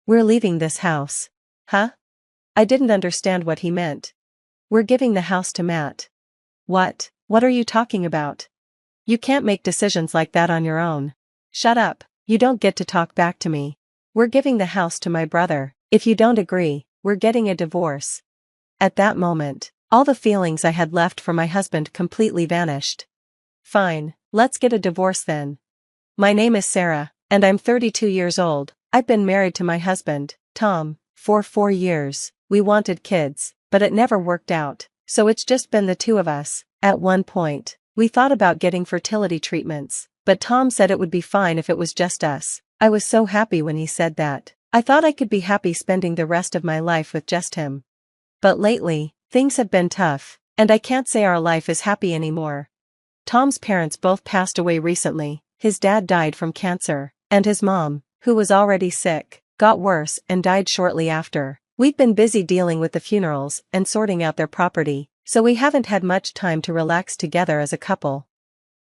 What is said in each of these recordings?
We're leaving this house. Huh? I didn't understand what he meant. We're giving the house to Matt. What? What are you talking about? You can't make decisions like that on your own. Shut up, you don't get to talk back to me. We're giving the house to my brother. If you don't agree, we're getting a divorce. At that moment, all the feelings I had left for my husband completely vanished. Fine, let's get a divorce then. My name is Sarah, and I'm 32 years old. I've been married to my husband, Tom, for 4 years. We wanted kids, but it never worked out, so it's just been the two of us. At one point, we thought about getting fertility treatments, but Tom said it would be fine if it was just us. I was so happy when he said that. I thought I could be happy spending the rest of my life with just him. But lately, things have been tough, and I can't say our life is happy anymore. Tom's parents both passed away recently. His dad died from cancer, and his mom, who was already sick, got worse and died shortly after. We've been busy dealing with the funerals and sorting out their property, so we haven't had much time to relax together as a couple.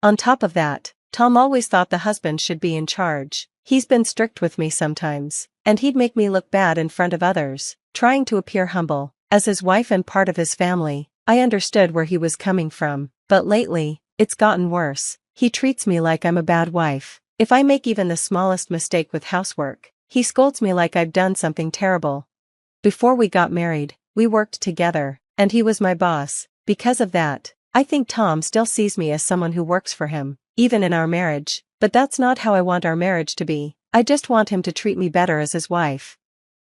On top of that, Tom always thought the husband should be in charge. He's been strict with me sometimes, and he'd make me look bad in front of others, trying to appear humble. As his wife and part of his family, I understood where he was coming from, but lately, it's gotten worse. He treats me like I'm a bad wife. If I make even the smallest mistake with housework, he scolds me like I've done something terrible. Before we got married, we worked together, and he was my boss. Because of that, I think Tom still sees me as someone who works for him, even in our marriage, but that's not how I want our marriage to be. I just want him to treat me better as his wife.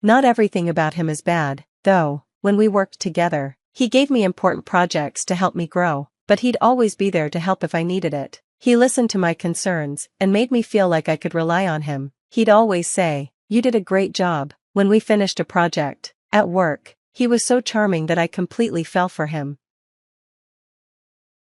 Not everything about him is bad, though. When we worked together, he gave me important projects to help me grow, but he'd always be there to help if I needed it. He listened to my concerns and made me feel like I could rely on him. He'd always say, "You did a great job." When we finished a project, at work, he was so charming that I completely fell for him.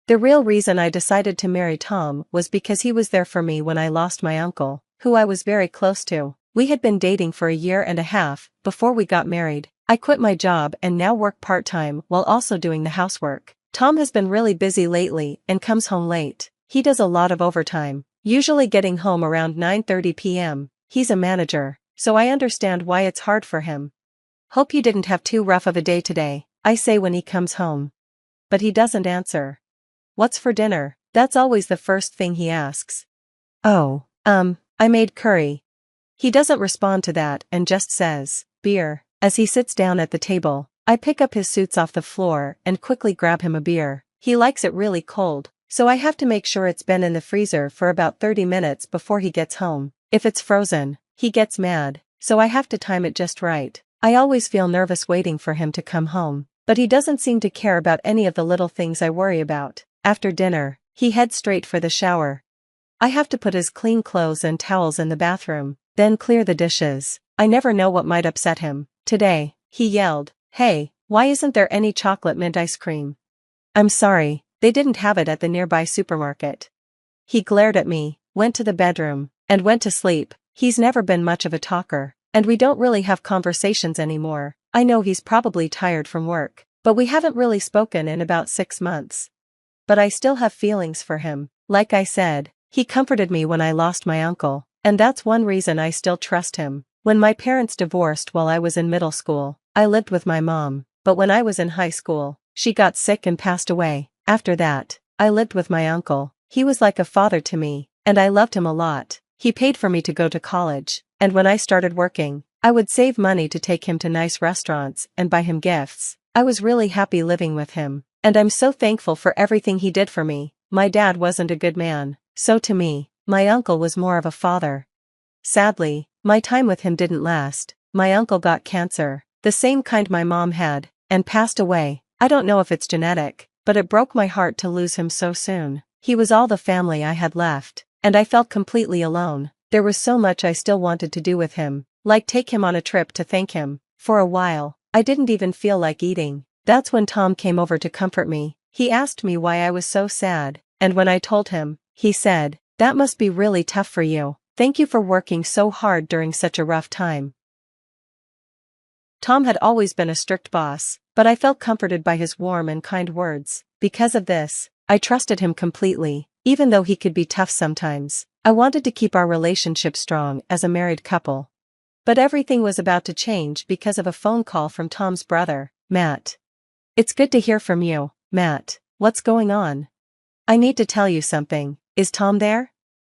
The real reason I decided to marry Tom was because he was there for me when I lost my uncle, who I was very close to. We had been dating for a year and a half before we got married. I quit my job and now work part-time while also doing the housework. Tom has been really busy lately and comes home late. He does a lot of overtime, usually getting home around 9:30 p.m. He's a manager, so I understand why it's hard for him. "Hope you didn't have too rough of a day today," I say when he comes home. But he doesn't answer. "What's for dinner?" That's always the first thing he asks. "Oh, I made curry." He doesn't respond to that and just says, "Beer." As he sits down at the table, I pick up his suits off the floor and quickly grab him a beer. He likes it really cold, so I have to make sure it's been in the freezer for about 30 minutes before he gets home. If it's frozen, he gets mad, so I have to time it just right. I always feel nervous waiting for him to come home, but he doesn't seem to care about any of the little things I worry about. After dinner, he heads straight for the shower. I have to put his clean clothes and towels in the bathroom, then clear the dishes. I never know what might upset him. Today, he yelled, "Hey, why isn't there any chocolate mint ice cream?" "I'm sorry, they didn't have it at the nearby supermarket." He glared at me, went to the bedroom, and went to sleep. He's never been much of a talker, and we don't really have conversations anymore. I know he's probably tired from work, but we haven't really spoken in about 6 months. But I still have feelings for him. Like I said, he comforted me when I lost my uncle, and that's one reason I still trust him. When my parents divorced while I was in middle school, I lived with my mom, but when I was in high school, she got sick and passed away. After that, I lived with my uncle. He was like a father to me, and I loved him a lot. He paid for me to go to college, and when I started working, I would save money to take him to nice restaurants and buy him gifts. I was really happy living with him, and I'm so thankful for everything he did for me. My dad wasn't a good man, so to me, my uncle was more of a father. Sadly, my time with him didn't last. My uncle got cancer, the same kind my mom had, and passed away. I don't know if it's genetic, but it broke my heart to lose him so soon. He was all the family I had left, and I felt completely alone. There was so much I still wanted to do with him, like take him on a trip to thank him. For a while, I didn't even feel like eating. That's when Tom came over to comfort me. He asked me why I was so sad, and when I told him, he said, "That must be really tough for you. Thank you for working so hard during such a rough time." Tom had always been a strict boss, but I felt comforted by his warm and kind words. Because of this, I trusted him completely, even though he could be tough sometimes. I wanted to keep our relationship strong as a married couple. But everything was about to change because of a phone call from Tom's brother, Matt. "It's good to hear from you, Matt. What's going on? I need to tell you something. Is Tom there?"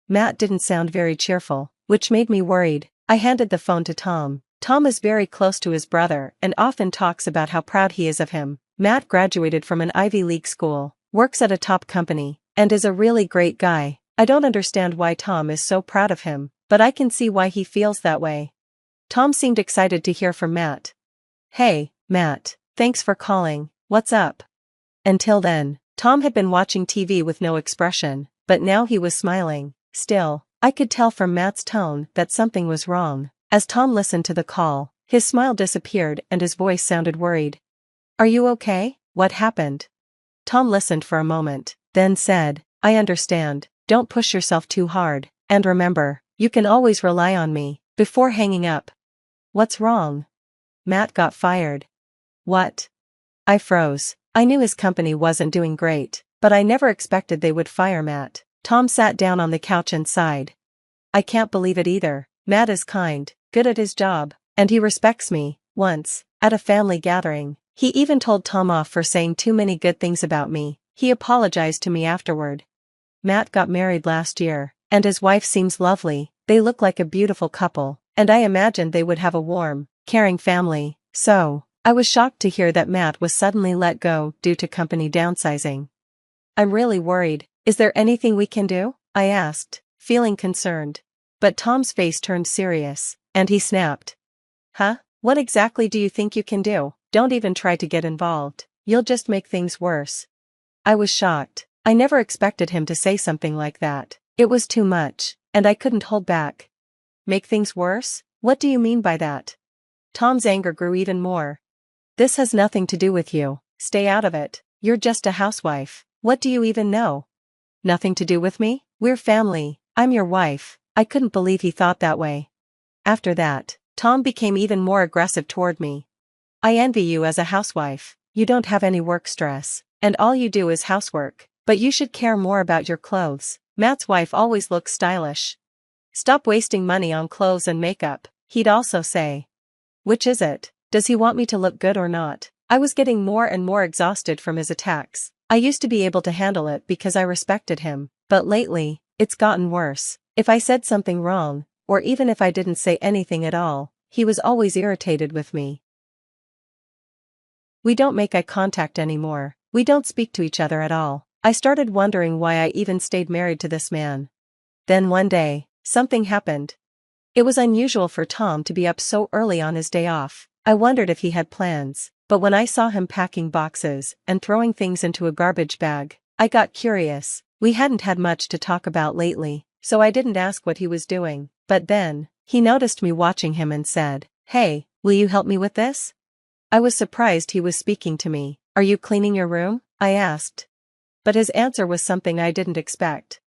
Matt didn't sound very cheerful, which made me worried. I handed the phone to Tom. Tom is very close to his brother and often talks about how proud he is of him. Matt graduated from an Ivy League school, works at a top company, and is a really great guy. I don't understand why Tom is so proud of him, but I can see why he feels that way. Tom seemed excited to hear from Matt. "Hey, Matt, thanks for calling. What's up?" Until then, Tom had been watching TV with no expression, but now he was smiling. Still, I could tell from Matt's tone that something was wrong. As Tom listened to the call, his smile disappeared and his voice sounded worried. "Are you okay? What happened?" Tom listened for a moment, then said, "I understand. Don't push yourself too hard, and remember, you can always rely on me." Before hanging up, "What's wrong?" "Matt got fired." "What?" I froze. I knew his company wasn't doing great, but I never expected they would fire Matt. Tom sat down on the couch and sighed. "I can't believe it either. Matt is kind, good at his job, and he respects me." Once, at a family gathering, he even told Tom off for saying too many good things about me. He apologized to me afterward. Matt got married last year, and his wife seems lovely. They look like a beautiful couple, and I imagined they would have a warm, caring family. So, I was shocked to hear that Matt was suddenly let go due to company downsizing. "I'm really worried. Is there anything we can do?" I asked, feeling concerned. But Tom's face turned serious, and he snapped. "Huh? What exactly do you think you can do? Don't even try to get involved. You'll just make things worse." I was shocked. I never expected him to say something like that. It was too much, and I couldn't hold back. "Make things worse? What do you mean by that?" Tom's anger grew even more. "This has nothing to do with you. Stay out of it. You're just a housewife. What do you even know?" "Nothing to do with me? We're family. I'm your wife." I couldn't believe he thought that way. After that, Tom became even more aggressive toward me. "I envy you as a housewife. You don't have any work stress, and all you do is housework. But you should care more about your clothes. Matt's wife always looks stylish. Stop wasting money on clothes and makeup," he'd also say. Which is it? Does he want me to look good or not? I was getting more and more exhausted from his attacks. I used to be able to handle it because I respected him, but lately, it's gotten worse. If I said something wrong, or even if I didn't say anything at all, he was always irritated with me. We don't make eye contact anymore. We don't speak to each other at all. I started wondering why I even stayed married to this man. Then one day, something happened. It was unusual for Tom to be up so early on his day off. I wondered if he had plans, but when I saw him packing boxes and throwing things into a garbage bag, I got curious. We hadn't had much to talk about lately, so I didn't ask what he was doing. But then, he noticed me watching him and said, "Hey, will you help me with this?" I was surprised he was speaking to me. "Are you cleaning your room?" I asked. But his answer was something I didn't expect.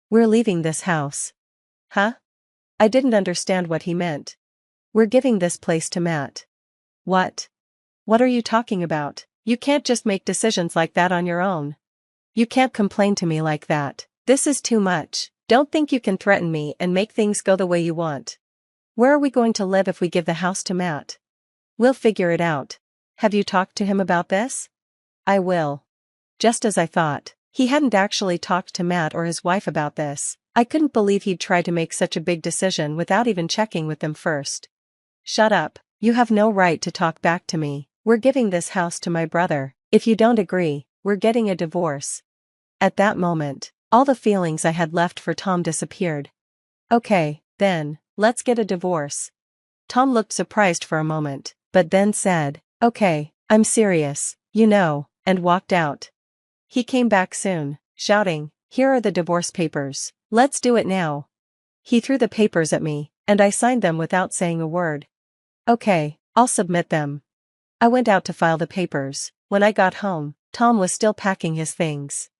"We're leaving this house." Huh? I didn't understand what he meant. "We're giving this place to Matt." What? What are you talking about? You can't just make decisions like that on your own. You can't complain to me like that. This is too much. Don't think you can threaten me and make things go the way you want. Where are we going to live if we give the house to Matt? We'll figure it out. Have you talked to him about this? I will. Just as I thought. He hadn't actually talked to Matt or his wife about this. I couldn't believe he'd try to make such a big decision without even checking with them first. "Shut up. You have no right to talk back to me. We're giving this house to my brother. If you don't agree, we're getting a divorce." At that moment, all the feelings I had left for Tom disappeared. "Okay, then, let's get a divorce." Tom looked surprised for a moment, but then said, "Okay, I'm serious, you know," and walked out. He came back soon, shouting, "Here are the divorce papers. Let's do it now." He threw the papers at me, and I signed them without saying a word. "Okay, I'll submit them." I went out to file the papers. When I got home, Tom was still packing his things.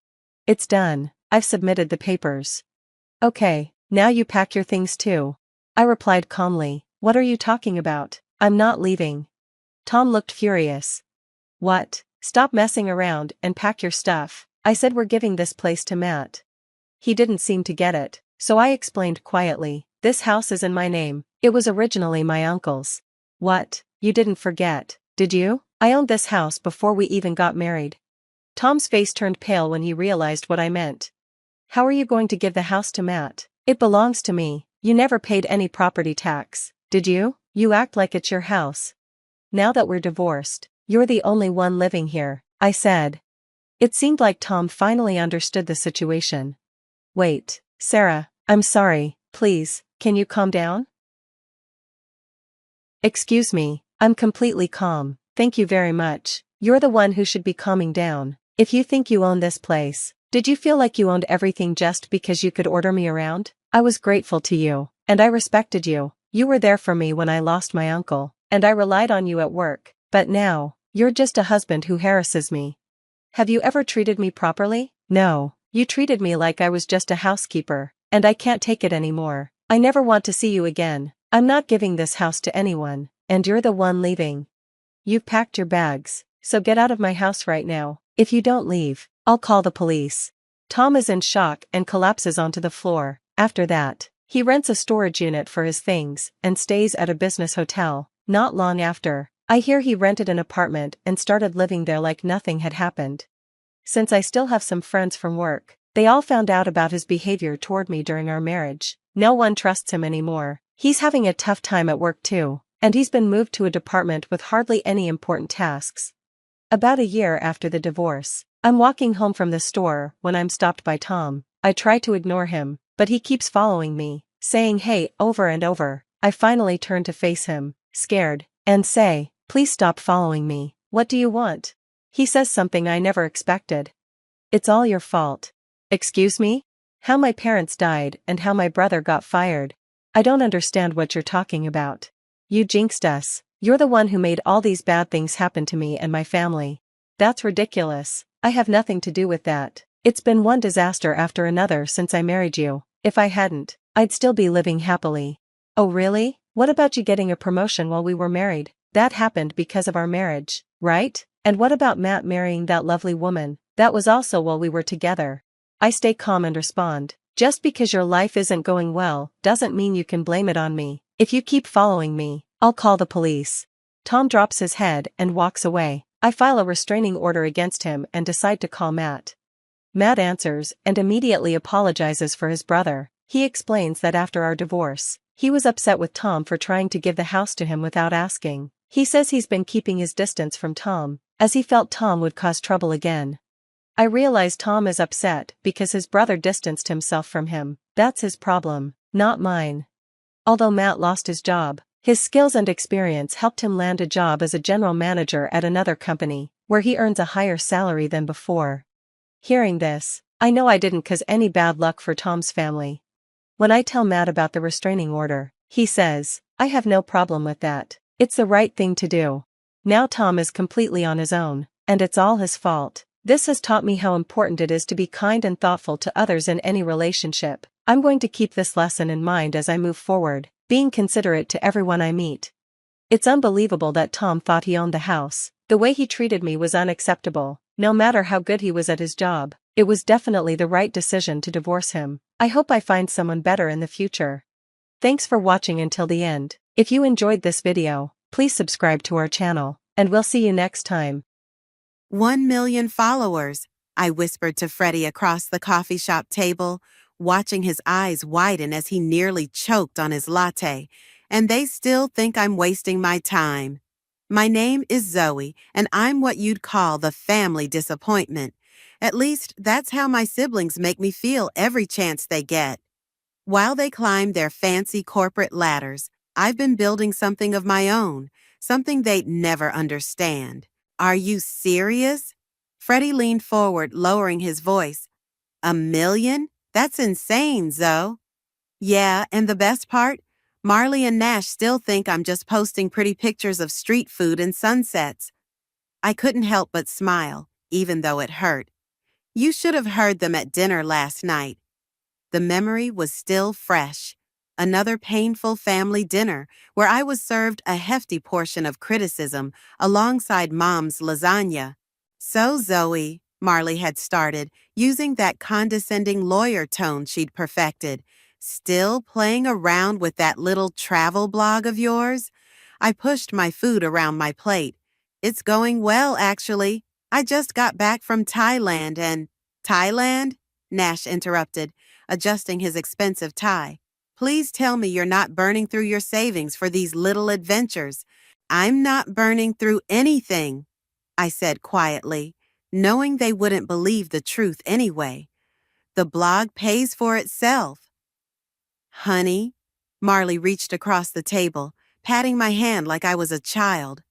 "It's done. I've submitted the papers." "Okay, now you pack your things too." I replied calmly, "What are you talking about? I'm not leaving." Tom looked furious. "What? Stop messing around and pack your stuff. I said we're giving this place to Matt." He didn't seem to get it, so I explained quietly, This house is in my name. It was originally my uncle's. What? You didn't forget, did you? I owned this house before we even got married. Tom's face turned pale when he realized what I meant. How are you going to give the house to Matt? It belongs to me. You never paid any property tax, did you? You act like it's your house. Now that we're divorced, you're the only one living here, I said. It seemed like Tom finally understood the situation. Wait, Sarah, I'm sorry, please, can you calm down? Excuse me, I'm completely calm, thank you very much. You're the one who should be calming down. If you think you own this place, did you feel like you owned everything just because you could order me around? I was grateful to you, and I respected you. You were there for me when I lost my uncle, and I relied on you at work, but now, you're just a husband who harasses me. Have you ever treated me properly? No, you treated me like I was just a housekeeper, and I can't take it anymore. I never want to see you again. I'm not giving this house to anyone, and you're the one leaving. You've packed your bags, so get out of my house right now. If you don't leave, I'll call the police. Tom is in shock and collapses onto the floor. After that, he rents a storage unit for his things and stays at a business hotel. Not long after, I hear he rented an apartment and started living there like nothing had happened. Since I still have some friends from work, they all found out about his behavior toward me during our marriage. No one trusts him anymore. He's having a tough time at work too, and he's been moved to a department with hardly any important tasks. About a year after the divorce, I'm walking home from the store when I'm stopped by Tom. I try to ignore him, but he keeps following me, saying hey over and over. I finally turn to face him, scared, and say, please stop following me. What do you want? He says something I never expected. It's all your fault. Excuse me? How my parents died and how my brother got fired. I don't understand what you're talking about. You jinxed us. You're the one who made all these bad things happen to me and my family. That's ridiculous. I have nothing to do with that. It's been one disaster after another since I married you. If I hadn't, I'd still be living happily. Oh really? What about you getting a promotion while we were married? That happened because of our marriage, right? And what about Matt marrying that lovely woman? That was also while we were together. I stay calm and respond. Just because your life isn't going well doesn't mean you can blame it on me. If you keep following me, I'll call the police. Tom drops his head and walks away. I file a restraining order against him and decide to call Matt. Matt answers and immediately apologizes for his brother. He explains that after our divorce, he was upset with Tom for trying to give the house to him without asking. He says he's been keeping his distance from Tom, as he felt Tom would cause trouble again. I realize Tom is upset because his brother distanced himself from him. That's his problem, not mine. Although Matt lost his job, his skills and experience helped him land a job as a general manager at another company, where he earns a higher salary than before. Hearing this, I know I didn't cause any bad luck for Tom's family. When I tell Matt about the restraining order, he says, I have no problem with that. It's the right thing to do. Now Tom is completely on his own, and it's all his fault. This has taught me how important it is to be kind and thoughtful to others in any relationship. I'm going to keep this lesson in mind as I move forward, being considerate to everyone I meet. It's unbelievable that Tom thought he owned the house. The way he treated me was unacceptable. No matter how good he was at his job, it was definitely the right decision to divorce him. I hope I find someone better in the future. Thanks for watching until the end. If you enjoyed this video, please subscribe to our channel, and we'll see you next time. 1 million followers, I whispered to Freddie across the coffee shop table, watching his eyes widen as he nearly choked on his latte, and they still think I'm wasting my time. My name is Zoe, and I'm what you'd call the family disappointment. At least, that's how my siblings make me feel every chance they get. While they climb their fancy corporate ladders, I've been building something of my own, something they'd never understand. Are you serious? Freddie leaned forward, lowering his voice. 1 million? That's insane, Zoe. Yeah, and the best part? Marley and Nash still think I'm just posting pretty pictures of street food and sunsets. I couldn't help but smile, even though it hurt. You should have heard them at dinner last night. The memory was still fresh. Another painful family dinner where I was served a hefty portion of criticism alongside Mom's lasagna. So, Zoe, Marley had started, using that condescending lawyer tone she'd perfected, Still playing around with that little travel blog of yours? I pushed my food around my plate. It's going well, actually. I just got back from Thailand and— Thailand? Nash interrupted, adjusting his expensive tie. Please tell me you're not burning through your savings for these little adventures. I'm not burning through anything, I said quietly, knowing they wouldn't believe the truth anyway. The blog pays for itself. Honey, Marley reached across the table, patting my hand like I was a child.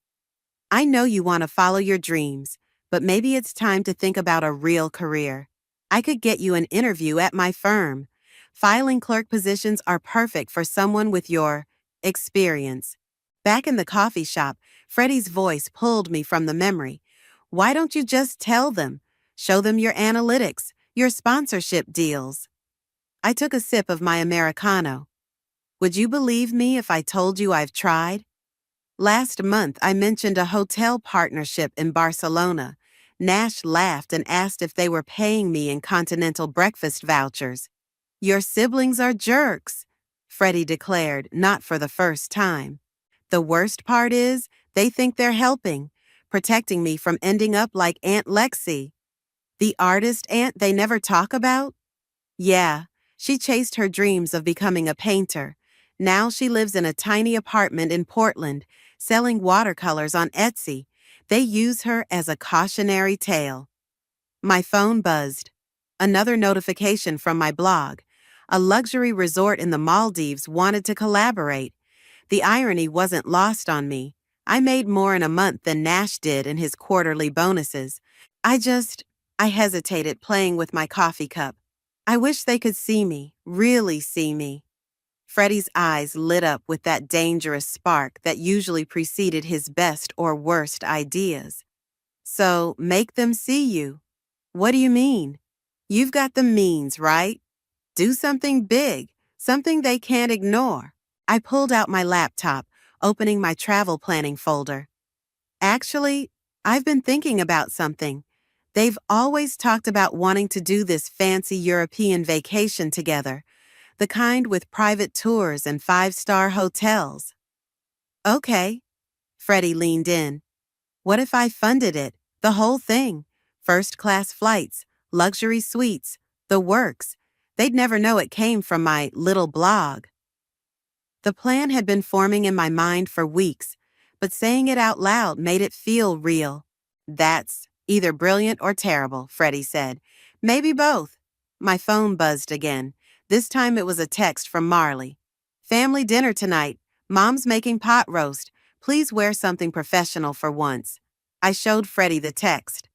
I know you want to follow your dreams, but maybe it's time to think about a real career. I could get you an interview at my firm. Filing clerk positions are perfect for someone with your experience. Back in the coffee shop, Freddie's voice pulled me from the memory. Why don't you just tell them? Show them your analytics, your sponsorship deals. I took a sip of my Americano. Would you believe me if I told you I've tried? Last month, I mentioned a hotel partnership in Barcelona. Nash laughed and asked if they were paying me in continental breakfast vouchers. Your siblings are jerks, Freddie declared, not for the first time. The worst part is, they think they're helping, protecting me from ending up like Aunt Lexi. The artist aunt they never talk about? Yeah, she chased her dreams of becoming a painter. Now she lives in a tiny apartment in Portland, selling watercolors on Etsy. They use her as a cautionary tale. My phone buzzed. Another notification from my blog. A luxury resort in the Maldives wanted to collaborate. The irony wasn't lost on me. I made more in a month than Nash did in his quarterly bonuses. I hesitated playing with my coffee cup. I wish they could see me, really see me. Freddie's eyes lit up with that dangerous spark that usually preceded his best or worst ideas. So, make them see you. What do you mean? You've got the means, right? Do something big, something they can't ignore. I pulled out my laptop, opening my travel planning folder. Actually, I've been thinking about something. They've always talked about wanting to do this fancy European vacation together, the kind with private tours and 5-star hotels. Okay, Freddie leaned in. What if I funded it, the whole thing? First-class flights, luxury suites, the works. They'd never know it came from my little blog. The plan had been forming in my mind for weeks, but saying it out loud made it feel real. That's either brilliant or terrible, Freddie said. Maybe both. My phone buzzed again. This time it was a text from Marley. Family dinner tonight. Mom's making pot roast. Please wear something professional for once. I showed Freddie the text.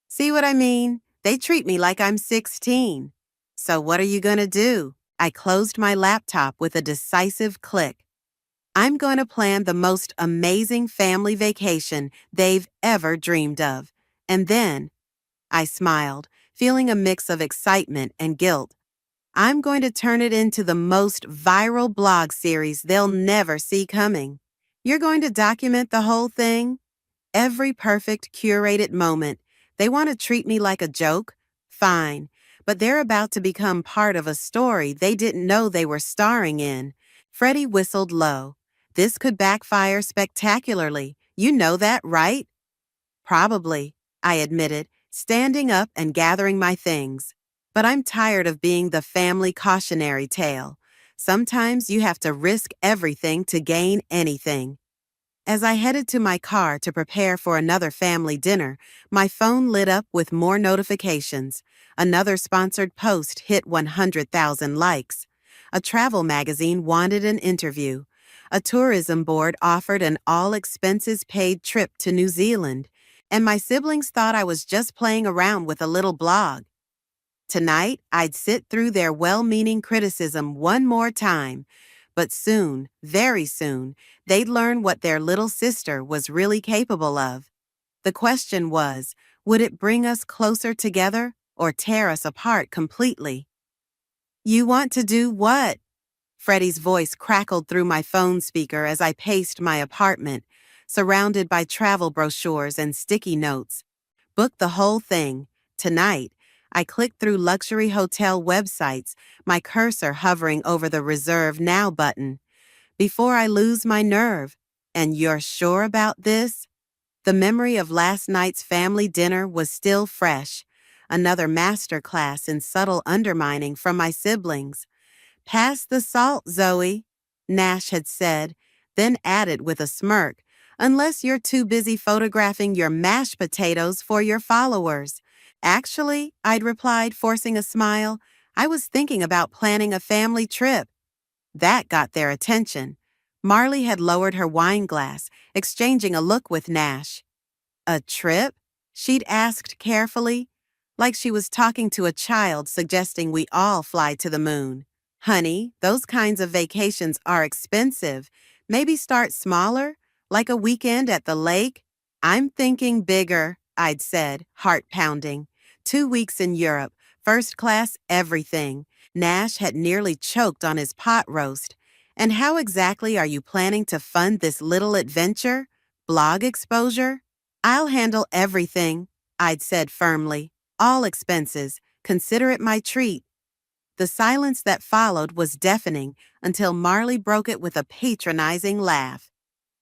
See what I mean? They treat me like I'm 16. So what are you gonna do? I closed my laptop with a decisive click. I'm going to plan the most amazing family vacation they've ever dreamed of. And then, I smiled, feeling a mix of excitement and guilt. I'm going to turn it into the most viral blog series they'll never see coming. You're going to document the whole thing? Every perfect curated moment. They want to treat me like a joke? Fine. But they're about to become part of a story they didn't know they were starring in. Freddie whistled low. This could backfire spectacularly. You know that, right? Probably, I admitted, standing up and gathering my things. But I'm tired of being the family cautionary tale. Sometimes you have to risk everything to gain anything. As I headed to my car to prepare for another family dinner, my phone lit up with more notifications. Another sponsored post hit 100,000 likes. A travel magazine wanted an interview. A tourism board offered an all-expenses-paid trip to New Zealand. And my siblings thought I was just playing around with a little blog. Tonight, I'd sit through their well-meaning criticism one more time. But soon, very soon, they'd learn what their little sister was really capable of. The question was, would it bring us closer together or tear us apart completely? You want to do what? Freddie's voice crackled through my phone speaker as I paced my apartment, surrounded by travel brochures and sticky notes. Book the whole thing. Tonight, I clicked through luxury hotel websites, my cursor hovering over the Reserve Now button. Before I lose my nerve. And you're sure about this? The memory of last night's family dinner was still fresh. Another masterclass in subtle undermining from my siblings. Pass the salt, Zoe, Nash had said, then added with a smirk, unless you're too busy photographing your mashed potatoes for your followers. Actually, I'd replied, forcing a smile, I was thinking about planning a family trip. That got their attention. Marley had lowered her wine glass, exchanging a look with Nash. A trip? She'd asked carefully, like she was talking to a child suggesting we all fly to the moon. Honey, those kinds of vacations are expensive. Maybe start smaller, like a weekend at the lake? I'm thinking bigger, I'd said, heart pounding. 2 weeks in Europe, first class everything. Nash had nearly choked on his pot roast. And how exactly are you planning to fund this little adventure? Blog exposure? I'll handle everything, I'd said firmly. All expenses. Consider it my treat. The silence that followed was deafening until Marley broke it with a patronizing laugh.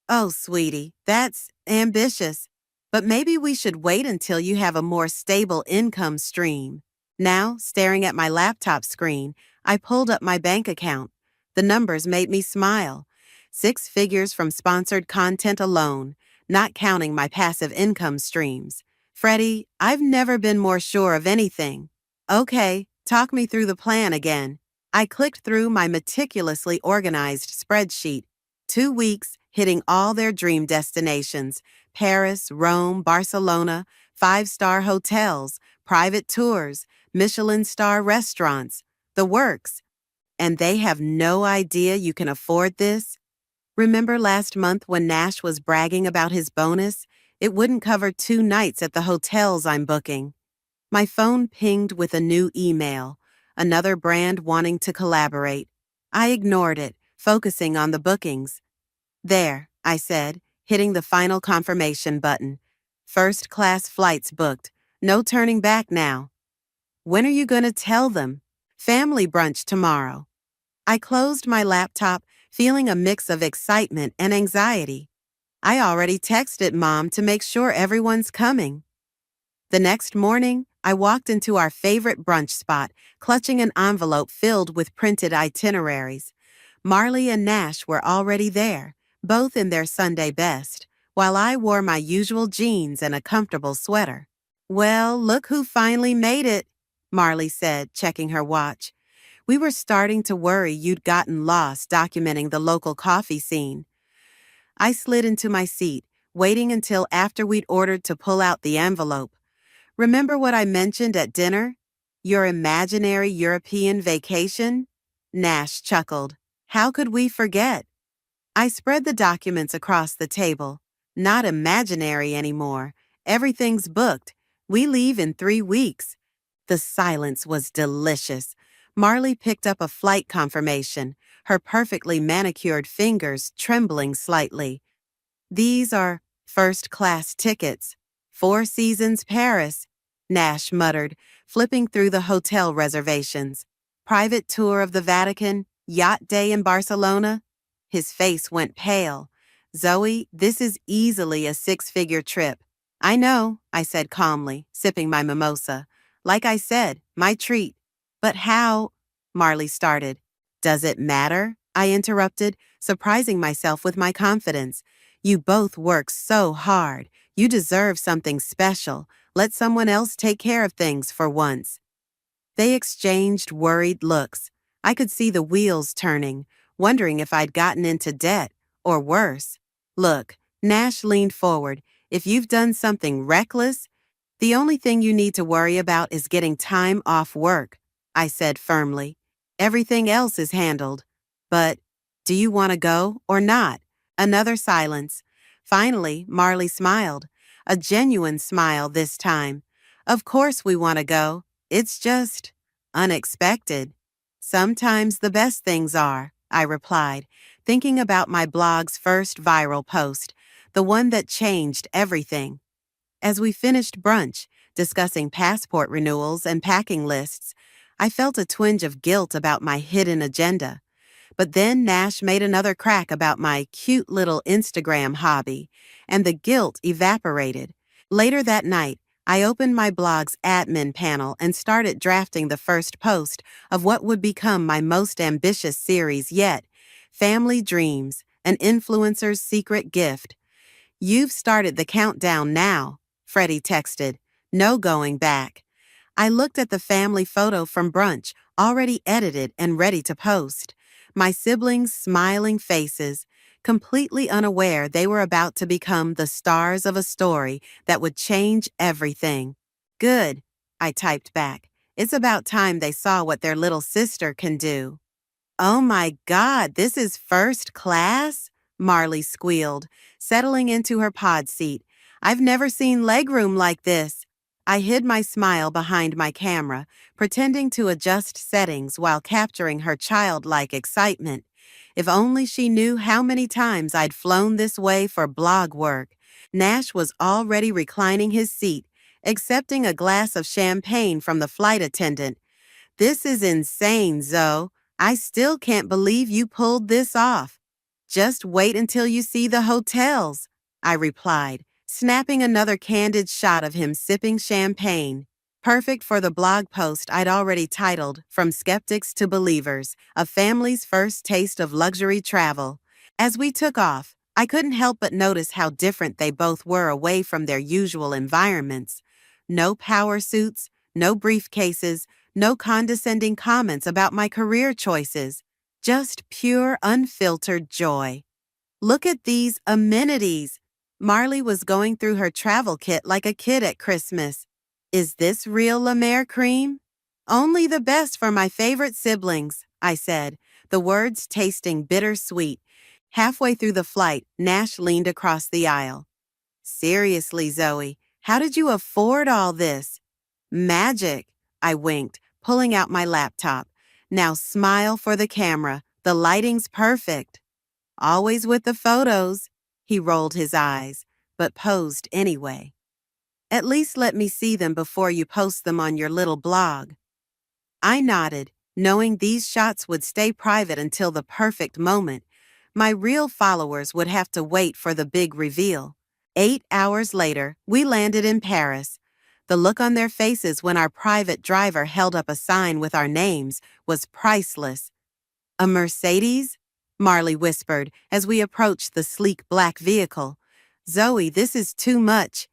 Oh, sweetie, that's ambitious. But maybe we should wait until you have a more stable income stream. Now, staring at my laptop screen, I pulled up my bank account. The numbers made me smile. 6 figures from sponsored content alone, not counting my passive income streams. Freddie, I've never been more sure of anything. Okay, talk me through the plan again. I clicked through my meticulously organized spreadsheet. 2 weeks, hitting all their dream destinations: Paris, Rome, Barcelona, 5-star hotels, private tours, Michelin star restaurants, the works. And they have no idea you can afford this? Remember last month when Nash was bragging about his bonus? It wouldn't cover 2 nights at the hotels I'm booking. My phone pinged with a new email, another brand wanting to collaborate. I ignored it, focusing on the bookings. There, I said, hitting the final confirmation button. First-class flights booked. No turning back now. When are you going to tell them? Family brunch tomorrow. I closed my laptop, feeling a mix of excitement and anxiety. I already texted Mom to make sure everyone's coming. The next morning, I walked into our favorite brunch spot, clutching an envelope filled with printed itineraries. Marley and Nash were already there, both in their Sunday best, while I wore my usual jeans and a comfortable sweater. Well, look who finally made it, Marley said, checking her watch. We were starting to worry you'd gotten lost documenting the local coffee scene. I slid into my seat, waiting until after we'd ordered to pull out the envelope. Remember what I mentioned at dinner? Your imaginary European vacation? Nash chuckled. How could we forget? I spread the documents across the table. Not imaginary anymore. Everything's booked. We leave in 3 weeks. The silence was delicious. Marley picked up a flight confirmation, her perfectly manicured fingers trembling slightly. These are first-class tickets. 4 Seasons Paris, Nash muttered, flipping through the hotel reservations. Private tour of the Vatican, yacht day in Barcelona. His face went pale. Zoe, this is easily a 6-figure trip. I know, I said calmly, sipping my mimosa. Like I said, my treat. But how? Marley started. Does it matter? I interrupted, surprising myself with my confidence. You both work so hard. You deserve something special. Let someone else take care of things for once. They exchanged worried looks. I could see the wheels turning, wondering if I'd gotten into debt, or worse. Look, Nash leaned forward. If you've done something reckless, the only thing you need to worry about is getting time off work, I said firmly. Everything else is handled. But, do you want to go or not? Another silence. Finally, Marley smiled. A genuine smile this time. Of course we want to go. It's just unexpected. Sometimes the best things are, I replied, thinking about my blog's first viral post, the one that changed everything. As we finished brunch, discussing passport renewals and packing lists. I felt a twinge of guilt about my hidden agenda. But then Nash made another crack about my cute little Instagram hobby, and the guilt evaporated. Later that night, I opened my blog's admin panel and started drafting the first post of what would become my most ambitious series yet, Family Dreams, an influencer's secret gift. "You've started the countdown now," Freddie texted. "No going back." I looked at the family photo from brunch, already edited and ready to post. My siblings' smiling faces, completely unaware they were about to become the stars of a story that would change everything. "Good," I typed back. "It's about time they saw what their little sister can do." "Oh my God, this is first class?" Marley squealed, settling into her pod seat. "I've never seen legroom like this." I hid my smile behind my camera, pretending to adjust settings while capturing her childlike excitement. If only she knew how many times I'd flown this way for blog work. Nash was already reclining his seat, accepting a glass of champagne from the flight attendant. "This is insane, Zoe. I still can't believe you pulled this off." "Just wait until you see the hotels," I replied, snapping another candid shot of him sipping champagne. Perfect for the blog post I'd already titled From Skeptics to Believers, a family's first taste of luxury travel. As we took off, I couldn't help but notice how different they both were away from their usual environments. No power suits, no briefcases, no condescending comments about my career choices. Just pure, unfiltered joy. "Look at these amenities." Marley was going through her travel kit like a kid at Christmas. "Is this real La Mer cream?" "Only the best for my favorite siblings," I said, the words tasting bittersweet. Halfway through the flight, Nash leaned across the aisle. "Seriously, Zoe, how did you afford all this?" "Magic," I winked, pulling out my laptop. "Now smile for the camera. The lighting's perfect." "Always with the photos." He rolled his eyes, but posed anyway. "At least let me see them before you post them on your little blog." I nodded, knowing these shots would stay private until the perfect moment. My real followers would have to wait for the big reveal. 8 hours later, we landed in Paris. The look on their faces when our private driver held up a sign with our names was priceless. "A Mercedes?" Marley whispered as we approached the sleek black vehicle. "Zoe, this is too much."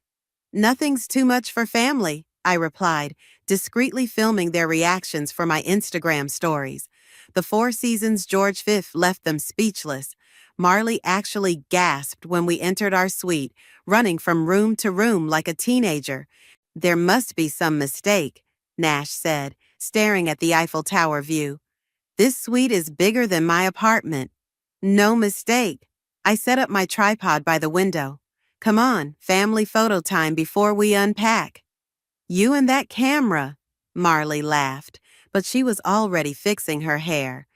"Nothing's too much for family," I replied, discreetly filming their reactions for my Instagram stories. The Four Seasons George V left them speechless. Marley actually gasped when we entered our suite, running from room to room like a teenager. "There must be some mistake," Nash said, staring at the Eiffel Tower view. "This suite is bigger than my apartment." "No mistake." I set up my tripod by the window. "Come on, family photo time before we unpack." "You and that camera," Marley laughed, but she was already fixing her hair.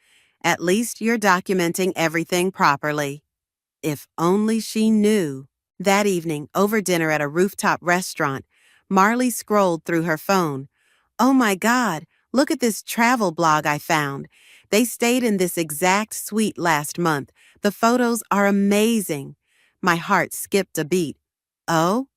"At least you're documenting everything properly." If only she knew. That evening, over dinner at a rooftop restaurant, Marley scrolled through her phone. "Oh my God, look at this travel blog I found. They stayed in this exact suite last month. The photos are amazing." My heart skipped a beat. "Oh?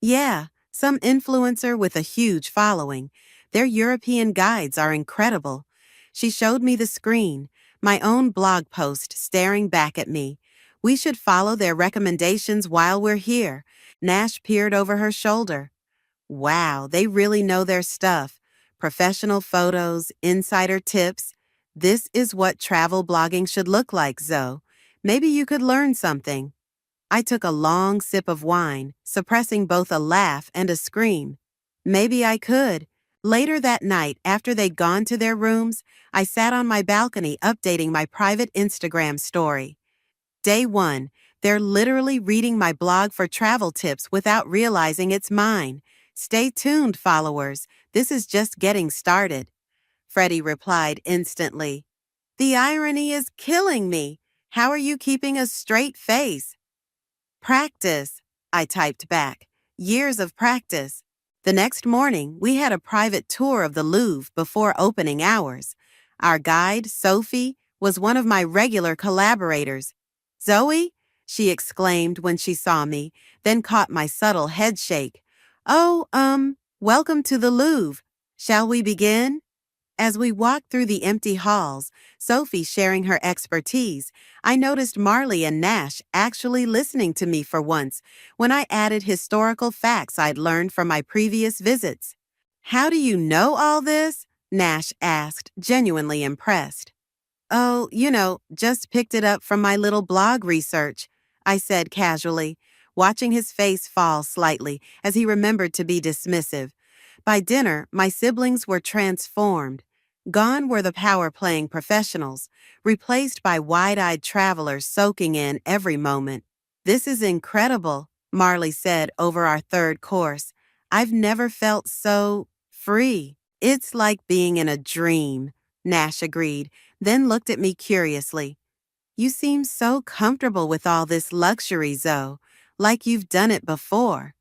Yeah, some influencer with a huge following. Their European guides are incredible." She showed me the screen, my own blog post staring back at me. "We should follow their recommendations while we're here." Nash peered over her shoulder. "Wow, they really know their stuff. Professional photos, insider tips. This is what travel blogging should look like, Zoe. Maybe you could learn something." I took a long sip of wine, suppressing both a laugh and a scream. Maybe I could. Later that night, after they'd gone to their rooms, I sat on my balcony updating my private Instagram story. Day 1, they're literally reading my blog for travel tips without realizing it's mine. Stay tuned, followers. This is just getting started. Freddie replied instantly. "The irony is killing me. How are you keeping a straight face?" "Practice," I typed back. "Years of practice." The next morning, we had a private tour of the Louvre before opening hours. Our guide, Sophie, was one of my regular collaborators. "Zoe?" she exclaimed when she saw me, then caught my subtle head shake. "Oh, welcome to the Louvre. Shall we begin?" As we walked through the empty halls, Sophie sharing her expertise, I noticed Marley and Nash actually listening to me for once when I added historical facts I'd learned from my previous visits. "How do you know all this?" Nash asked, genuinely impressed. "Oh, just picked it up from my little blog research," I said casually, watching his face fall slightly as he remembered to be dismissive. By dinner, my siblings were transformed. Gone were the power-playing professionals, replaced by wide-eyed travelers soaking in every moment. "This is incredible," Marley said over our third course. "I've never felt so free." "It's like being in a dream," Nash agreed, then looked at me curiously. "You seem so comfortable with all this luxury, Zoe, like you've done it before."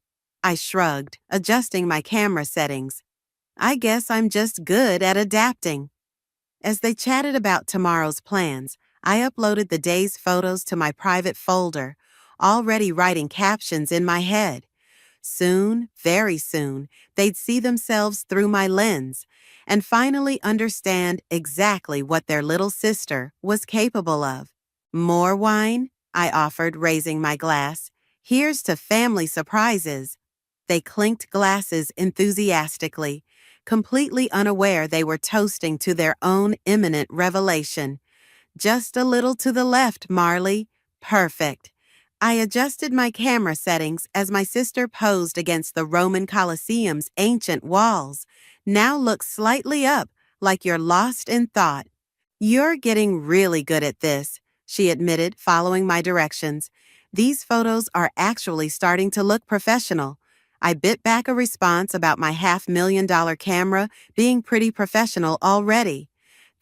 I shrugged, adjusting my camera settings. "I guess I'm just good at adapting." As they chatted about tomorrow's plans, I uploaded the day's photos to my private folder, already writing captions in my head. Soon, very soon, they'd see themselves through my lens and finally understand exactly what their little sister was capable of. "More wine?" I offered, raising my glass. "Here's to family surprises." They clinked glasses enthusiastically, completely unaware they were toasting to their own imminent revelation. "Just a little to the left, Marley." "Perfect." I adjusted my camera settings as my sister posed against the Roman Colosseum's ancient walls. "Now look slightly up, like you're lost in thought." "You're getting really good at this," she admitted, following my directions. "These photos are actually starting to look professional." I bit back a response about my $500,000 camera being pretty professional already.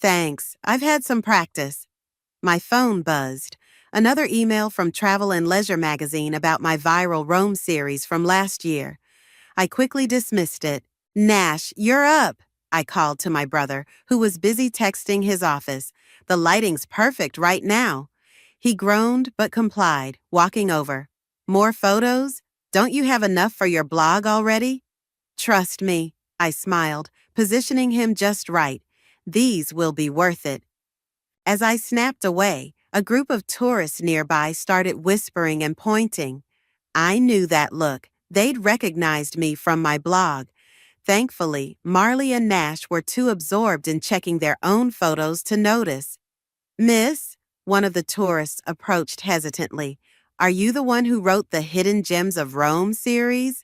"Thanks, I've had some practice." My phone buzzed. Another email from Travel and Leisure magazine about my viral Rome series from last year. I quickly dismissed it. "Nash, you're up," I called to my brother, who was busy texting his office. "The lighting's perfect right now." He groaned but complied, walking over. "More photos? Don't you have enough for your blog already?" "Trust me," I smiled, positioning him just right. "These will be worth it." As I snapped away, a group of tourists nearby started whispering and pointing. I knew that look. They'd recognized me from my blog. Thankfully, Marley and Nash were too absorbed in checking their own photos to notice. "Miss," one of the tourists approached hesitantly, "are you the one who wrote the Hidden Gems of Rome series?"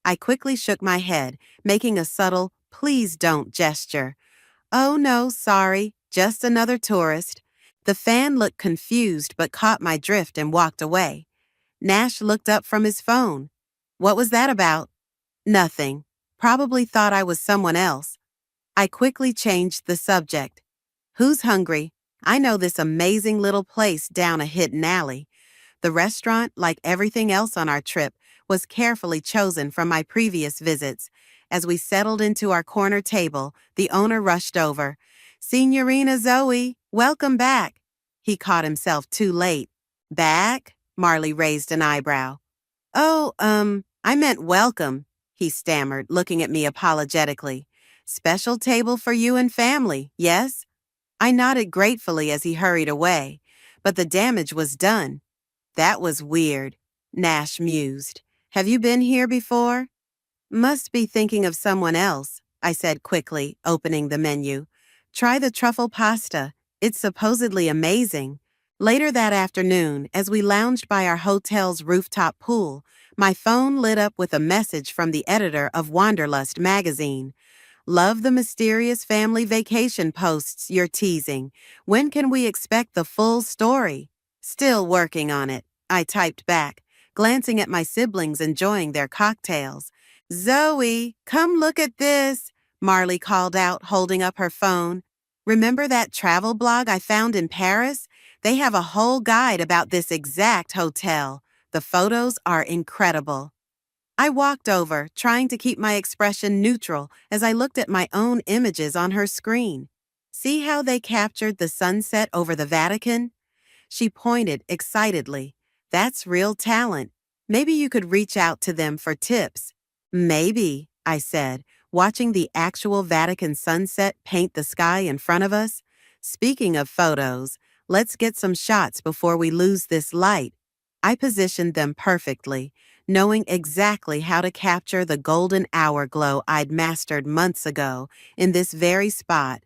I quickly shook my head, making a subtle, "please don't" gesture. "Oh no, sorry, just another tourist." The fan looked confused but caught my drift and walked away. Nash looked up from his phone. "What was that about?" "Nothing. Probably thought I was someone else." I quickly changed the subject. "Who's hungry? I know this amazing little place down a hidden alley." The restaurant, like everything else on our trip, was carefully chosen from my previous visits. As we settled into our corner table, the owner rushed over. "Signorina Zoe, welcome back." He caught himself too late. "Back?" Marley raised an eyebrow. "Oh, I meant welcome," he stammered, looking at me apologetically. "Special table for you and family, yes?" I nodded gratefully as he hurried away, but the damage was done. "That was weird," Nash mused. "Have you been here before?" "Must be thinking of someone else," I said quickly, opening the menu. "Try the truffle pasta. It's supposedly amazing." Later that afternoon, as we lounged by our hotel's rooftop pool, my phone lit up with a message from the editor of Wanderlust magazine. "Love the mysterious family vacation posts you're teasing. When can we expect the full story?" "Still working on it," I typed back, glancing at my siblings enjoying their cocktails. "Zoe, come look at this," Marley called out, holding up her phone. "Remember that travel blog I found in Paris? They have a whole guide about this exact hotel. The photos are incredible." I walked over, trying to keep my expression neutral as I looked at my own images on her screen. See how they captured the sunset over the Vatican? She pointed excitedly. That's real talent. Maybe you could reach out to them for tips. Maybe, I said, watching the actual Vatican sunset paint the sky in front of us. Speaking of photos, let's get some shots before we lose this light. I positioned them perfectly, knowing exactly how to capture the golden hour glow I'd mastered months ago in this very spot.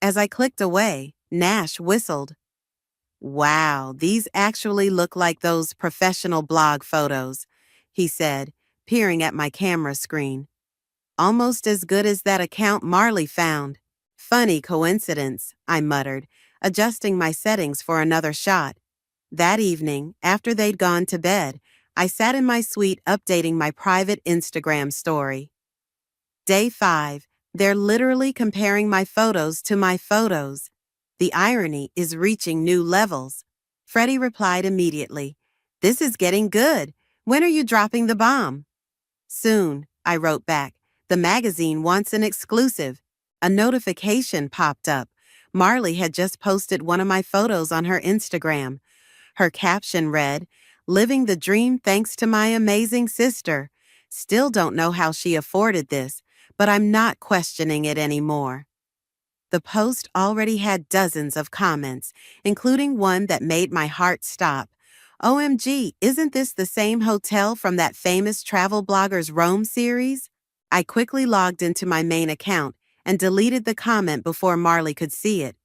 As I clicked away, Nash whistled. Wow, these actually look like those professional blog photos, he said, peering at my camera screen. Almost as good as that account Marley found. Funny coincidence, I muttered, adjusting my settings for another shot. That evening, after they'd gone to bed, I sat in my suite updating my private Instagram story. Day 5, they're literally comparing my photos to my photos. The irony is reaching new levels. Freddie replied immediately. This is getting good. When are you dropping the bomb? Soon, I wrote back. The magazine wants an exclusive. A notification popped up. Marley had just posted one of my photos on her Instagram. Her caption read, "Living the dream thanks to my amazing sister. Still don't know how she afforded this, but I'm not questioning it anymore." The post already had dozens of comments, including one that made my heart stop. OMG, isn't this the same hotel from that famous travel blogger's Rome series? I quickly logged into my main account and deleted the comment before Marley could see it.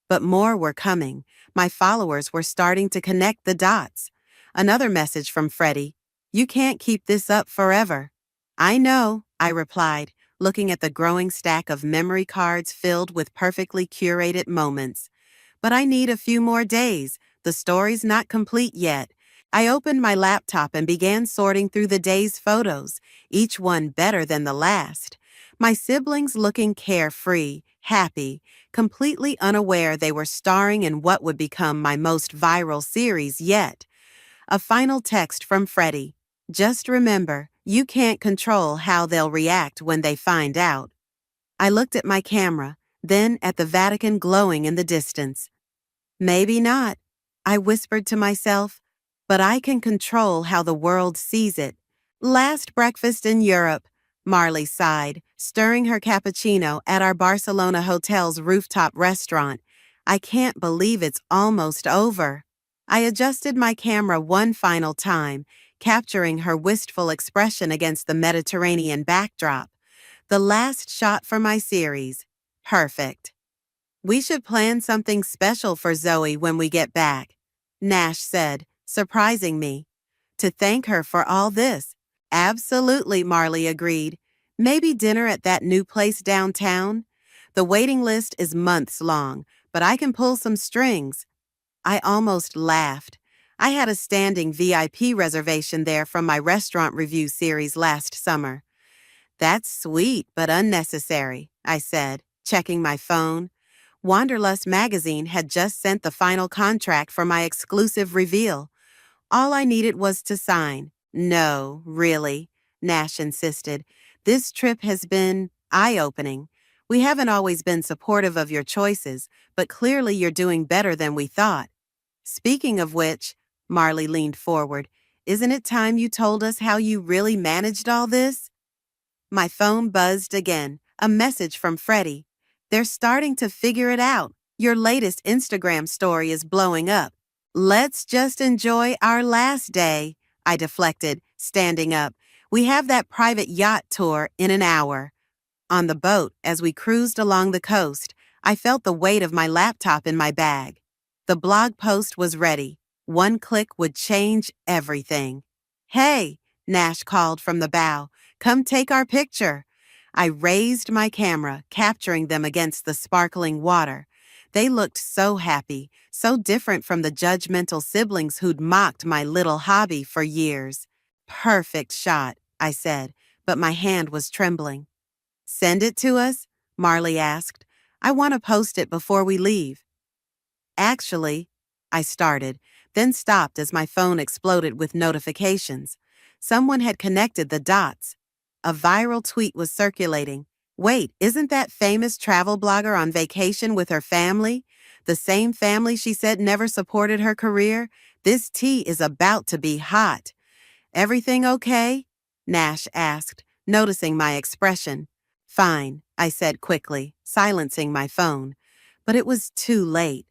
But more were coming. My followers were starting to connect the dots. Another message from Freddie. You can't keep this up forever. I know, I replied, looking at the growing stack of memory cards filled with perfectly curated moments. But I need a few more days. The story's not complete yet. I opened my laptop and began sorting through the day's photos, each one better than the last. My siblings looking carefree, happy, completely unaware they were starring in what would become my most viral series yet. A final text from Freddie. Just remember, you can't control how they'll react when they find out. I looked at my camera, then at the Vatican glowing in the distance. Maybe not, I whispered to myself, but I can control how the world sees it. Last breakfast in Europe, Marley sighed, stirring her cappuccino at our Barcelona hotel's rooftop restaurant. I can't believe it's almost over. I adjusted my camera one final time, capturing her wistful expression against the Mediterranean backdrop. The last shot for my series. Perfect. We should plan something special for Zoe when we get back, Nash said, surprising me. To thank her for all this. Absolutely, Marley agreed. Maybe dinner at that new place downtown? The waiting list is months long, but I can pull some strings. I almost laughed. I had a standing VIP reservation there from my restaurant review series last summer. That's sweet, but unnecessary, I said, checking my phone. Wanderlust magazine had just sent the final contract for my exclusive reveal. All I needed was to sign. No, really, Nash insisted. This trip has been eye-opening. We haven't always been supportive of your choices, but clearly you're doing better than we thought. Speaking of which, Marley leaned forward, isn't it time you told us how you really managed all this? My phone buzzed again, a message from Freddie. They're starting to figure it out. Your latest Instagram story is blowing up. Let's just enjoy our last day, I deflected, standing up. We have that private yacht tour in an hour. On the boat, as we cruised along the coast, I felt the weight of my laptop in my bag. The blog post was ready. One click would change everything. Hey, Nash called from the bow. Come take our picture. I raised my camera, capturing them against the sparkling water. They looked so happy, so different from the judgmental siblings who'd mocked my little hobby for years. Perfect shot, I said, but my hand was trembling. Send it to us? Marley asked. I want to post it before we leave. Actually, I started, then stopped as my phone exploded with notifications. Someone had connected the dots. A viral tweet was circulating. Wait, isn't that famous travel blogger on vacation with her family? The same family she said never supported her career? This tea is about to be hot. Everything okay? Nash asked, noticing my expression. Fine, I said quickly, silencing my phone. But it was too late.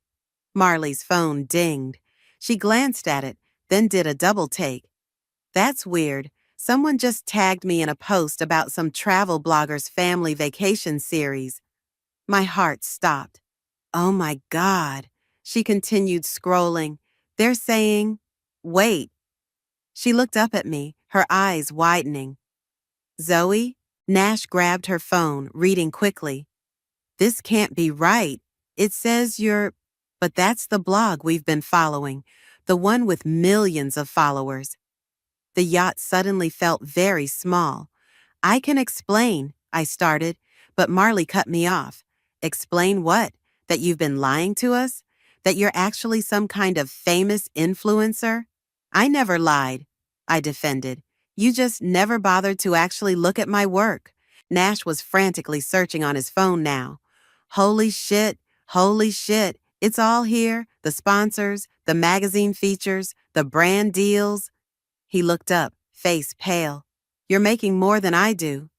Marley's phone dinged. She glanced at it, then did a double take. That's weird. Someone just tagged me in a post about some travel blogger's family vacation series. My heart stopped. Oh my God. She continued scrolling. They're saying, wait. She looked up at me, her eyes widening. Zoe? Nash grabbed her phone, reading quickly. This can't be right. It says you're... But that's the blog we've been following, the one with millions of followers. The yacht suddenly felt very small. I can explain, I started, but Marley cut me off. Explain what? That you've been lying to us? That you're actually some kind of famous influencer? I never lied, I defended. You just never bothered to actually look at my work. Nash was frantically searching on his phone now. Holy shit, it's all here, the sponsors, the magazine features, the brand deals. He looked up, face pale. You're making more than I do.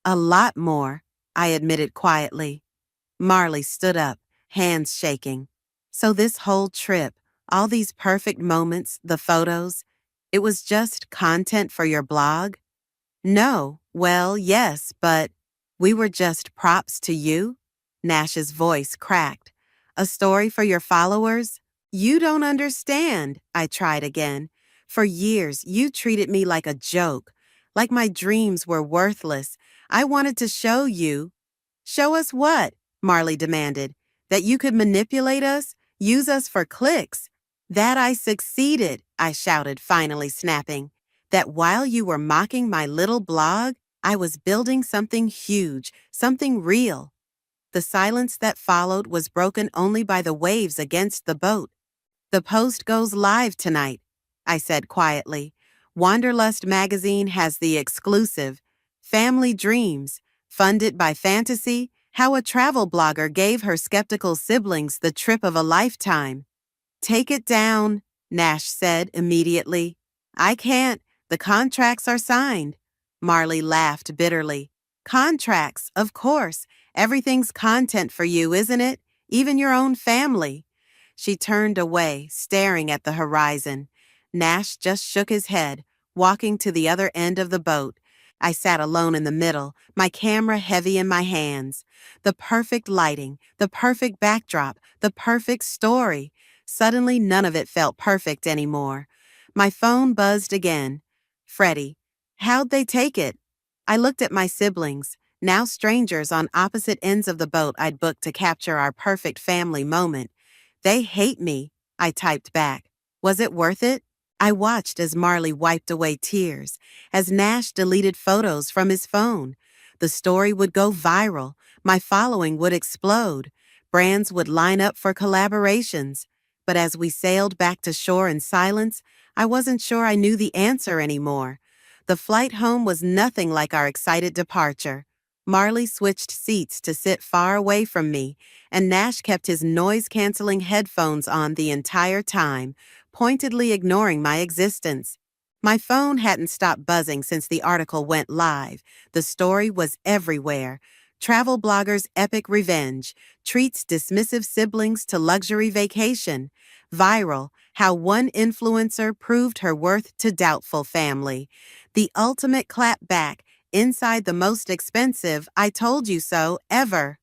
A lot more, I admitted quietly. Marley stood up, hands shaking. So this whole trip, all these perfect moments, the photos, it was just content for your blog? No, well, yes, but we were just props to you? Nash's voice cracked. A story for your followers? You don't understand, I tried again. For years, you treated me like a joke, like my dreams were worthless. I wanted to show you. Show us what? Marley demanded. That you could manipulate us, use us for clicks. That I succeeded, I shouted, finally snapping. That while you were mocking my little blog, I was building something huge, something real. The silence that followed was broken only by the waves against the boat. The post goes live tonight, I said quietly. Wanderlust magazine has the exclusive Family Dreams, funded by Fantasy, how a travel blogger gave her skeptical siblings the trip of a lifetime. Take it down, Nash said immediately. I can't. The contracts are signed. Marley laughed bitterly. Contracts, of course. Everything's content for you, isn't it? Even your own family. She turned away, staring at the horizon. Nash just shook his head, walking to the other end of the boat. I sat alone in the middle, my camera heavy in my hands. The perfect lighting, the perfect backdrop, the perfect story. Suddenly, none of it felt perfect anymore. My phone buzzed again. Freddie. How'd they take it? I looked at my siblings, now strangers on opposite ends of the boat I'd booked to capture our perfect family moment. They hate me, I typed back. Was it worth it? I watched as Marley wiped away tears, as Nash deleted photos from his phone. The story would go viral. My following would explode. Brands would line up for collaborations. But as we sailed back to shore in silence, I wasn't sure I knew the answer anymore. The flight home was nothing like our excited departure. Marley switched seats to sit far away from me, and Nash kept his noise-canceling headphones on the entire time, pointedly ignoring my existence. My phone hadn't stopped buzzing since the article went live. The story was everywhere. Travel blogger's epic revenge, treats dismissive siblings to luxury vacation. Viral, how one influencer proved her worth to doubtful family. The ultimate clapback, inside the most expensive I told you so ever.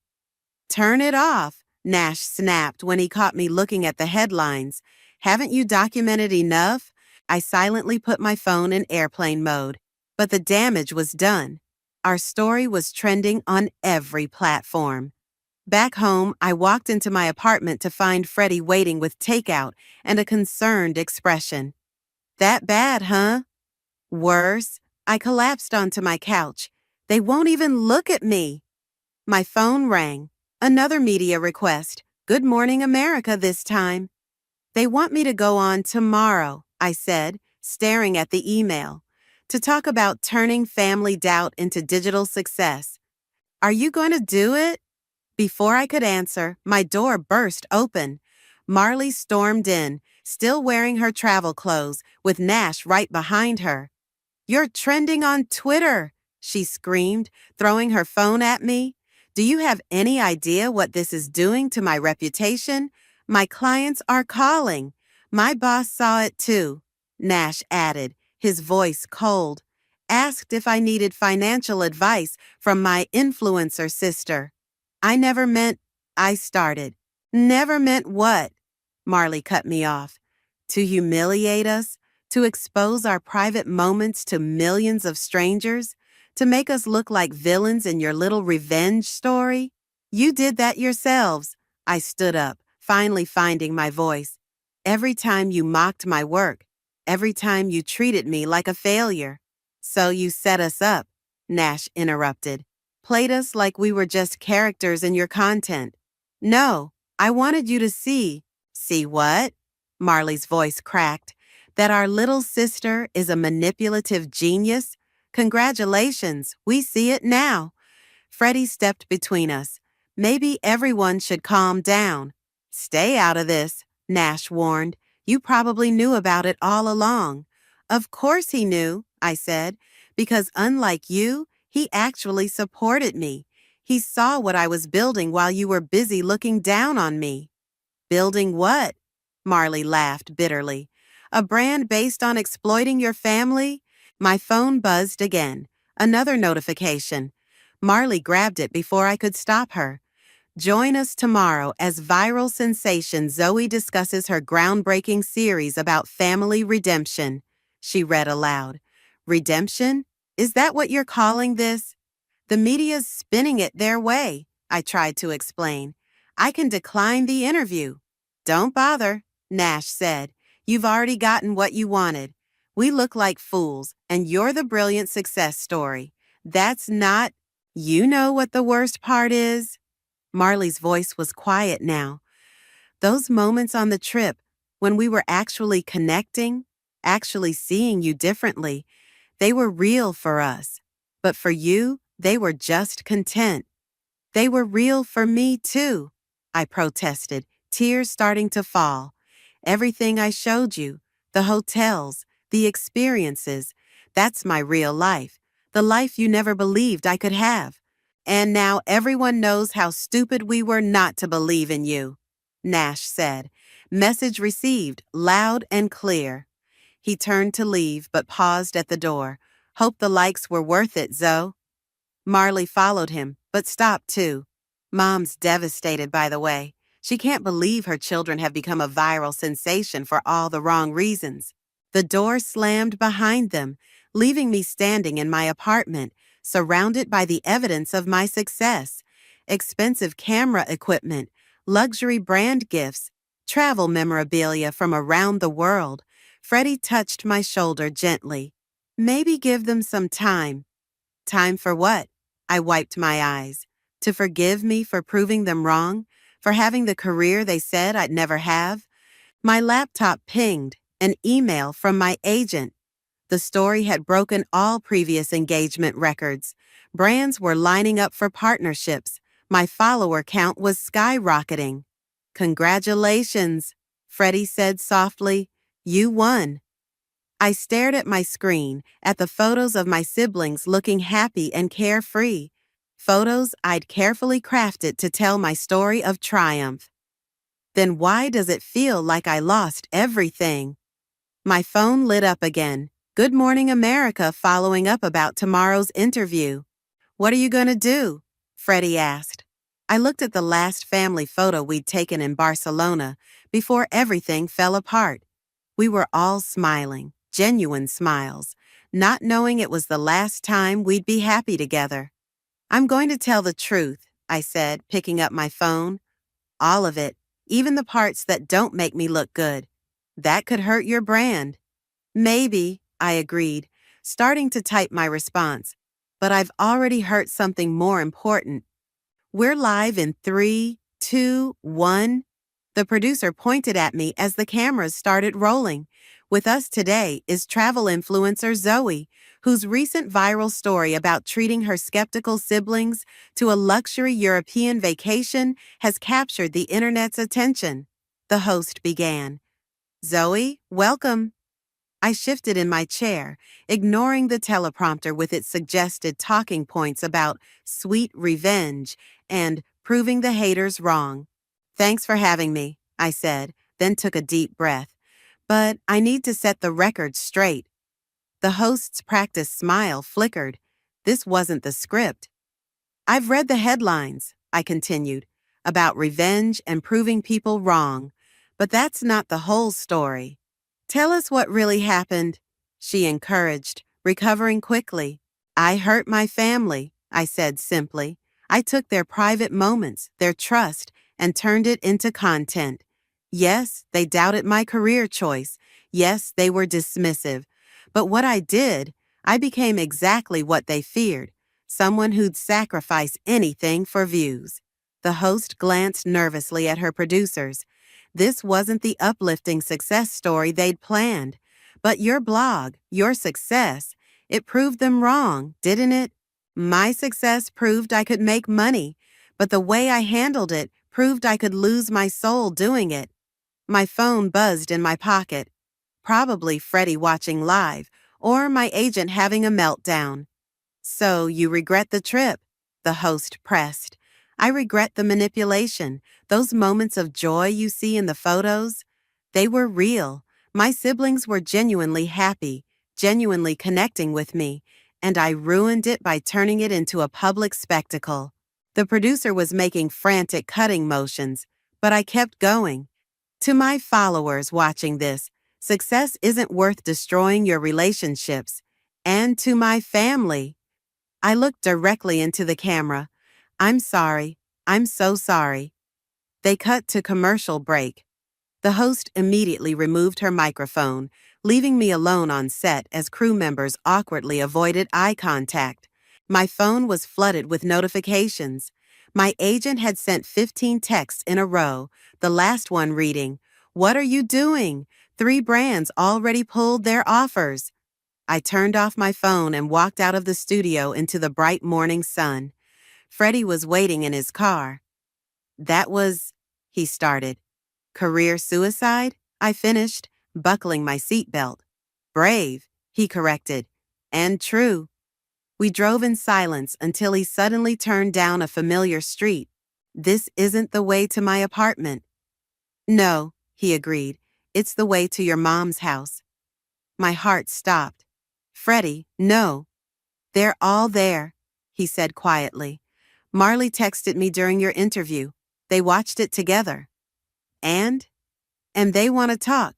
Turn it off, Nash snapped when he caught me looking at the headlines. Haven't you documented enough? I silently put my phone in airplane mode. But the damage was done. Our story was trending on every platform. Back home, I walked into my apartment to find Freddie waiting with takeout and a concerned expression. That bad, huh? Worse, I collapsed onto my couch. They won't even look at me. My phone rang. Another media request. Good Morning America this time. They want me to go on tomorrow, I said, staring at the email. to talk about turning family doubt into digital success. Are you going to do it? Before I could answer, my door burst open. Marley stormed in, still wearing her travel clothes, with Nash right behind her. "You're trending on Twitter," she screamed, throwing her phone at me. "Do you have any idea what this is doing to my reputation? My clients are calling. My boss saw it too," Nash added, his voice cold. "Asked if I needed financial advice from my influencer sister." "I never meant," I started. "Never meant what?" Marley cut me off. "To humiliate us? To expose our private moments to millions of strangers? To make us look like villains in your little revenge story? You did that yourselves." I stood up, finally finding my voice. "Every time you mocked my work, every time you treated me like a failure." "So you set us up," Nash interrupted. "Played us like we were just characters in your content." "No, I wanted you to see." "See what?" Marley's voice cracked. "That our little sister is a manipulative genius? Congratulations, we see it now." Freddie stepped between us. "Maybe everyone should calm down." "Stay out of this," Nash warned. "You probably knew about it all along." "Of course he knew," I said, "because unlike you, he actually supported me. He saw what I was building while you were busy looking down on me." "Building what?" Marley laughed bitterly. "A brand based on exploiting your family?" My phone buzzed again. Another notification. Marley grabbed it before I could stop her. "Join us tomorrow as viral sensation Zoe discusses her groundbreaking series about family redemption," she read aloud. "Redemption? Is that what you're calling this?" "The media's spinning it their way," I tried to explain. "I can decline the interview." "Don't bother," Nash said. "You've already gotten what you wanted. We look like fools, and you're the brilliant success story. That's not—" "You know what the worst part is?" Marley's voice was quiet now. "Those moments on the trip, when we were actually connecting, actually seeing you differently, they were real for us. But for you, they were just content." "They were real for me, too," I protested, tears starting to fall. "Everything I showed you, the hotels, the experiences, that's my real life, the life you never believed I could have. And now everyone knows how stupid we were not to believe in you," Nash said. Message received, loud and clear. He turned to leave but paused at the door. "Hope the likes were worth it, Zoe." Marley followed him, but stopped too. "Mom's devastated, by the way. She can't believe her children have become a viral sensation for all the wrong reasons." The door slammed behind them, leaving me standing in my apartment, surrounded by the evidence of my success. Expensive camera equipment, luxury brand gifts, travel memorabilia from around the world. Freddie touched my shoulder gently. "Maybe give them some time." "Time for what?" I wiped my eyes. "To forgive me for proving them wrong? For having the career they said I'd never have?" My laptop pinged, an email from my agent. The story had broken all previous engagement records. Brands were lining up for partnerships. My follower count was skyrocketing. "Congratulations," Freddie said softly. "You won." I stared at my screen, at the photos of my siblings looking happy and carefree. Photos I'd carefully crafted to tell my story of triumph. Then why does it feel like I lost everything? My phone lit up again. "Good Morning America following up about tomorrow's interview." "What are you going to do?" Freddie asked. I looked at the last family photo we'd taken in Barcelona before everything fell apart. We were all smiling, genuine smiles, not knowing it was the last time we'd be happy together. "I'm going to tell the truth," I said, picking up my phone. "All of it, even the parts that don't make me look good. That could hurt your brand." "Maybe," I agreed, starting to type my response. "But I've already hurt something more important." "We're live in 3, 2, 1. The producer pointed at me as the cameras started rolling. "With us today is travel influencer Zoe, whose recent viral story about treating her skeptical siblings to a luxury European vacation has captured the internet's attention. The host began. Zoe, welcome. I shifted in my chair, ignoring the teleprompter with its suggested talking points about sweet revenge and proving the haters wrong. Thanks for having me, I said, then took a deep breath. But I need to set the record straight. The host's practiced smile flickered. This wasn't the script. I've read the headlines, I continued, about revenge and proving people wrong. But that's not the whole story. Tell us what really happened, she encouraged, recovering quickly. I hurt my family, I said simply. I took their private moments, their trust, and turned it into content. Yes, they doubted my career choice. Yes, they were dismissive. But what I did, I became exactly what they feared, someone who'd sacrifice anything for views. The host glanced nervously at her producers. This wasn't the uplifting success story they'd planned. But your blog, your success, it proved them wrong, didn't it? My success proved I could make money, but the way I handled it proved I could lose my soul doing it. My phone buzzed in my pocket. Probably Freddie watching live, or my agent having a meltdown. So you regret the trip? The host pressed. I regret the manipulation, those moments of joy you see in the photos. They were real. My siblings were genuinely happy, genuinely connecting with me, and I ruined it by turning it into a public spectacle. The producer was making frantic cutting motions, but I kept going. To my followers watching this, success isn't worth destroying your relationships. And to my family, I looked directly into the camera. I'm sorry. I'm so sorry. They cut to commercial break. The host immediately removed her microphone, leaving me alone on set as crew members awkwardly avoided eye contact. My phone was flooded with notifications. My agent had sent 15 texts in a row, the last one reading, "What are you doing? 3 brands already pulled their offers." I turned off my phone and walked out of the studio into the bright morning sun. Freddie was waiting in his car. That was, he started. Career suicide? I finished, buckling my seatbelt. Brave, he corrected. And true. We drove in silence until he suddenly turned down a familiar street. This isn't the way to my apartment. No, he agreed. It's the way to your mom's house. My heart stopped. Freddie, no. They're all there, he said quietly. Marley texted me during your interview. They watched it together. And they want to talk.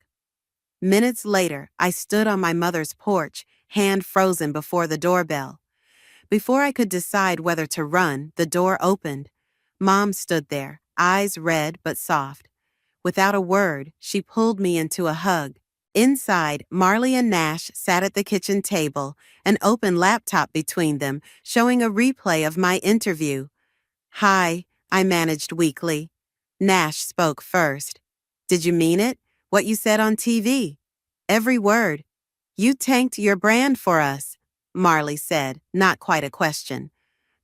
Minutes later, I stood on my mother's porch, hand frozen before the doorbell. Before I could decide whether to run, the door opened. Mom stood there, eyes red but soft. Without a word, she pulled me into a hug. Inside, Marley and Nash sat at the kitchen table, an open laptop between them, showing a replay of my interview. Hi, I managed weakly. Nash spoke first. Did you mean it? What you said on TV? Every word. You tanked your brand for us, Marley said, not quite a question.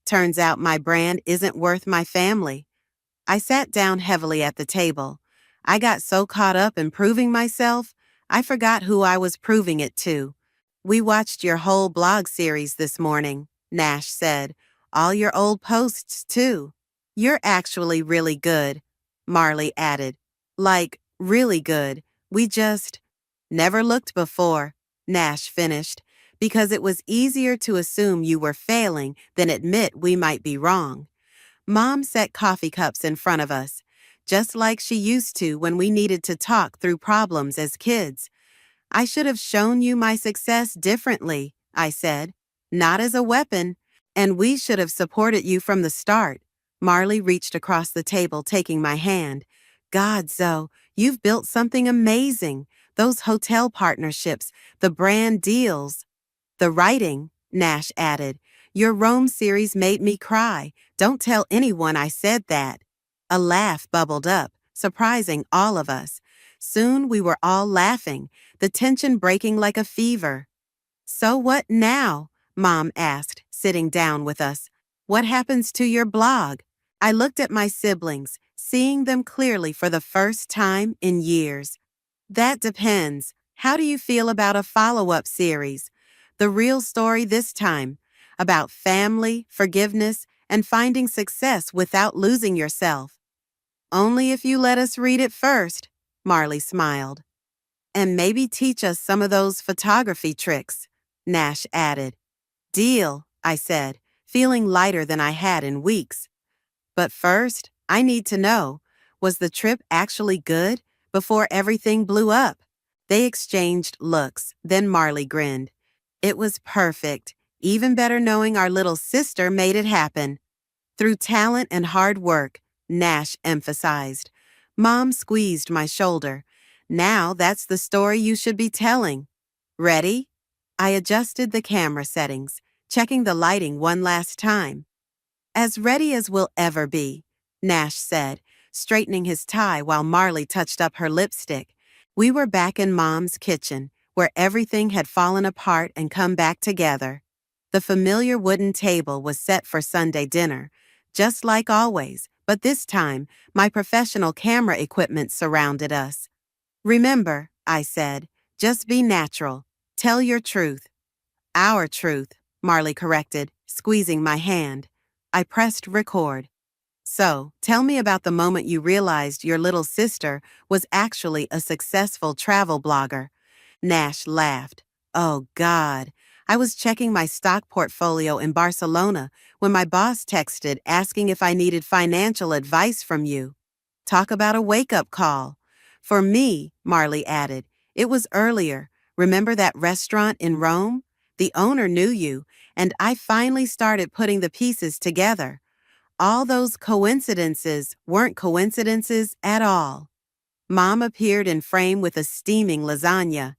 Turns out my brand isn't worth my family. I sat down heavily at the table. I got so caught up in proving myself, I forgot who I was proving it to. We watched your whole blog series this morning, Nash said. All your old posts, too. You're actually really good, Marley added. Like, really good. We just never looked before, Nash finished, because it was easier to assume you were failing than admit we might be wrong. Mom set coffee cups in front of us, just like she used to when we needed to talk through problems as kids. I should have shown you my success differently, I said, not as a weapon, and we should have supported you from the start. Marley reached across the table, taking my hand. God, Zoe, you've built something amazing. Those hotel partnerships, the brand deals. The writing, Nash added. Your Rome series made me cry. Don't tell anyone I said that. A laugh bubbled up, surprising all of us. Soon we were all laughing, the tension breaking like a fever. So what now? Mom asked, sitting down with us. What happens to your blog? I looked at my siblings, seeing them clearly for the first time in years. That depends. How do you feel about a follow-up series? The real story this time, about family, forgiveness, and finding success without losing yourself. Only if you let us read it first, Marley smiled. And maybe teach us some of those photography tricks, Nash added. Deal, I said, feeling lighter than I had in weeks. But first, I need to know, was the trip actually good before everything blew up? They exchanged looks, then Marley grinned. It was perfect, even better knowing our little sister made it happen. Through talent and hard work, Nash emphasized. Mom squeezed my shoulder. Now that's the story you should be telling. Ready? I adjusted the camera settings, checking the lighting one last time. As ready as we'll ever be, Nash said, straightening his tie while Marley touched up her lipstick. We were back in Mom's kitchen, where everything had fallen apart and come back together. The familiar wooden table was set for Sunday dinner, just like always, but this time, my professional camera equipment surrounded us. Remember, I said, just be natural. Tell your truth. Our truth, Marley corrected, squeezing my hand. I pressed record. So, tell me about the moment you realized your little sister was actually a successful travel blogger. Nash laughed. Oh, God. I was checking my stock portfolio in Barcelona when my boss texted asking if I needed financial advice from you. Talk about a wake-up call. For me, Marley added, it was earlier. Remember that restaurant in Rome? The owner knew you, and I finally started putting the pieces together. All those coincidences weren't coincidences at all. Mom appeared in frame with a steaming lasagna.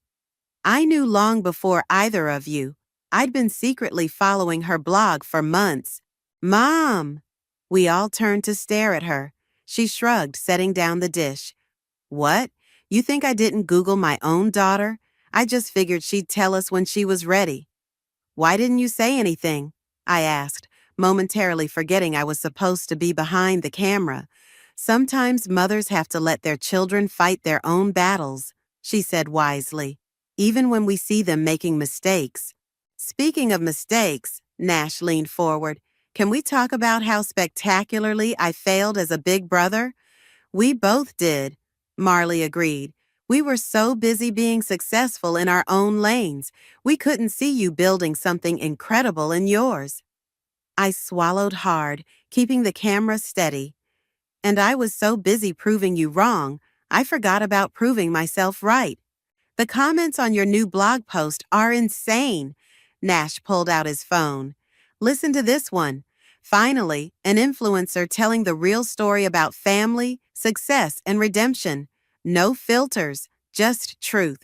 I knew long before either of you. I'd been secretly following her blog for months. Mom! We all turned to stare at her. She shrugged, setting down the dish. What? You think I didn't Google my own daughter? I just figured she'd tell us when she was ready. Why didn't you say anything? I asked, momentarily forgetting I was supposed to be behind the camera. Sometimes mothers have to let their children fight their own battles, she said wisely, even when we see them making mistakes. Speaking of mistakes, Nash leaned forward, can we talk about how spectacularly I failed as a big brother? We both did, Marley agreed. We were so busy being successful in our own lanes, we couldn't see you building something incredible in yours. I swallowed hard, keeping the camera steady. And I was so busy proving you wrong, I forgot about proving myself right. The comments on your new blog post are insane. Nash pulled out his phone. Listen to this one. Finally, an influencer telling the real story about family, success, and redemption. No filters, just truth.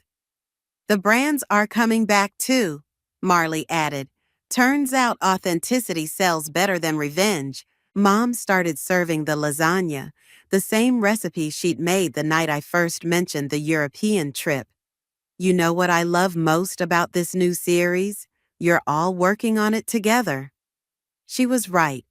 The brands are coming back too, Marley added. Turns out authenticity sells better than revenge. Mom started serving the lasagna, the same recipe she'd made the night I first mentioned the European trip. You know what I love most about this new series? You're all working on it together. She was right.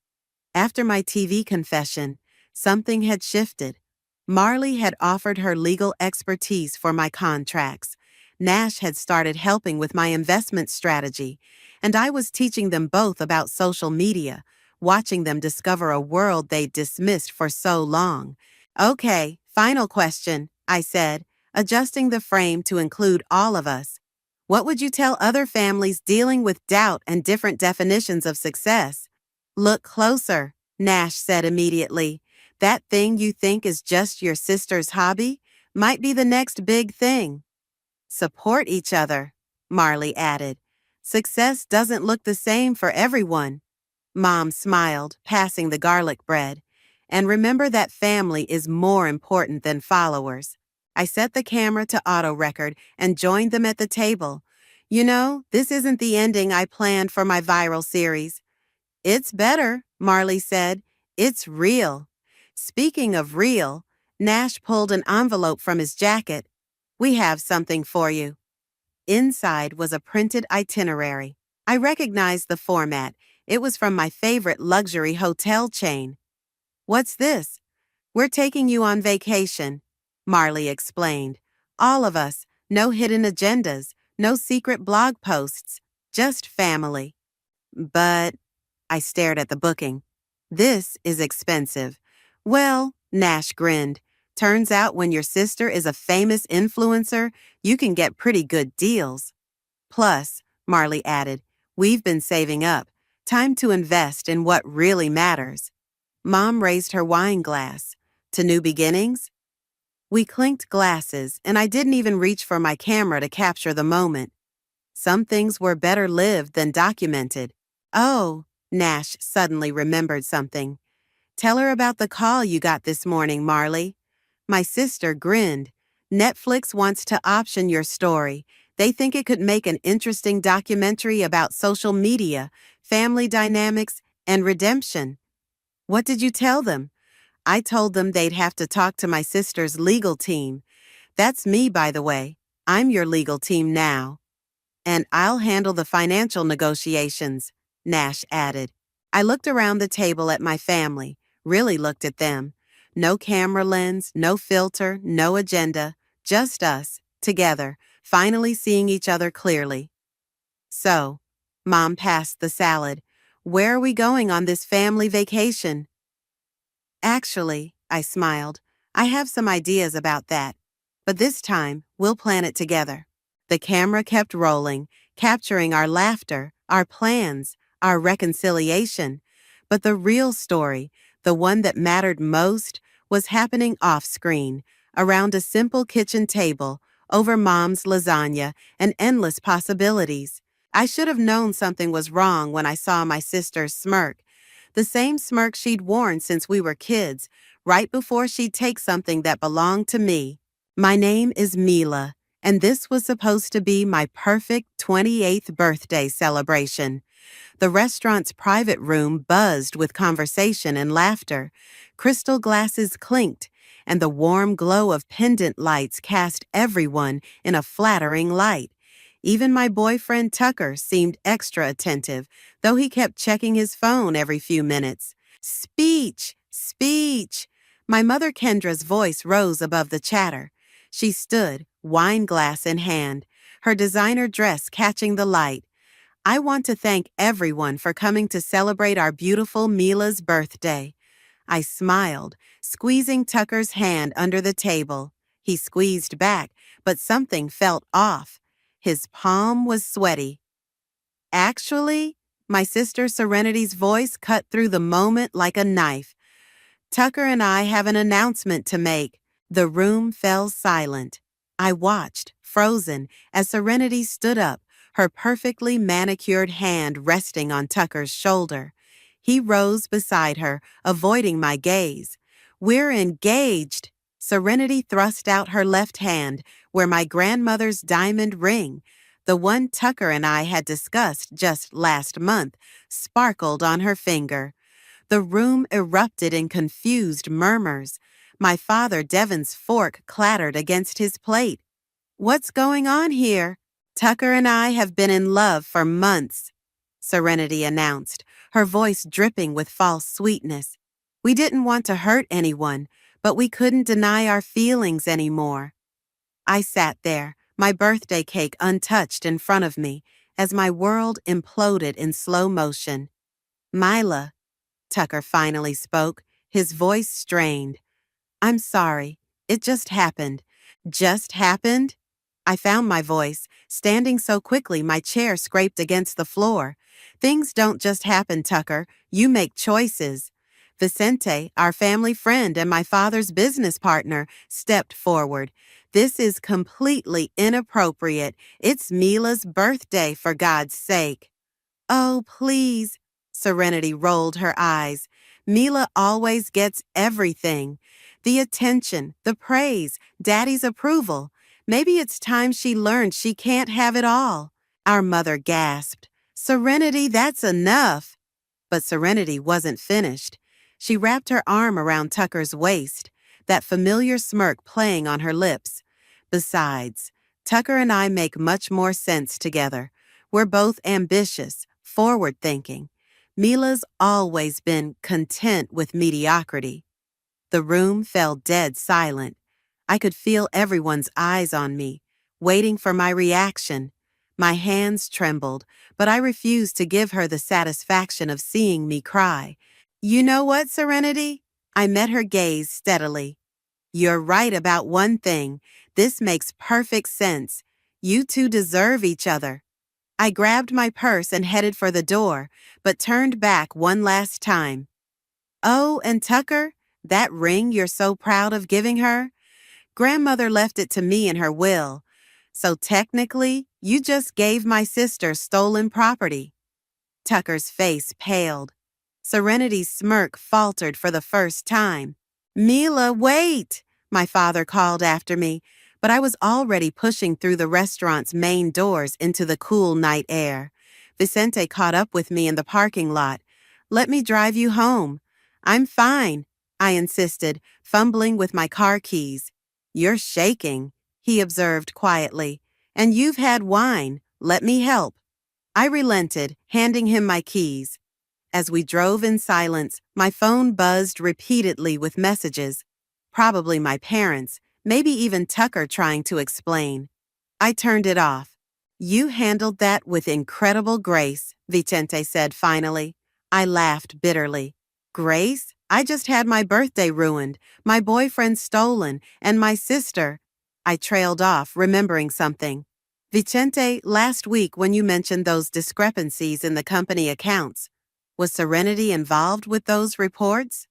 After my TV confession, something had shifted. Marley had offered her legal expertise for my contracts. Nash had started helping with my investment strategy, and I was teaching them both about social media, watching them discover a world they'd dismissed for so long. Okay, final question, I said, adjusting the frame to include all of us. What would you tell other families dealing with doubt and different definitions of success? Look closer, Nash said immediately. That thing you think is just your sister's hobby might be the next big thing. Support each other, Marley added. Success doesn't look the same for everyone. Mom smiled, passing the garlic bread. And remember that family is more important than followers. I set the camera to auto record and joined them at the table. You know, this isn't the ending I planned for my viral series. It's better, Marley said. It's real. Speaking of real, Nash pulled an envelope from his jacket. We have something for you. Inside was a printed itinerary. I recognized the format. It was from my favorite luxury hotel chain. "What's this?" "We're taking you on vacation," Marley explained. "All of us, no hidden agendas, no secret blog posts, just family." "But," I stared at the booking. "This is expensive." "Well," Nash grinned, "turns out when your sister is a famous influencer, you can get pretty good deals." "Plus," Marley added, "we've been saving up. Time to invest in what really matters." Mom raised her wine glass. "To new beginnings?" We clinked glasses, and I didn't even reach for my camera to capture the moment. Some things were better lived than documented. "Oh," Nash suddenly remembered something. "Tell her about the call you got this morning, Marley." My sister grinned. "Netflix wants to option your story. They think it could make an interesting documentary about social media, family dynamics, and redemption." "What did you tell them?" "I told them they'd have to talk to my sister's legal team." "That's me, by the way. I'm your legal team now." "And I'll handle the financial negotiations," Nash added. I looked around the table at my family, really looked at them. No camera lens, no filter, no agenda, just us, together, finally seeing each other clearly. "So," Mom passed the salad, "where are we going on this family vacation?" "Actually," I smiled, "I have some ideas about that. But this time, we'll plan it together." The camera kept rolling, capturing our laughter, our plans, our reconciliation. But the real story, the one that mattered most, was happening off-screen, around a simple kitchen table, over Mom's lasagna, and endless possibilities. I should have known something was wrong when I saw my sister's smirk. The same smirk she'd worn since we were kids, right before she'd take something that belonged to me. My name is Mila, and this was supposed to be my perfect 28th birthday celebration. The restaurant's private room buzzed with conversation and laughter. Crystal glasses clinked, and the warm glow of pendant lights cast everyone in a flattering light. Even my boyfriend Tucker seemed extra attentive, though he kept checking his phone every few minutes. "Speech! Speech!" My mother Kendra's voice rose above the chatter. She stood, wine glass in hand, her designer dress catching the light. "I want to thank everyone for coming to celebrate our beautiful Mila's birthday." I smiled, squeezing Tucker's hand under the table. He squeezed back, but something felt off. His palm was sweaty. "Actually," my sister Serenity's voice cut through the moment like a knife, "Tucker and I have an announcement to make." The room fell silent. I watched, frozen, as Serenity stood up, her perfectly manicured hand resting on Tucker's shoulder. He rose beside her, avoiding my gaze. "We're engaged." Serenity thrust out her left hand, where my grandmother's diamond ring, the one Tucker and I had discussed just last month, sparkled on her finger. The room erupted in confused murmurs. My father Devon's fork clattered against his plate. "What's going on here?" "Tucker and I have been in love for months," Serenity announced, her voice dripping with false sweetness. "We didn't want to hurt anyone, but we couldn't deny our feelings anymore." I sat there, my birthday cake untouched in front of me, as my world imploded in slow motion. "Mila," Tucker finally spoke, his voice strained. "I'm sorry. It just happened." "Just happened?" I found my voice, standing so quickly my chair scraped against the floor. "Things don't just happen, Tucker. You make choices." Vicente, our family friend and my father's business partner, stepped forward. "This is completely inappropriate. It's Mila's birthday, for God's sake." "Oh, please." Serenity rolled her eyes. "Mila always gets everything. The attention, the praise, Daddy's approval. Maybe it's time she learned she can't have it all." Our mother gasped. "Serenity, that's enough." But Serenity wasn't finished. She wrapped her arm around Tucker's waist, that familiar smirk playing on her lips. "Besides, Tucker and I make much more sense together. We're both ambitious, forward-thinking. Mila's always been content with mediocrity. The room fell dead silent. I could feel everyone's eyes on me, waiting for my reaction. My hands trembled, but I refused to give her the satisfaction of seeing me cry. You know what, Serenity? I met her gaze steadily. You're right about one thing. This makes perfect sense. You two deserve each other. I grabbed my purse and headed for the door, but turned back one last time. Oh, and Tucker, that ring you're so proud of giving her? Grandmother left it to me in her will. So technically, you just gave my sister stolen property. Tucker's face paled. Serenity's smirk faltered for the first time. Mila, wait! My father called after me, but I was already pushing through the restaurant's main doors into the cool night air. Vicente caught up with me in the parking lot. Let me drive you home. I'm fine, I insisted, fumbling with my car keys. You're shaking, he observed quietly. And you've had wine. Let me help. I relented, handing him my keys. As we drove in silence, my phone buzzed repeatedly with messages. Probably my parents, maybe even Tucker trying to explain. I turned it off. You handled that with incredible grace, Vicente said finally. I laughed bitterly. Grace? I just had my birthday ruined, my boyfriend stolen, and my sister. I trailed off, remembering something. Vicente, last week when you mentioned those discrepancies in the company accounts, was Serenity involved with those reports?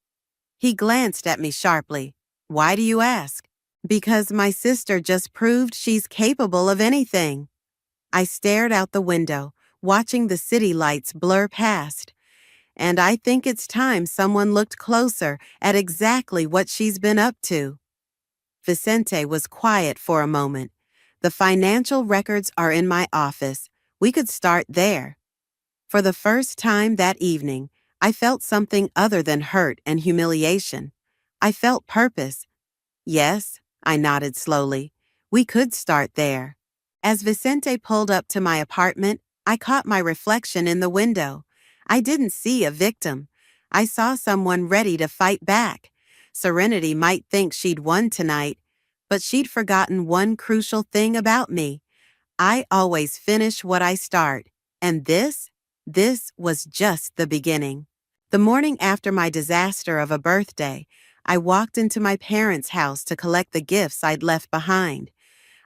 He glanced at me sharply. Why do you ask? Because my sister just proved she's capable of anything. I stared out the window, watching the city lights blur past. And I think it's time someone looked closer at exactly what she's been up to. Vicente was quiet for a moment. The financial records are in my office. We could start there. For the first time that evening, I felt something other than hurt and humiliation. I felt purpose. Yes, I nodded slowly. We could start there. As Vicente pulled up to my apartment, I caught my reflection in the window. I didn't see a victim. I saw someone ready to fight back. Serenity might think she'd won tonight, but she'd forgotten one crucial thing about me. I always finish what I start, and this was just the beginning. The morning after my disaster of a birthday, I walked into my parents' house to collect the gifts I'd left behind.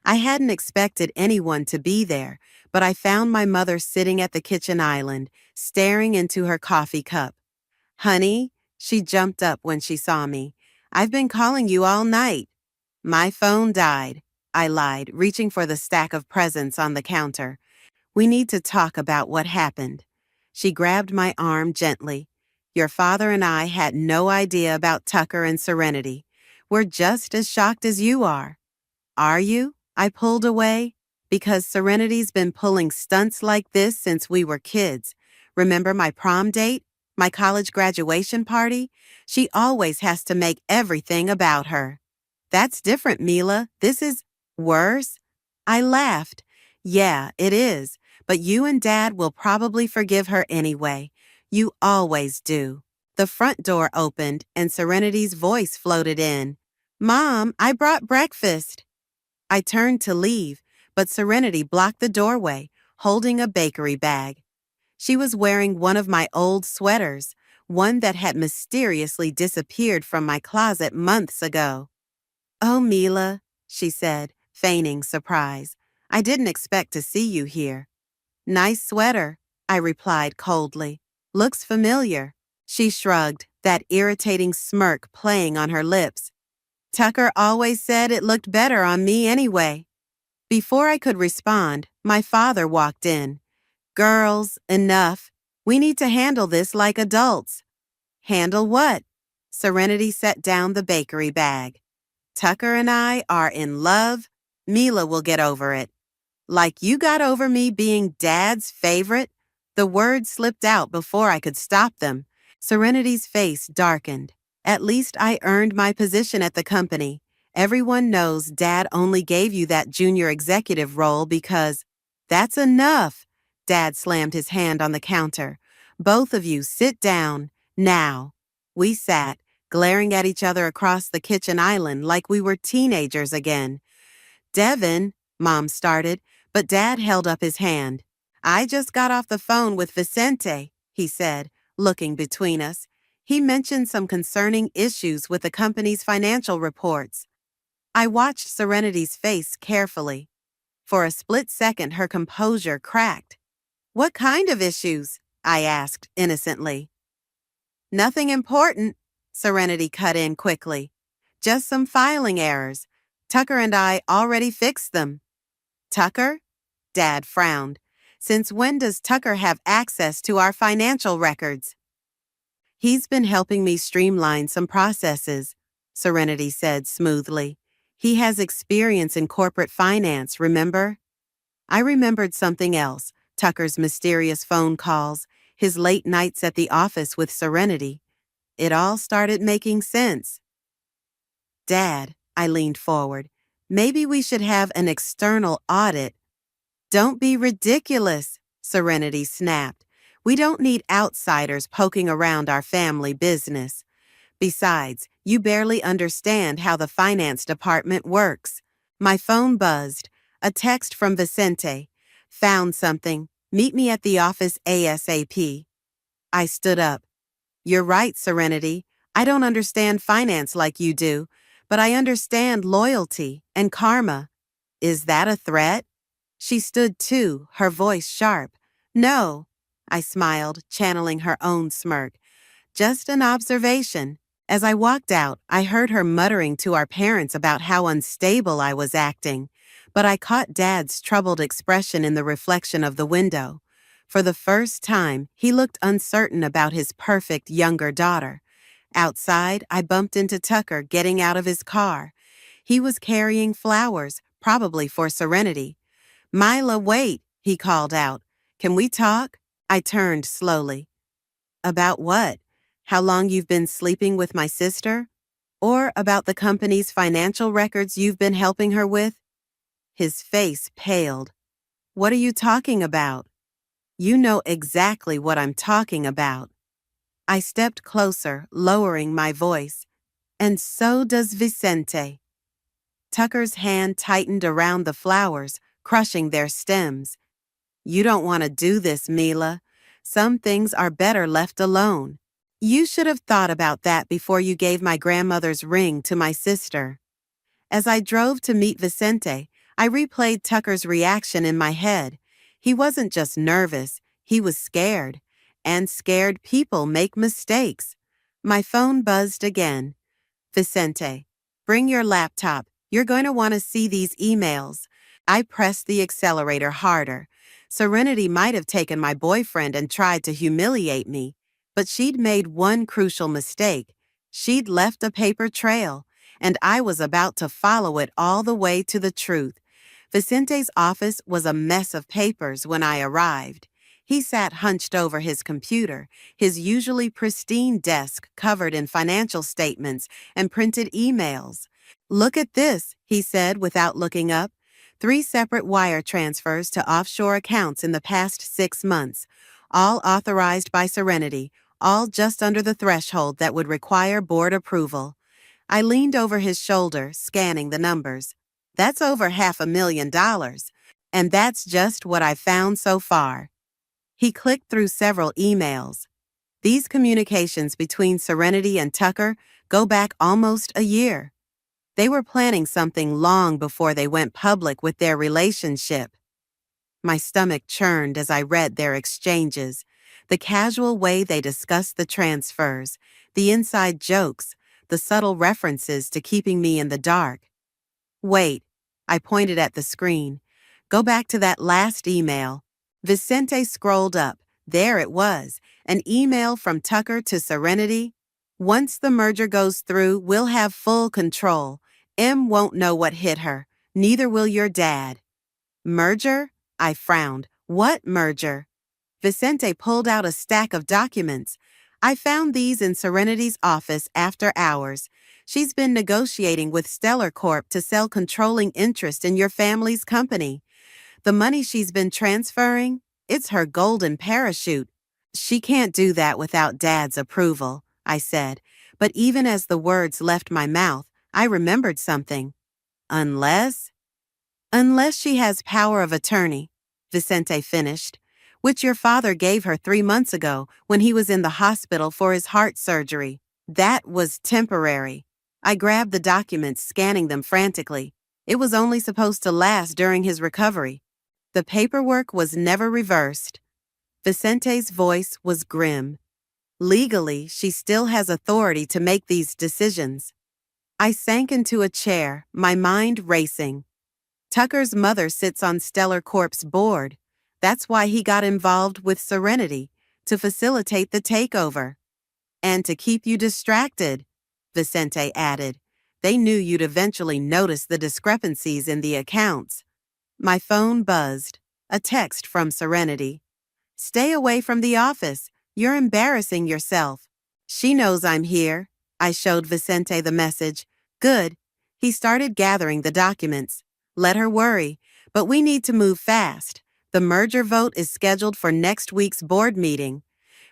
I hadn't expected anyone to be there, but I found my mother sitting at the kitchen island, staring into her coffee cup. Honey, she jumped up when she saw me. I've been calling you all night. My phone died, I lied, reaching for the stack of presents on the counter. We need to talk about what happened. She grabbed my arm gently. Your father and I had no idea about Tucker and Serenity. We're just as shocked as you are. Are you? I pulled away. Because Serenity's been pulling stunts like this since we were kids. Remember my prom date? My college graduation party? She always has to make everything about her. That's different, Mila. This is worse. I laughed. Yeah, it is. But you and Dad will probably forgive her anyway. You always do. The front door opened and Serenity's voice floated in. Mom, I brought breakfast. I turned to leave, but Serenity blocked the doorway, holding a bakery bag. She was wearing one of my old sweaters, one that had mysteriously disappeared from my closet months ago. Oh, Mila, she said, feigning surprise. I didn't expect to see you here. Nice sweater, I replied coldly. Looks familiar. She shrugged, that irritating smirk playing on her lips. Tucker always said it looked better on me anyway. Before I could respond, my father walked in. Girls, enough. We need to handle this like adults. Handle what? Serenity set down the bakery bag. Tucker and I are in love. Mila will get over it. Like you got over me being Dad's favorite? The words slipped out before I could stop them. Serenity's face darkened. At least I earned my position at the company. Everyone knows Dad only gave you that junior executive role because that's enough. Dad slammed his hand on the counter. Both of you sit down, now. We sat, glaring at each other across the kitchen island like we were teenagers again. Devin, Mom started, but Dad held up his hand. I just got off the phone with Vicente, he said, looking between us. He mentioned some concerning issues with the company's financial reports. I watched Serenity's face carefully. For a split second, her composure cracked. What kind of issues? I asked innocently. Nothing important, Serenity cut in quickly. Just some filing errors. Tucker and I already fixed them. Tucker? Dad frowned. Since when does Tucker have access to our financial records? He's been helping me streamline some processes, Serenity said smoothly. He has experience in corporate finance, remember? I remembered something else, Tucker's mysterious phone calls, his late nights at the office with Serenity. It all started making sense. Dad, I leaned forward, maybe we should have an external audit. Don't be ridiculous, Serenity snapped. We don't need outsiders poking around our family business. Besides, you barely understand how the finance department works. My phone buzzed. A text from Vicente. Found something. Meet me at the office ASAP. I stood up. You're right, Serenity. I don't understand finance like you do, but I understand loyalty and karma. Is that a threat? She stood too, her voice sharp. No, I smiled, channeling her own smirk. Just an observation. As I walked out, I heard her muttering to our parents about how unstable I was acting, but I caught Dad's troubled expression in the reflection of the window. For the first time, he looked uncertain about his perfect younger daughter. Outside, I bumped into Tucker getting out of his car. He was carrying flowers, probably for Serenity. Mila, wait, he called out. Can we talk? I turned slowly. About what? How long you've been sleeping with my sister? Or about the company's financial records you've been helping her with? His face paled. What are you talking about? You know exactly what I'm talking about. I stepped closer, lowering my voice. And so does Vicente. Tucker's hand tightened around the flowers, crushing their stems. You don't want to do this, Mila. Some things are better left alone. You should have thought about that before you gave my grandmother's ring to my sister. As I drove to meet Vicente, I replayed Tucker's reaction in my head. He wasn't just nervous, he was scared. And scared people make mistakes. My phone buzzed again. Vicente, bring your laptop. You're going to want to see these emails. I pressed the accelerator harder. Serenity might have taken my boyfriend and tried to humiliate me, but she'd made one crucial mistake. She'd left a paper trail, and I was about to follow it all the way to the truth. Vicente's office was a mess of papers when I arrived. He sat hunched over his computer, his usually pristine desk covered in financial statements and printed emails. Look at this, he said without looking up. 3 separate wire transfers to offshore accounts in the past 6 months, all authorized by Serenity, all just under the threshold that would require board approval. I leaned over his shoulder, scanning the numbers. That's over $500,000, and that's just what I've found so far. He clicked through several emails. These communications between Serenity and Tucker go back almost a year. They were planning something long before they went public with their relationship. My stomach churned as I read their exchanges, the casual way they discussed the transfers, the inside jokes, the subtle references to keeping me in the dark. Wait, I pointed at the screen. Go back to that last email. Vicente scrolled up. There it was, an email from Tucker to Serenity. Once the merger goes through, we'll have full control. Em won't know what hit her. Neither will your dad. Merger? I frowned. What merger? Vicente pulled out a stack of documents. I found these in Serenity's office after hours. She's been negotiating with Stellar Corp to sell controlling interest in your family's company. The money she's been transferring, it's her golden parachute. She can't do that without Dad's approval, I said, but even as the words left my mouth, I remembered something. Unless she has power of attorney, Vicente finished, which your father gave her 3 months ago when he was in the hospital for his heart surgery. That was temporary. I grabbed the documents, scanning them frantically. It was only supposed to last during his recovery. The paperwork was never reversed. Vicente's voice was grim. Legally, she still has authority to make these decisions. I sank into a chair, my mind racing. Tucker's mother sits on Stellar Corp's board. That's why he got involved with Serenity, to facilitate the takeover. And to keep you distracted, Vicente added. They knew you'd eventually notice the discrepancies in the accounts. My phone buzzed. A text from Serenity. Stay away from the office. You're embarrassing yourself. She knows I'm here. I showed Vicente the message. Good. He started gathering the documents. Let her worry, but we need to move fast. The merger vote is scheduled for next week's board meeting.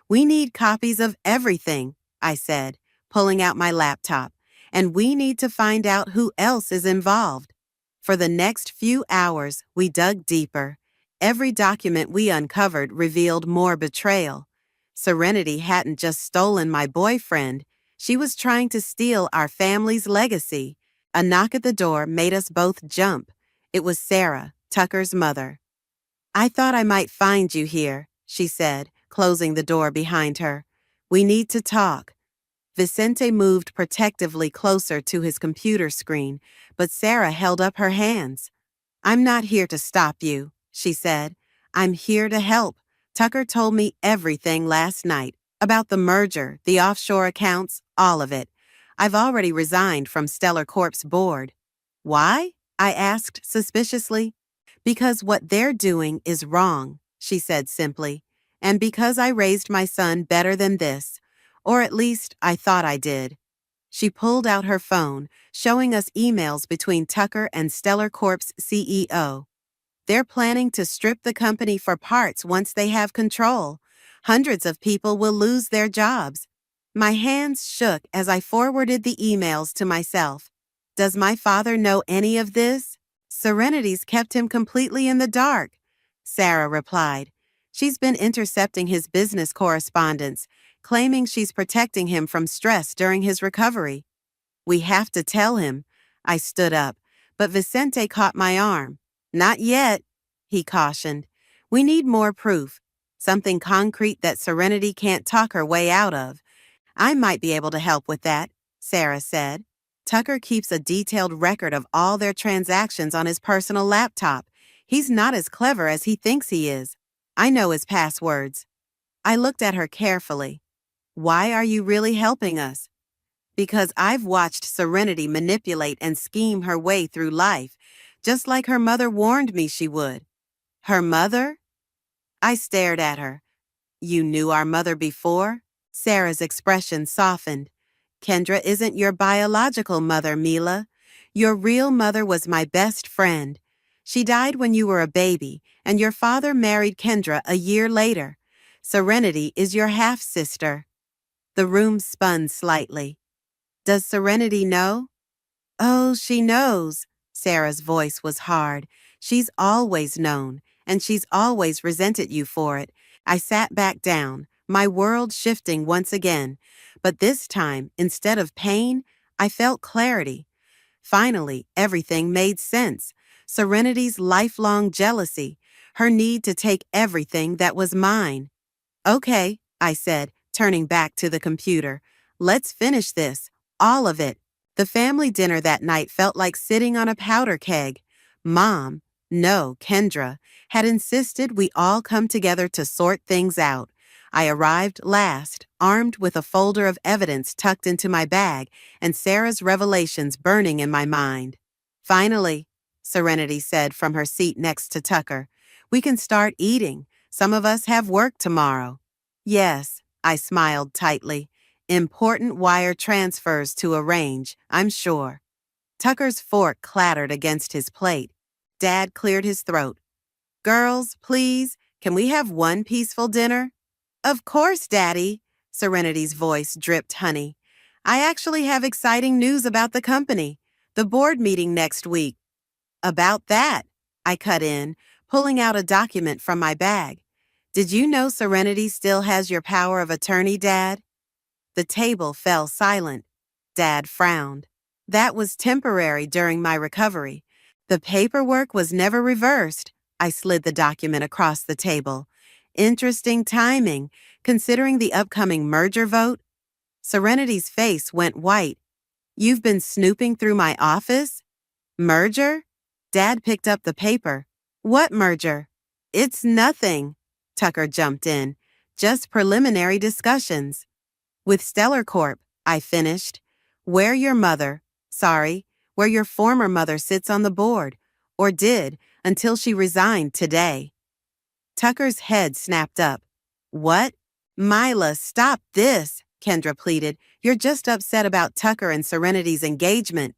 We need copies of everything, I said, pulling out my laptop, and we need to find out who else is involved. For the next few hours, we dug deeper. Every document we uncovered revealed more betrayal. Serenity hadn't just stolen my boyfriend, she was trying to steal our family's legacy. A knock at the door made us both jump. It was Sarah, Tucker's mother. I thought I might find you here, she said, closing the door behind her. We need to talk. Vicente moved protectively closer to his computer screen, but Sarah held up her hands. I'm not here to stop you, she said. I'm here to help. Tucker told me everything last night, about the merger, the offshore accounts, all of it. I've already resigned from Stellar Corp's board. Why? I asked suspiciously. Because what they're doing is wrong, she said simply, and because I raised my son better than this, or at least I thought I did. She pulled out her phone, showing us emails between Tucker and Stellar Corp's CEO. They're planning to strip the company for parts once they have control. Hundreds of people will lose their jobs. My hands shook as I forwarded the emails to myself. Does my father know any of this? Serenity's kept him completely in the dark, Sarah replied. She's been intercepting his business correspondence, claiming she's protecting him from stress during his recovery. We have to tell him. I stood up, but Vicente caught my arm. Not yet, he cautioned. We need more proof, something concrete that Serenity can't talk her way out of. I might be able to help with that, Sarah said. Tucker keeps a detailed record of all their transactions on his personal laptop. He's not as clever as he thinks he is. I know his passwords. I looked at her carefully. Why are you really helping us? Because I've watched Serenity manipulate and scheme her way through life, just like her mother warned me she would. Her mother? I stared at her. You knew our mother before? Sarah's expression softened. Kendra isn't your biological mother, Mila. Your real mother was my best friend. She died when you were a baby, and your father married Kendra a year later. Serenity is your half-sister. The room spun slightly. Does Serenity know? Oh, she knows. Sarah's voice was hard. She's always known, and she's always resented you for it. I sat back down, my world shifting once again. But this time, instead of pain, I felt clarity. Finally, everything made sense. Serenity's lifelong jealousy, her need to take everything that was mine. Okay, I said, turning back to the computer. Let's finish this, all of it. The family dinner that night felt like sitting on a powder keg. Kendra, had insisted we all come together to sort things out. I arrived last, armed with a folder of evidence tucked into my bag and Sarah's revelations burning in my mind. Finally, Serenity said from her seat next to Tucker, we can start eating. Some of us have work tomorrow. Yes, I smiled tightly. Important wire transfers to arrange, I'm sure. Tucker's fork clattered against his plate. Dad cleared his throat. Girls, please, can we have one peaceful dinner? Of course, Daddy. Serenity's voice dripped honey. I actually have exciting news about the company. The board meeting next week. About that, I cut in, pulling out a document from my bag. Did you know Serenity still has your power of attorney, Dad? The table fell silent. Dad frowned. That was temporary during my recovery. The paperwork was never reversed. I slid the document across the table. Interesting timing, considering the upcoming merger vote. Serenity's face went white. You've been snooping through my office? Merger? Dad picked up the paper. What merger? It's nothing. Tucker jumped in. Just preliminary discussions. With Stellar Corp, I finished. Where your former mother sits on the board, or did, until she resigned today. Tucker's head snapped up. What? Mila, stop this, Kendra pleaded. You're just upset about Tucker and Serenity's engagement.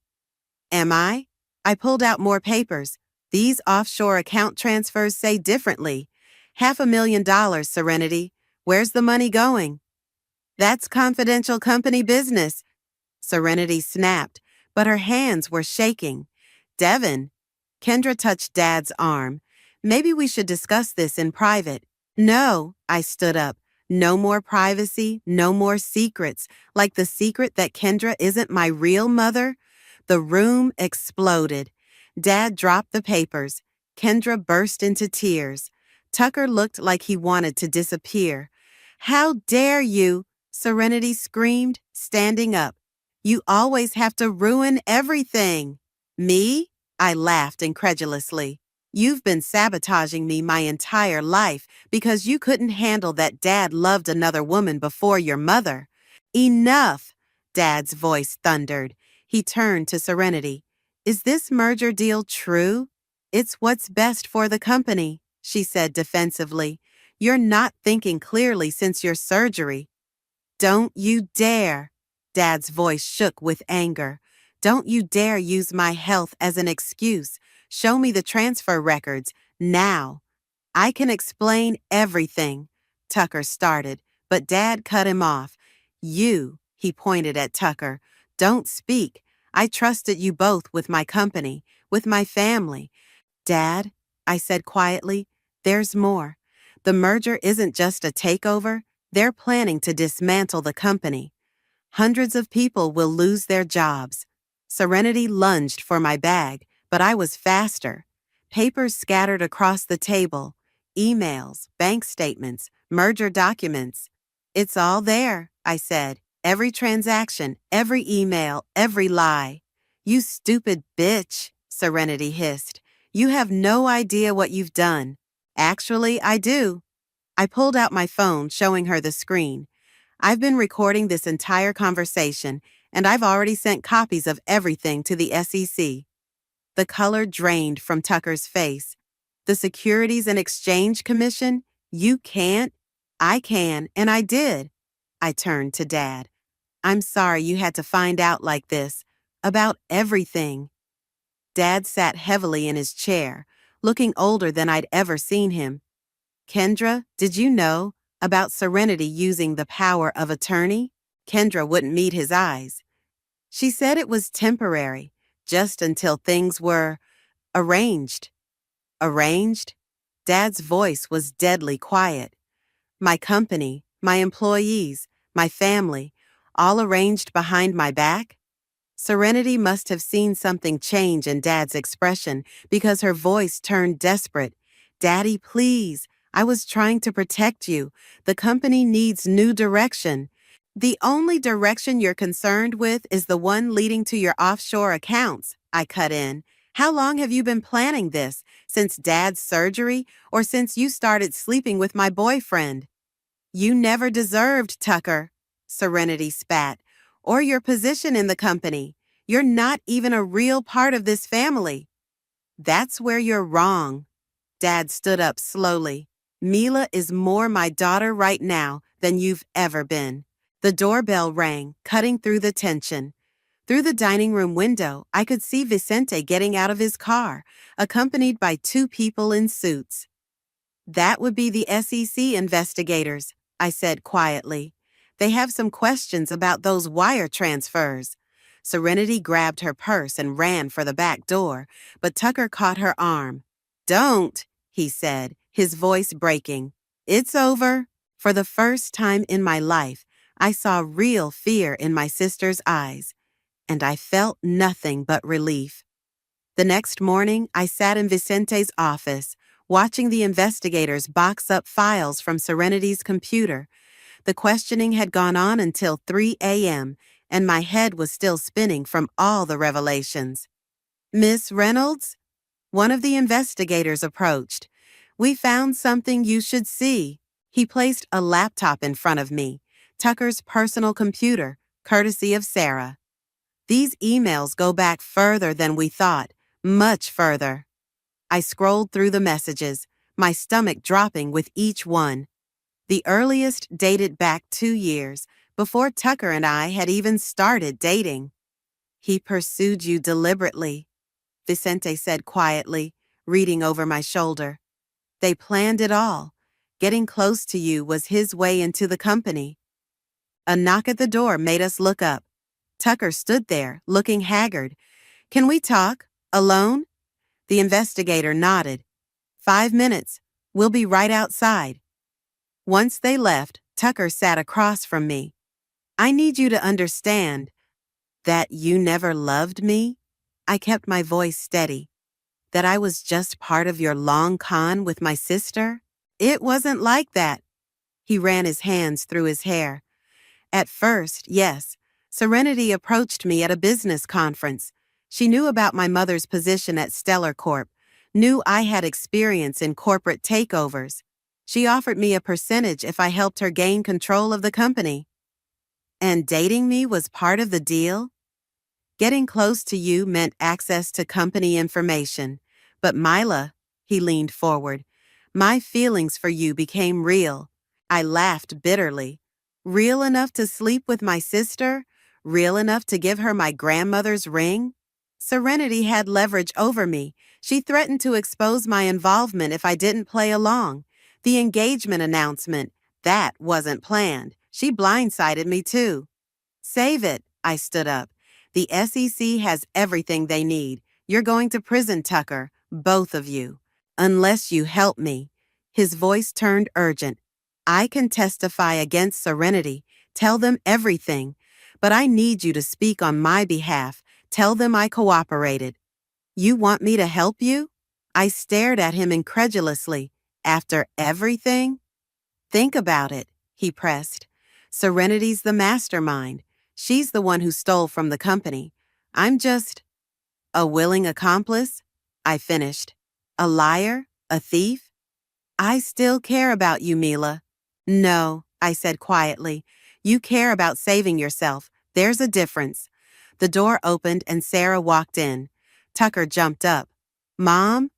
Am I? I pulled out more papers. These offshore account transfers say differently. $500,000, Serenity. Where's the money going? That's confidential company business. Serenity snapped, but her hands were shaking. Devin. Kendra touched Dad's arm. Maybe we should discuss this in private. No, I stood up. No more privacy, no more secrets, like the secret that Kendra isn't my real mother. The room exploded. Dad dropped the papers. Kendra burst into tears. Tucker looked like he wanted to disappear. How dare you? Serenity screamed, standing up. You always have to ruin everything. Me? I laughed incredulously. You've been sabotaging me my entire life because you couldn't handle that Dad loved another woman before your mother. Enough, Dad's voice thundered. He turned to Serenity. Is this merger deal true? It's what's best for the company, she said defensively. You're not thinking clearly since your surgery. Don't you dare. Dad's voice shook with anger. Don't you dare use my health as an excuse. Show me the transfer records, now. I can explain everything, Tucker started, but Dad cut him off. You, he pointed at Tucker, don't speak. I trusted you both with my company, with my family. Dad, I said quietly, there's more. The merger isn't just a takeover. They're planning to dismantle the company. Hundreds of people will lose their jobs. Serenity lunged for my bag, but I was faster. Papers scattered across the table. Emails, bank statements, merger documents. It's all there, I said. Every transaction, every email, every lie. You stupid bitch, Serenity hissed. You have no idea what you've done. Actually, I do. I pulled out my phone, showing her the screen. I've been recording this entire conversation, and I've already sent copies of everything to the SEC. The color drained from Tucker's face. The Securities and Exchange Commission? You can't? I can, and I did. I turned to Dad. I'm sorry you had to find out like this. About everything. Dad sat heavily in his chair, looking older than I'd ever seen him. Kendra, did you know about Serenity using the power of attorney? Kendra wouldn't meet his eyes. She said it was temporary, just until things were arranged. Arranged? Dad's voice was deadly quiet. My company, my employees, my family, all arranged behind my back? Serenity must have seen something change in Dad's expression because her voice turned desperate. Daddy, please. I was trying to protect you. The company needs new direction. The only direction you're concerned with is the one leading to your offshore accounts, I cut in. How long have you been planning this? Since Dad's surgery or since you started sleeping with my boyfriend? You never deserved Tucker, Serenity spat, or your position in the company. You're not even a real part of this family. That's where you're wrong. Dad stood up slowly. Mila is more my daughter right now than you've ever been. The doorbell rang, cutting through the tension. Through the dining room window, I could see Vicente getting out of his car, accompanied by two people in suits. That would be the SEC investigators, I said quietly. They have some questions about those wire transfers. Serenity grabbed her purse and ran for the back door, but Tucker caught her arm. Don't, he said, his voice breaking. It's over. For the first time in my life, I saw real fear in my sister's eyes, and I felt nothing but relief. The next morning, I sat in Vicente's office, watching the investigators box up files from Serenity's computer. The questioning had gone on until 3 a.m., and my head was still spinning from all the revelations. Miss Reynolds? One of the investigators approached. We found something you should see. He placed a laptop in front of me, Tucker's personal computer, courtesy of Sarah. These emails go back further than we thought, much further. I scrolled through the messages, my stomach dropping with each one. The earliest dated back 2 years, before Tucker and I had even started dating. He pursued you deliberately, Vicente said quietly, reading over my shoulder. They planned it all. Getting close to you was his way into the company. A knock at the door made us look up. Tucker stood there, looking haggard. Can we talk? Alone? The investigator nodded. 5 minutes. We'll be right outside. Once they left, Tucker sat across from me. I need you to understand that you never loved me. I kept my voice steady. That I was just part of your long con with my sister. It wasn't like that. He ran his hands through his hair. At first, yes, Serenity approached me at a business conference. She knew about my mother's position at Stellar Corp, knew I had experience in corporate takeovers. She offered me a percentage if I helped her gain control of the company. And dating me was part of the deal? Getting close to you meant access to company information. But Mila, he leaned forward, my feelings for you became real. I laughed bitterly. Real enough to sleep with my sister? Real enough to give her my grandmother's ring? Serenity had leverage over me. She threatened to expose my involvement if I didn't play along. The engagement announcement, that wasn't planned. She blindsided me too. Save it, I stood up. The SEC has everything they need. You're going to prison, Tucker, both of you. Unless you help me. His voice turned urgent. I can testify against Serenity. Tell them everything. But I need you to speak on my behalf. Tell them I cooperated. You want me to help you? I stared at him incredulously. After everything? Think about it, he pressed. Serenity's the mastermind. She's the one who stole from the company. I'm just a willing accomplice, I finished. A liar? A thief? I still care about you, Mila. No, I said quietly. You care about saving yourself. There's a difference. The door opened and Sarah walked in. Tucker jumped up. Mom?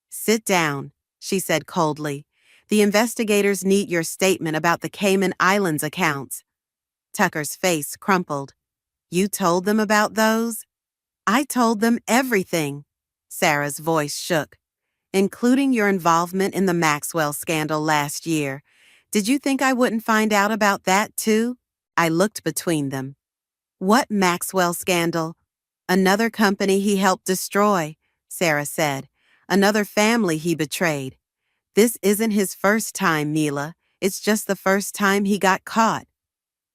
Sit down, she said coldly. The investigators need your statement about the Cayman Islands accounts. Tucker's face crumpled. You told them about those? I told them everything. Sarah's voice shook. Including your involvement in the Maxwell scandal last year. Did you think I wouldn't find out about that too? I looked between them. What Maxwell scandal? Another company he helped destroy, Sarah said. Another family he betrayed. This isn't his first time, Mila. It's just the first time he got caught.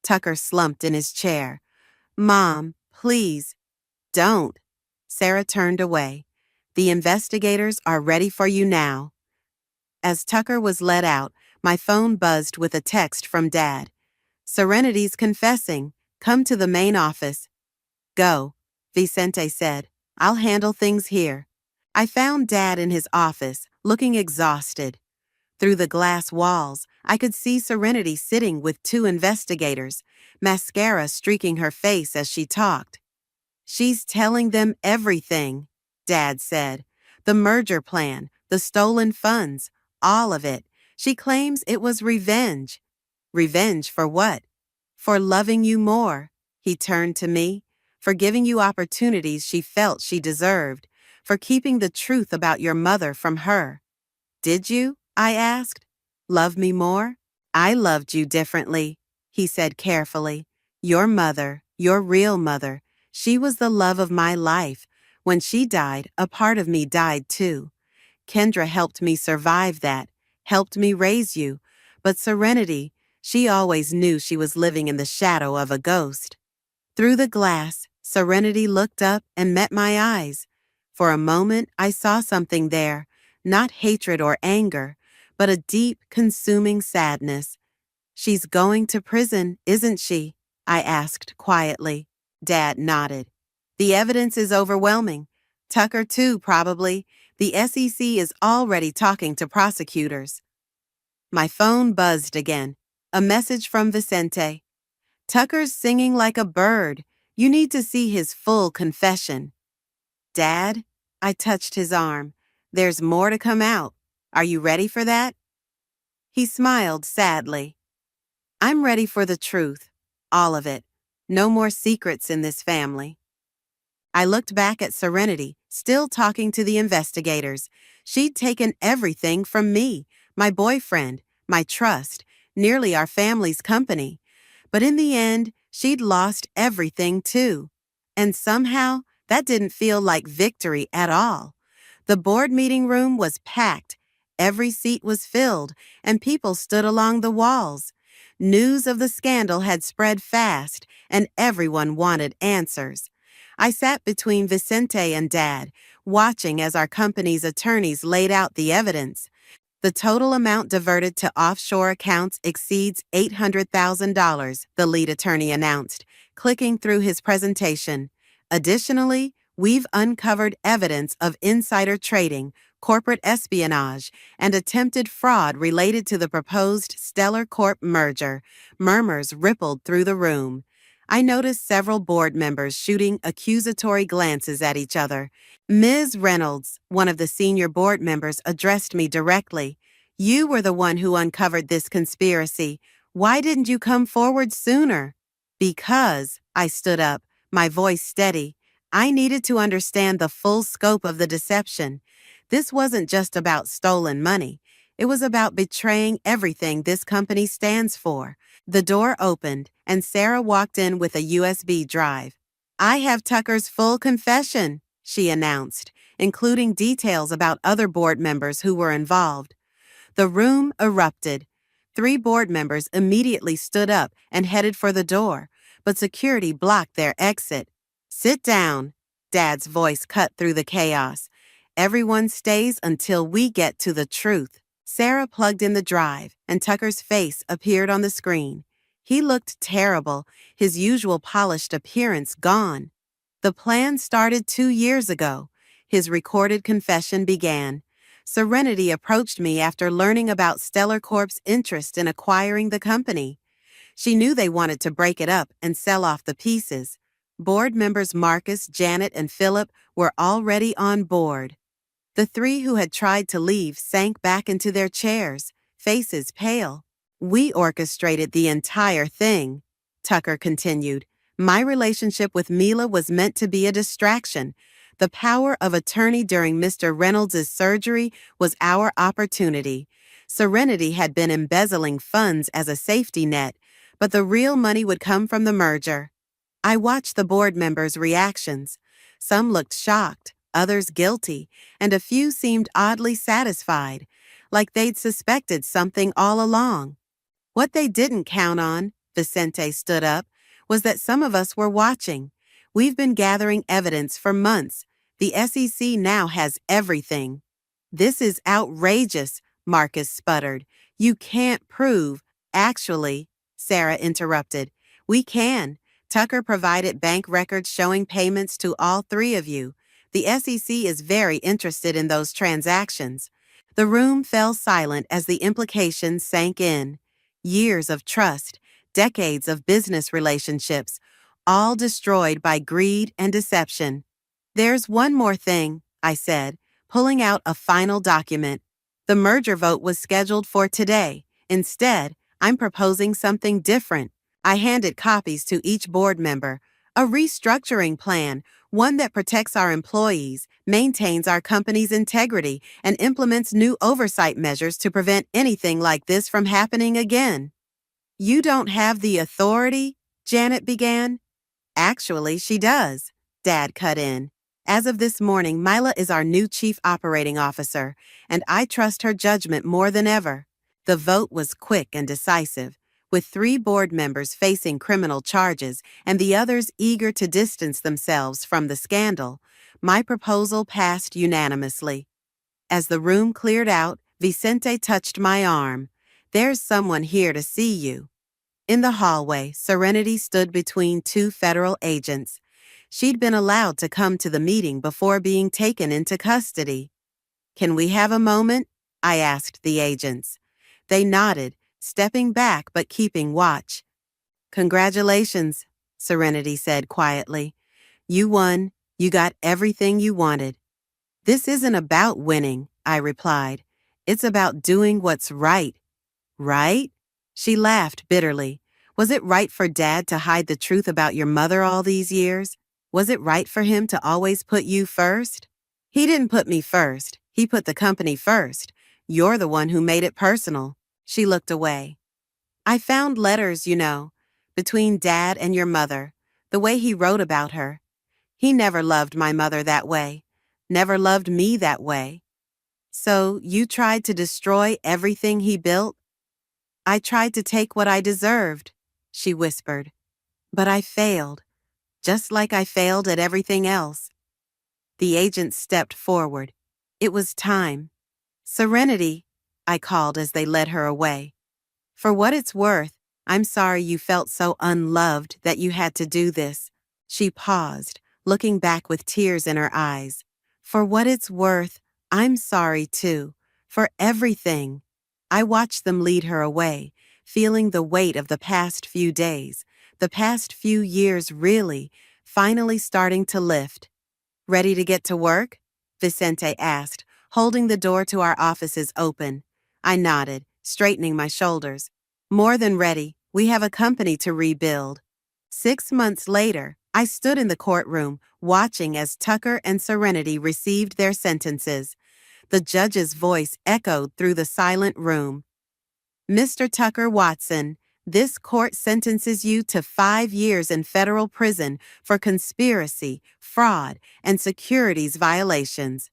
Tucker slumped in his chair. Mom, please, don't. Sarah turned away. The investigators are ready for you now. As Tucker was let out, my phone buzzed with a text from Dad. Serenity's confessing. Come to the main office. Go, Vicente said. I'll handle things here. I found Dad in his office, looking exhausted. Through the glass walls, I could see Serenity sitting with two investigators, mascara streaking her face as she talked. She's telling them everything, Dad said. The merger plan, the stolen funds, all of it. She claims it was revenge. Revenge for what? For loving you more, he turned to me, for giving you opportunities she felt she deserved, for keeping the truth about your mother from her. Did you? I asked. Love me more? I loved you differently, he said carefully. Your mother, your real mother, she was the love of my life. When she died, a part of me died too. Kendra helped me survive that, helped me raise you. But Serenity, she always knew she was living in the shadow of a ghost. Through the glass, Serenity looked up and met my eyes. For a moment, I saw something there, not hatred or anger, but a deep, consuming sadness. She's going to prison, isn't she? I asked quietly. Dad nodded. The evidence is overwhelming. Tucker, too, probably. The SEC is already talking to prosecutors. My phone buzzed again. A message from Vicente. Tucker's singing like a bird. You need to see his full confession. Dad? I touched his arm. There's more to come out. Are you ready for that? He smiled sadly. I'm ready for the truth. All of it. No more secrets in this family. I looked back at Serenity, still talking to the investigators. She'd taken everything from me, my boyfriend, my trust, nearly our family's company. But in the end, she'd lost everything too. And somehow, that didn't feel like victory at all. The board meeting room was packed. Every seat was filled, and people stood along the walls. News of the scandal had spread fast, and everyone wanted answers. I sat between Vicente and Dad, watching as our company's attorneys laid out the evidence. The total amount diverted to offshore accounts exceeds $800,000, the lead attorney announced, clicking through his presentation. Additionally, we've uncovered evidence of insider trading, corporate espionage, and attempted fraud related to the proposed Stellar Corp merger. Murmurs rippled through the room. I noticed several board members shooting accusatory glances at each other. Ms. Reynolds, one of the senior board members, addressed me directly. You were the one who uncovered this conspiracy. Why didn't you come forward sooner? Because, I stood up, my voice steady, I needed to understand the full scope of the deception. This wasn't just about stolen money. It was about betraying everything this company stands for. The door opened, and Sarah walked in with a USB drive. I have Tucker's full confession, she announced, including details about other board members who were involved. The room erupted. 3 board members immediately stood up and headed for the door, but security blocked their exit. Sit down, Dad's voice cut through the chaos. Everyone stays until we get to the truth. Sarah plugged in the drive, and Tucker's face appeared on the screen. He looked terrible, his usual polished appearance gone. The plan started 2 years ago. His recorded confession began. Serenity approached me after learning about Stellar Corp's interest in acquiring the company. She knew they wanted to break it up and sell off the pieces. Board members Marcus, Janet, and Philip were already on board. The 3 who had tried to leave sank back into their chairs, faces pale. We orchestrated the entire thing, Tucker continued. My relationship with Mila was meant to be a distraction. The power of attorney during Mr. Reynolds' surgery was our opportunity. Serenity had been embezzling funds as a safety net, but the real money would come from the merger. I watched the board members' reactions. Some looked shocked, others guilty, and a few seemed oddly satisfied, like they'd suspected something all along. What they didn't count on, Vicente stood up, was that some of us were watching. We've been gathering evidence for months. The SEC now has everything. This is outrageous, Marcus sputtered. You can't prove. Actually, Sarah interrupted. We can. Tucker provided bank records showing payments to all 3 of you. The SEC is very interested in those transactions. The room fell silent as the implications sank in. Years of trust, decades of business relationships, all destroyed by greed and deception. There's one more thing, I said, pulling out a final document. The merger vote was scheduled for today. Instead, I'm proposing something different. I handed copies to each board member. A restructuring plan, one that protects our employees, maintains our company's integrity, and implements new oversight measures to prevent anything like this from happening again. You don't have the authority, Janet began. Actually, she does, Dad cut in. As of this morning, Mila is our new Chief Operating Officer, and I trust her judgment more than ever. The vote was quick and decisive, with 3 board members facing criminal charges and the others eager to distance themselves from the scandal. My proposal passed unanimously. As the room cleared out, Vicente touched my arm. "There's someone here to see you." In the hallway, Serenity stood between 2 federal agents. She'd been allowed to come to the meeting before being taken into custody. "Can we have a moment?" I asked the agents. They nodded, stepping back but keeping watch. "Congratulations," Serenity said quietly. "You won. You got everything you wanted." "This isn't about winning," I replied. "It's about doing what's right." "Right?" She laughed bitterly. "Was it right for Dad to hide the truth about your mother all these years? Was it right for him to always put you first?" "He didn't put me first. He put the company first. You're the one who made it personal." She looked away. "I found letters, between Dad and your mother, the way he wrote about her. He never loved my mother that way, never loved me that way. So you tried to destroy everything he built?" "I tried to take what I deserved," she whispered. "But I failed, just like I failed at everything else." The agent stepped forward. It was time. "Serenity," I called as they led her away. "For what it's worth, I'm sorry you felt so unloved that you had to do this." She paused, looking back with tears in her eyes. "For what it's worth, I'm sorry too, for everything." I watched them lead her away, feeling the weight of the past few days, the past few years really, finally starting to lift. "Ready to get to work?" Vicente asked, holding the door to our offices open. I nodded, straightening my shoulders. "More than ready. We have a company to rebuild." 6 months later, I stood in the courtroom, watching as Tucker and Serenity received their sentences. The judge's voice echoed through the silent room. "Mr. Tucker Watson, this court sentences you to 5 years in federal prison for conspiracy, fraud, and securities violations."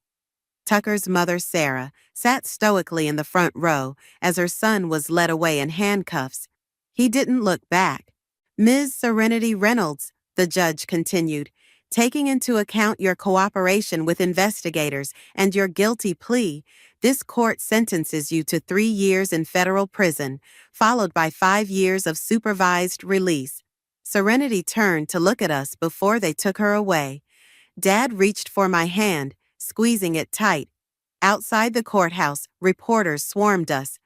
Tucker's mother, Sarah, sat stoically in the front row as her son was led away in handcuffs. He didn't look back. "Ms. Serenity Reynolds," the judge continued, "taking into account your cooperation with investigators and your guilty plea, this court sentences you to 3 years in federal prison, followed by 5 years of supervised release." Serenity turned to look at us before they took her away. Dad reached for my hand, squeezing it tight. Outside the courthouse, reporters swarmed us.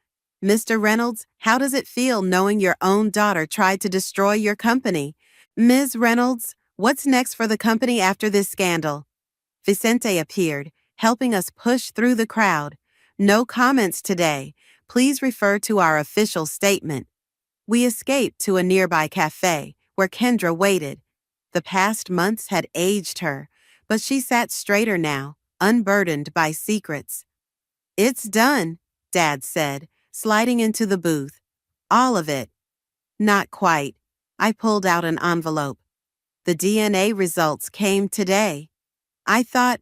"Mr. Reynolds, how does it feel knowing your own daughter tried to destroy your company? Ms. Reynolds, what's next for the company after this scandal?" Vicente appeared, helping us push through the crowd. "No comments today. Please refer to our official statement." We escaped to a nearby cafe, where Kendra waited. The past months had aged her, but she sat straighter now, unburdened by secrets. "It's done," Dad said, sliding into the booth. "All of it." "Not quite." I pulled out an envelope. "The DNA results came today." I thought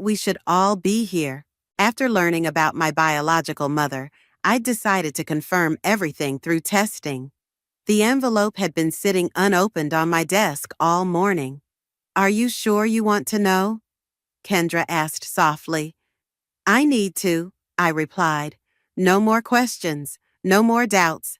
we should all be here." After learning about my biological mother, I decided to confirm everything through testing. The envelope had been sitting unopened on my desk all morning. "Are you sure you want to know?" Kendra asked softly. "I need to," I replied. "No more questions, no more doubts."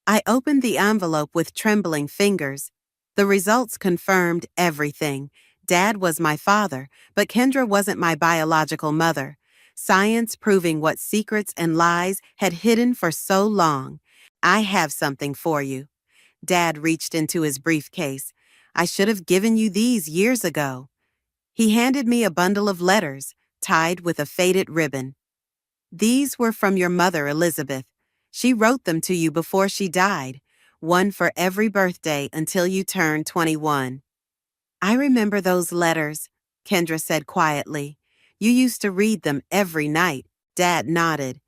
I opened the envelope with trembling fingers. The results confirmed everything. Dad was my father, but Kendra wasn't my biological mother. Science proving what secrets and lies had hidden for so long. "I have something for you." Dad reached into his briefcase. "I should have given you these years ago." He handed me a bundle of letters, tied with a faded ribbon. "These were from your mother, Elizabeth. She wrote them to you before she died. one for every birthday until you turn 21. I remember those letters, Kendra said quietly. You used to read them every night, Dad nodded.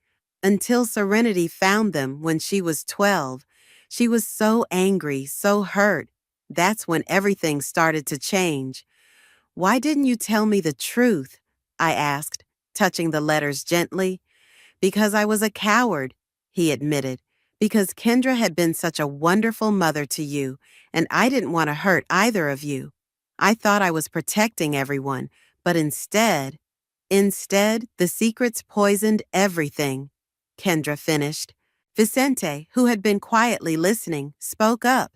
Until Serenity found them when she was 12. She was so angry, so hurt. That's when everything started to change. Why didn't you tell me the truth? I asked, touching the letters gently. Because I was a coward, he admitted. Because Kendra had been such a wonderful mother to you, and I didn't want to hurt either of you. I thought I was protecting everyone, but instead, the secrets poisoned everything, Kendra finished. Vicente, who had been quietly listening, spoke up.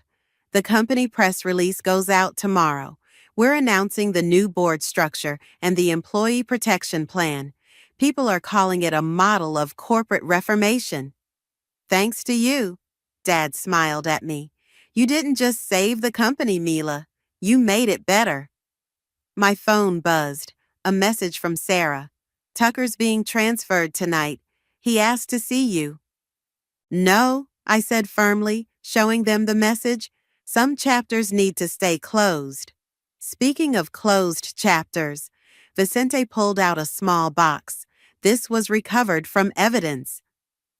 The company press release goes out tomorrow. We're announcing the new board structure and the employee protection plan. People are calling it a model of corporate reformation. Thanks to you, Dad smiled at me. You didn't just save the company, Mila. You made it better. My phone buzzed. A message from Sarah. Tucker's being transferred tonight. He asked to see you. No, I said firmly, showing them the message. Some chapters need to stay closed. Speaking of closed chapters, Vicente pulled out a small box. This was recovered from evidence.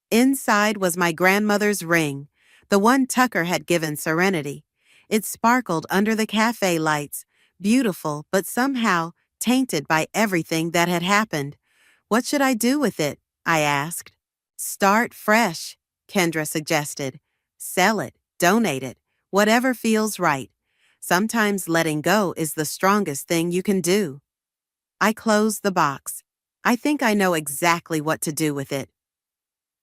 Inside was my grandmother's ring, the one Tucker had given Serenity. It sparkled under the cafe lights, beautiful but somehow tainted by everything that had happened. What should I do with it? I asked. Start fresh, Kendra suggested. Sell it, donate it, whatever feels right. Sometimes letting go is the strongest thing you can do. I closed the box. I think I know exactly what to do with it.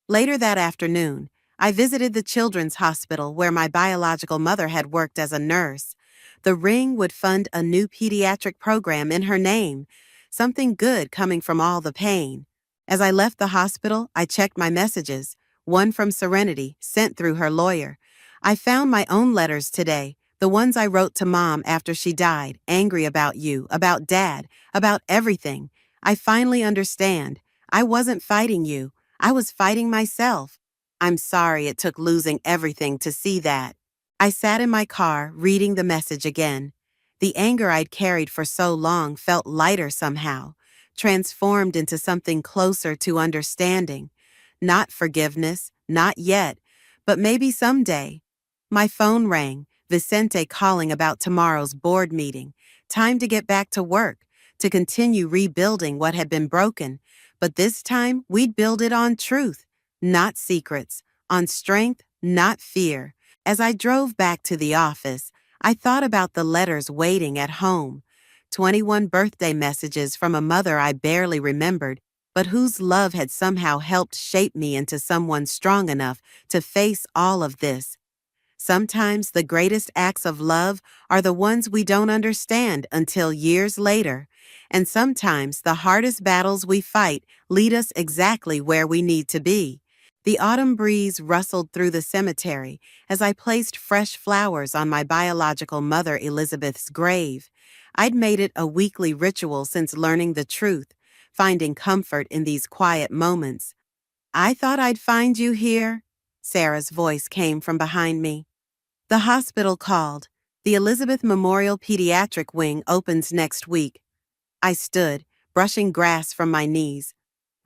Later that afternoon, I visited the children's hospital where my biological mother had worked as a nurse. The ring would fund a new pediatric program in her name, something good coming from all the pain. As I left the hospital, I checked my messages, one from Serenity, sent through her lawyer. I found my own letters today, the ones I wrote to Mom after she died, angry about you, about Dad, about everything. I finally understand. I wasn't fighting you. I was fighting myself. I'm sorry it took losing everything to see that. I sat in my car, reading the message again. The anger I'd carried for so long felt lighter somehow, transformed into something closer to understanding. Not forgiveness, not yet, but maybe someday. My phone rang, Vicente calling about tomorrow's board meeting. Time to get back to work, to continue rebuilding what had been broken. But this time, we'd build it on truth, not secrets, on strength, not fear. As I drove back to the office, I thought about the letters waiting at home. 21 birthday messages from a mother I barely remembered, but whose love had somehow helped shape me into someone strong enough to face all of this. Sometimes the greatest acts of love are the ones we don't understand until years later. And sometimes the hardest battles we fight lead us exactly where we need to be. The autumn breeze rustled through the cemetery as I placed fresh flowers on my biological mother Elizabeth's grave. I'd made it a weekly ritual since learning the truth, finding comfort in these quiet moments. I thought I'd find you here, Sarah's voice came from behind me. The hospital called. The Elizabeth Memorial Pediatric Wing opens next week. I stood, brushing grass from my knees.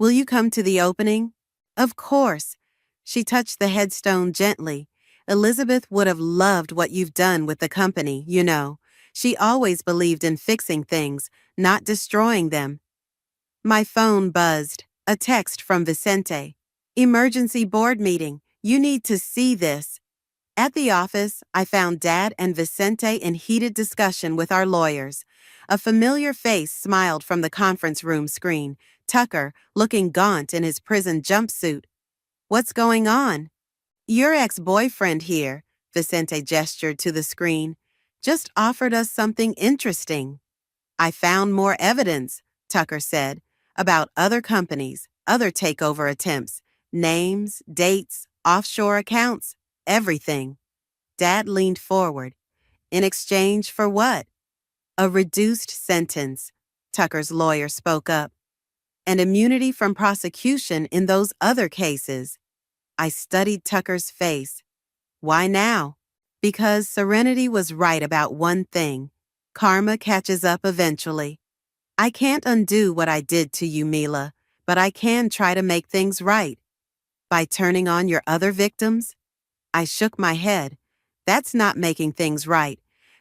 Will you come to the opening? Of course. She touched the headstone gently. Elizabeth would have loved what you've done with the company, you know. She always believed in fixing things, not destroying them. My phone buzzed. A text from Vicente. Emergency board meeting. You need to see this. At the office, I found Dad and Vicente in heated discussion with our lawyers. A familiar face smiled from the conference room screen, Tucker, looking gaunt in his prison jumpsuit. What's going on? Your ex-boyfriend here, Vicente gestured to the screen, just offered us something interesting. I found more evidence, Tucker said, about other companies, other takeover attempts, names, dates, offshore accounts, everything. Dad leaned forward. In exchange for what? A reduced sentence, Tucker's lawyer spoke up. And immunity from prosecution in those other cases. I studied Tucker's face. Why now? Because Serenity was right about one thing. Karma catches up eventually. I can't undo what I did to you, Mila, but I can try to make things right. By turning on your other victims? I shook my head. That's not making things right.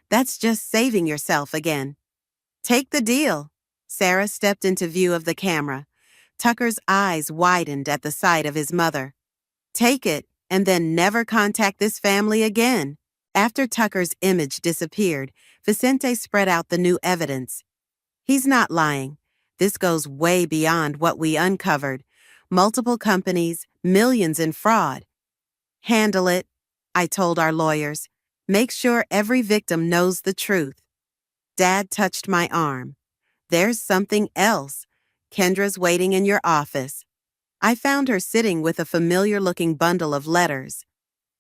That's just saving yourself again. Take the deal. Sarah stepped into view of the camera. Tucker's eyes widened at the sight of his mother. Take it, and then never contact this family again. After Tucker's image disappeared, Vicente spread out the new evidence. He's not lying. This goes way beyond what we uncovered. Multiple companies, millions in fraud. Handle it, I told our lawyers. Make sure every victim knows the truth. Dad touched my arm. There's something else. Kendra's waiting in your office. I found her sitting with a familiar-looking bundle of letters.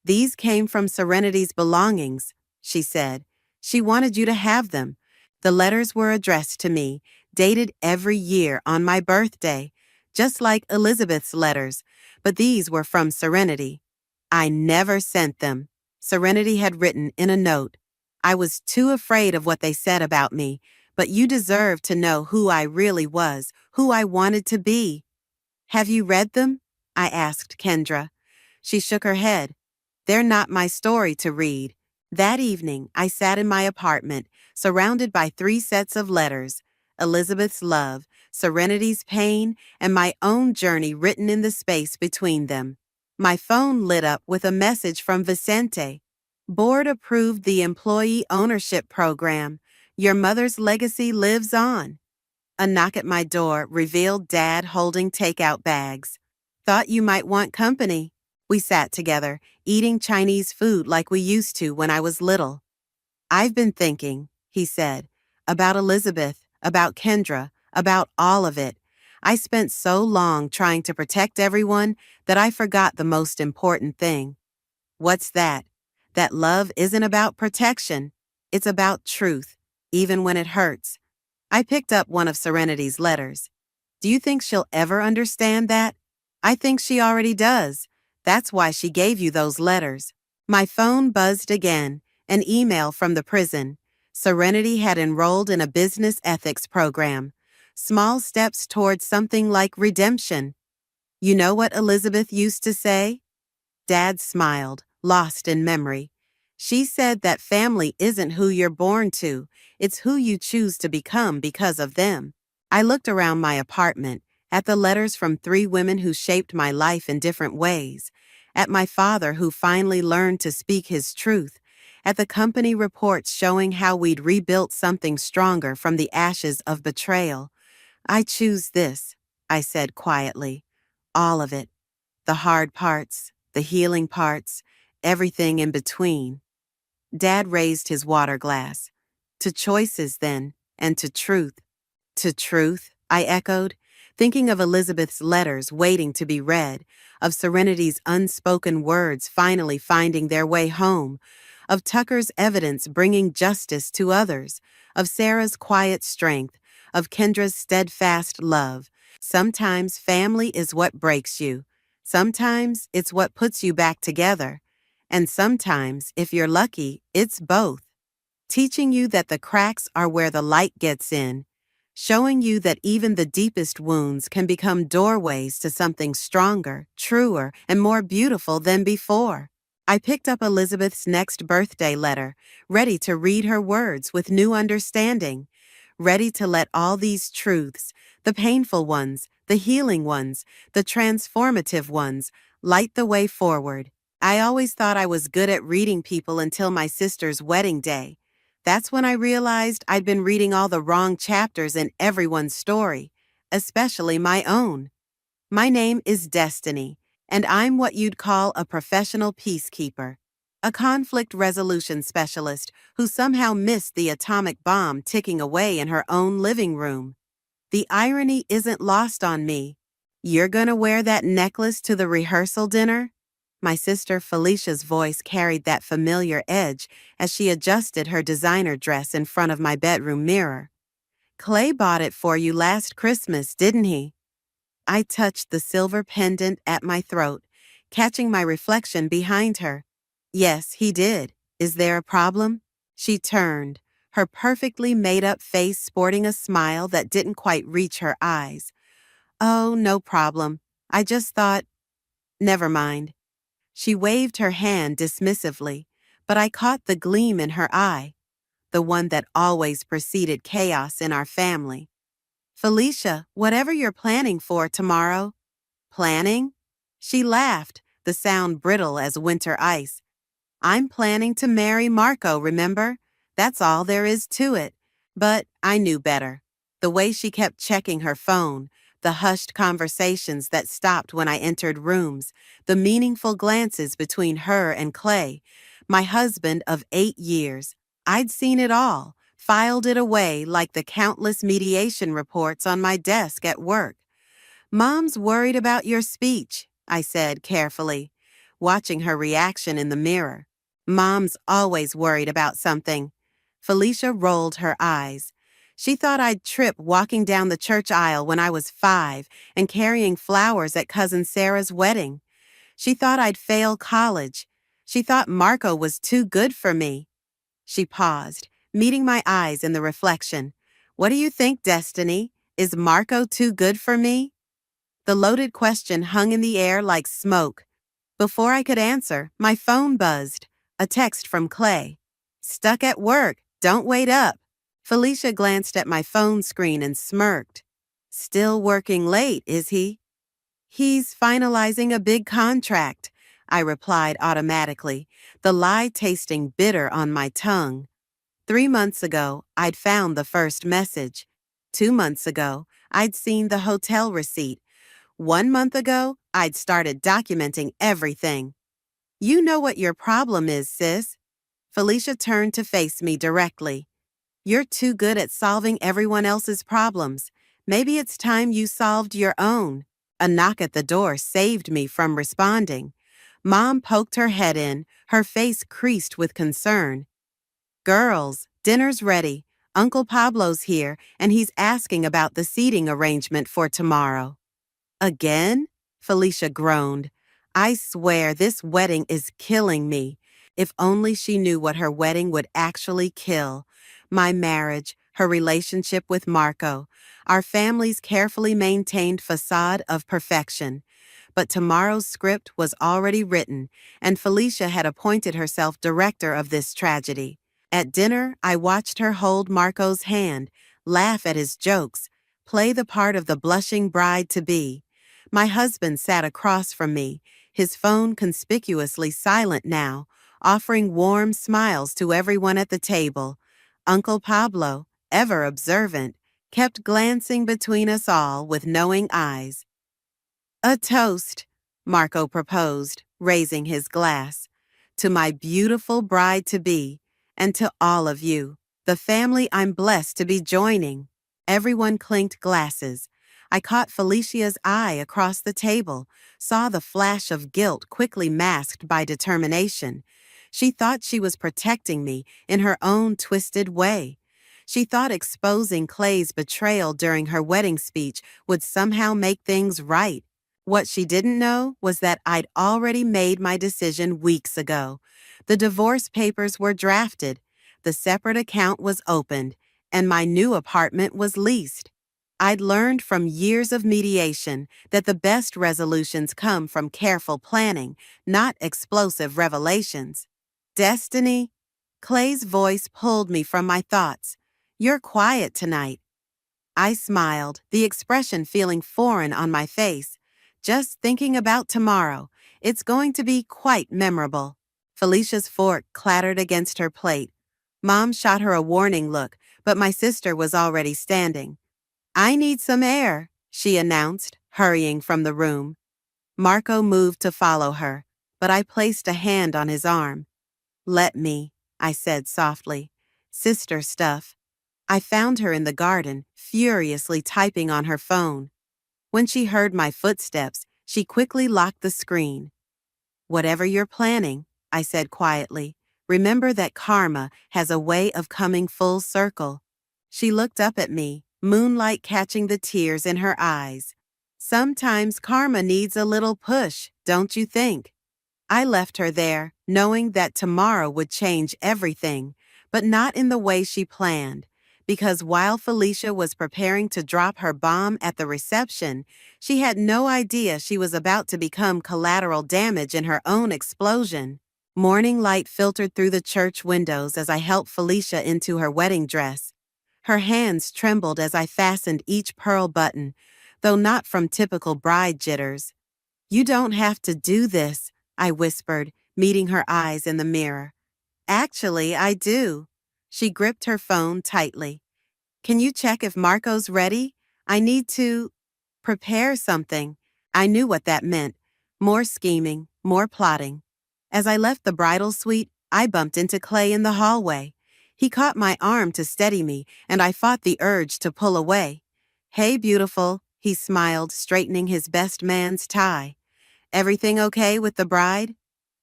These came from Serenity's belongings, she said. She wanted you to have them. The letters were addressed to me, dated every year on my birthday, just like Elizabeth's letters, but these were from Serenity. I never sent them. Serenity had written in a note. I was too afraid of what they said about me, but you deserve to know who I really was, who I wanted to be. Have you read them? I asked Kendra. She shook her head. They're not my story to read. That evening, I sat in my apartment, surrounded by 3 sets of letters: Elizabeth's love, Serenity's pain, and my own journey written in the space between them. My phone lit up with a message from Vicente. Board approved the employee ownership program. Your mother's legacy lives on. A knock at my door revealed Dad holding takeout bags. Thought you might want company. We sat together, eating Chinese food like we used to when I was little. I've been thinking, he said, about Elizabeth, about Kendra, about all of it. I spent so long trying to protect everyone that I forgot the most important thing. What's that? That love isn't about protection. It's about truth, even when it hurts. I picked up one of Serenity's letters. Do you think she'll ever understand that? I think she already does. That's why she gave you those letters. My phone buzzed again, an email from the prison. Serenity had enrolled in a business ethics program. Small steps towards something like redemption. You know what Elizabeth used to say? Dad smiled, lost in memory. She said that family isn't who you're born to, it's who you choose to become because of them. I looked around my apartment, at the letters from 3 women who shaped my life in different ways, at my father who finally learned to speak his truth, at the company reports showing how we'd rebuilt something stronger from the ashes of betrayal. I choose this, I said quietly. All of it. The hard parts, the healing parts, everything in between. Dad raised his water glass. To choices, then, and to truth. To truth, I echoed, thinking of Elizabeth's letters waiting to be read, of Serenity's unspoken words finally finding their way home, of Tucker's evidence bringing justice to others, of Sarah's quiet strength, of Kendra's steadfast love. Sometimes family is what breaks you. Sometimes it's what puts you back together. And sometimes, if you're lucky, it's both. Teaching you that the cracks are where the light gets in, showing you that even the deepest wounds can become doorways to something stronger, truer, and more beautiful than before. I picked up Elizabeth's next birthday letter, ready to read her words with new understanding, ready to let all these truths, the painful ones, the healing ones, the transformative ones, light the way forward. I always thought I was good at reading people until my sister's wedding day. That's when I realized I'd been reading all the wrong chapters in everyone's story, especially my own. My name is Destiny, and I'm what you'd call a professional peacekeeper, a conflict resolution specialist who somehow missed the atomic bomb ticking away in her own living room. The irony isn't lost on me. You're gonna wear that necklace to the rehearsal dinner? My sister Felicia's voice carried that familiar edge as she adjusted her designer dress in front of my bedroom mirror. Clay bought it for you last Christmas, didn't he? I touched the silver pendant at my throat, catching my reflection behind her. Yes, he did. Is there a problem? She turned, her perfectly made-up face sporting a smile that didn't quite reach her eyes. Oh, no problem. I just thought, never mind. She waved her hand dismissively, but I caught the gleam in her eye, the one that always preceded chaos in our family. Felicia, whatever you're planning for tomorrow. Planning? She laughed, the sound brittle as winter ice. I'm planning to marry Marco, remember? That's all there is to it. But I knew better. The way she kept checking her phone, the hushed conversations that stopped when I entered rooms, the meaningful glances between her and Clay, my husband of 8 years. I'd seen it all, filed it away like the countless mediation reports on my desk at work. Mom's worried about your speech, I said carefully, watching her reaction in the mirror. Mom's always worried about something. Felicia rolled her eyes. She thought I'd trip walking down the church aisle when I was 5 and carrying flowers at Cousin Sarah's wedding. She thought I'd fail college. She thought Marco was too good for me. She paused, meeting my eyes in the reflection. What do you think, Destiny? Is Marco too good for me? The loaded question hung in the air like smoke. Before I could answer, my phone buzzed. A text from Clay. Stuck at work. Don't wait up. Felicia glanced at my phone screen and smirked. Still working late, is he? He's finalizing a big contract, I replied automatically, the lie tasting bitter on my tongue. 3 months ago, I'd found the first message. 2 months ago, I'd seen the hotel receipt. 1 month ago, I'd started documenting everything. You know what your problem is, sis. Felicia turned to face me directly. You're too good at solving everyone else's problems. Maybe it's time you solved your own. A knock at the door saved me from responding. Mom poked her head in, her face creased with concern. Girls, dinner's ready. Uncle Pablo's here, and he's asking about the seating arrangement for tomorrow. Again? Felicia groaned. I swear this wedding is killing me. If only she knew what her wedding would actually kill. My marriage, her relationship with Marco, our family's carefully maintained facade of perfection. But tomorrow's script was already written, and Felicia had appointed herself director of this tragedy. At dinner, I watched her hold Marco's hand, laugh at his jokes, play the part of the blushing bride-to-be. My husband sat across from me, his phone conspicuously silent now, offering warm smiles to everyone at the table. Uncle Pablo, ever observant, kept glancing between us all with knowing eyes. A toast, Marco proposed, raising his glass. To my beautiful bride-to-be, and to all of you, the family I'm blessed to be joining. Everyone clinked glasses. I caught Felicia's eye across the table, saw the flash of guilt quickly masked by determination. She thought she was protecting me in her own twisted way. She thought exposing Clay's betrayal during her wedding speech would somehow make things right. What she didn't know was that I'd already made my decision weeks ago. The divorce papers were drafted, the separate account was opened, and my new apartment was leased. I'd learned from years of mediation that the best resolutions come from careful planning, not explosive revelations. Destiny? Clay's voice pulled me from my thoughts. You're quiet tonight. I smiled, the expression feeling foreign on my face. Just thinking about tomorrow. It's going to be quite memorable. Felicia's fork clattered against her plate. Mom shot her a warning look, but my sister was already standing. I need some air, she announced, hurrying from the room. Marco moved to follow her, but I placed a hand on his arm. Let me, I said softly. Sister stuff. I found her in the garden, furiously typing on her phone. When she heard my footsteps, she quickly locked the screen. Whatever you're planning, I said quietly, remember that karma has a way of coming full circle. She looked up at me, moonlight catching the tears in her eyes. Sometimes karma needs a little push, don't you think? I left her there, knowing that tomorrow would change everything, but not in the way she planned. Because while Felicia was preparing to drop her bomb at the reception, she had no idea she was about to become collateral damage in her own explosion. Morning light filtered through the church windows as I helped Felicia into her wedding dress. Her hands trembled as I fastened each pearl button, though not from typical bride jitters. "You don't have to do this," I whispered, meeting her eyes in the mirror. "Actually, I do." She gripped her phone tightly. "Can you check if Marco's ready? I need to prepare something." I knew what that meant. More scheming, more plotting. As I left the bridal suite, I bumped into Clay in the hallway. He caught my arm to steady me, and I fought the urge to pull away. "Hey, beautiful," he smiled, straightening his best man's tie. "Everything okay with the bride?"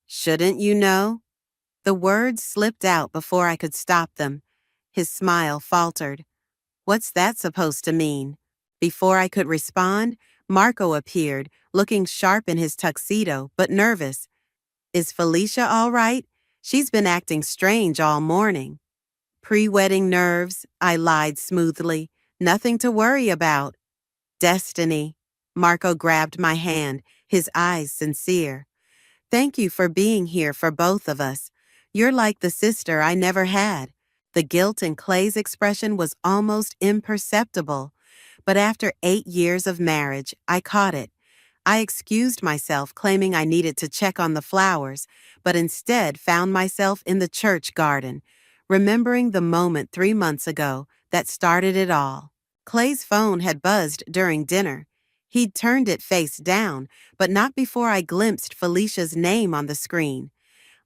"Shouldn't you know?" The words slipped out before I could stop them. His smile faltered. "What's that supposed to mean?" Before I could respond, Marco appeared, looking sharp in his tuxedo, but nervous. "Is Felicia all right? She's been acting strange all morning." "Pre-wedding nerves," I lied smoothly. "Nothing to worry about." "Destiny." Marco grabbed my hand, his eyes sincere. "Thank you for being here for both of us. You're like the sister I never had." The guilt in Clay's expression was almost imperceptible, but after 8 years of marriage, I caught it. I excused myself, claiming I needed to check on the flowers, but instead found myself in the church garden, remembering the moment 3 months ago that started it all. Clay's phone had buzzed during dinner. He'd turned it face down, but not before I glimpsed Felicia's name on the screen.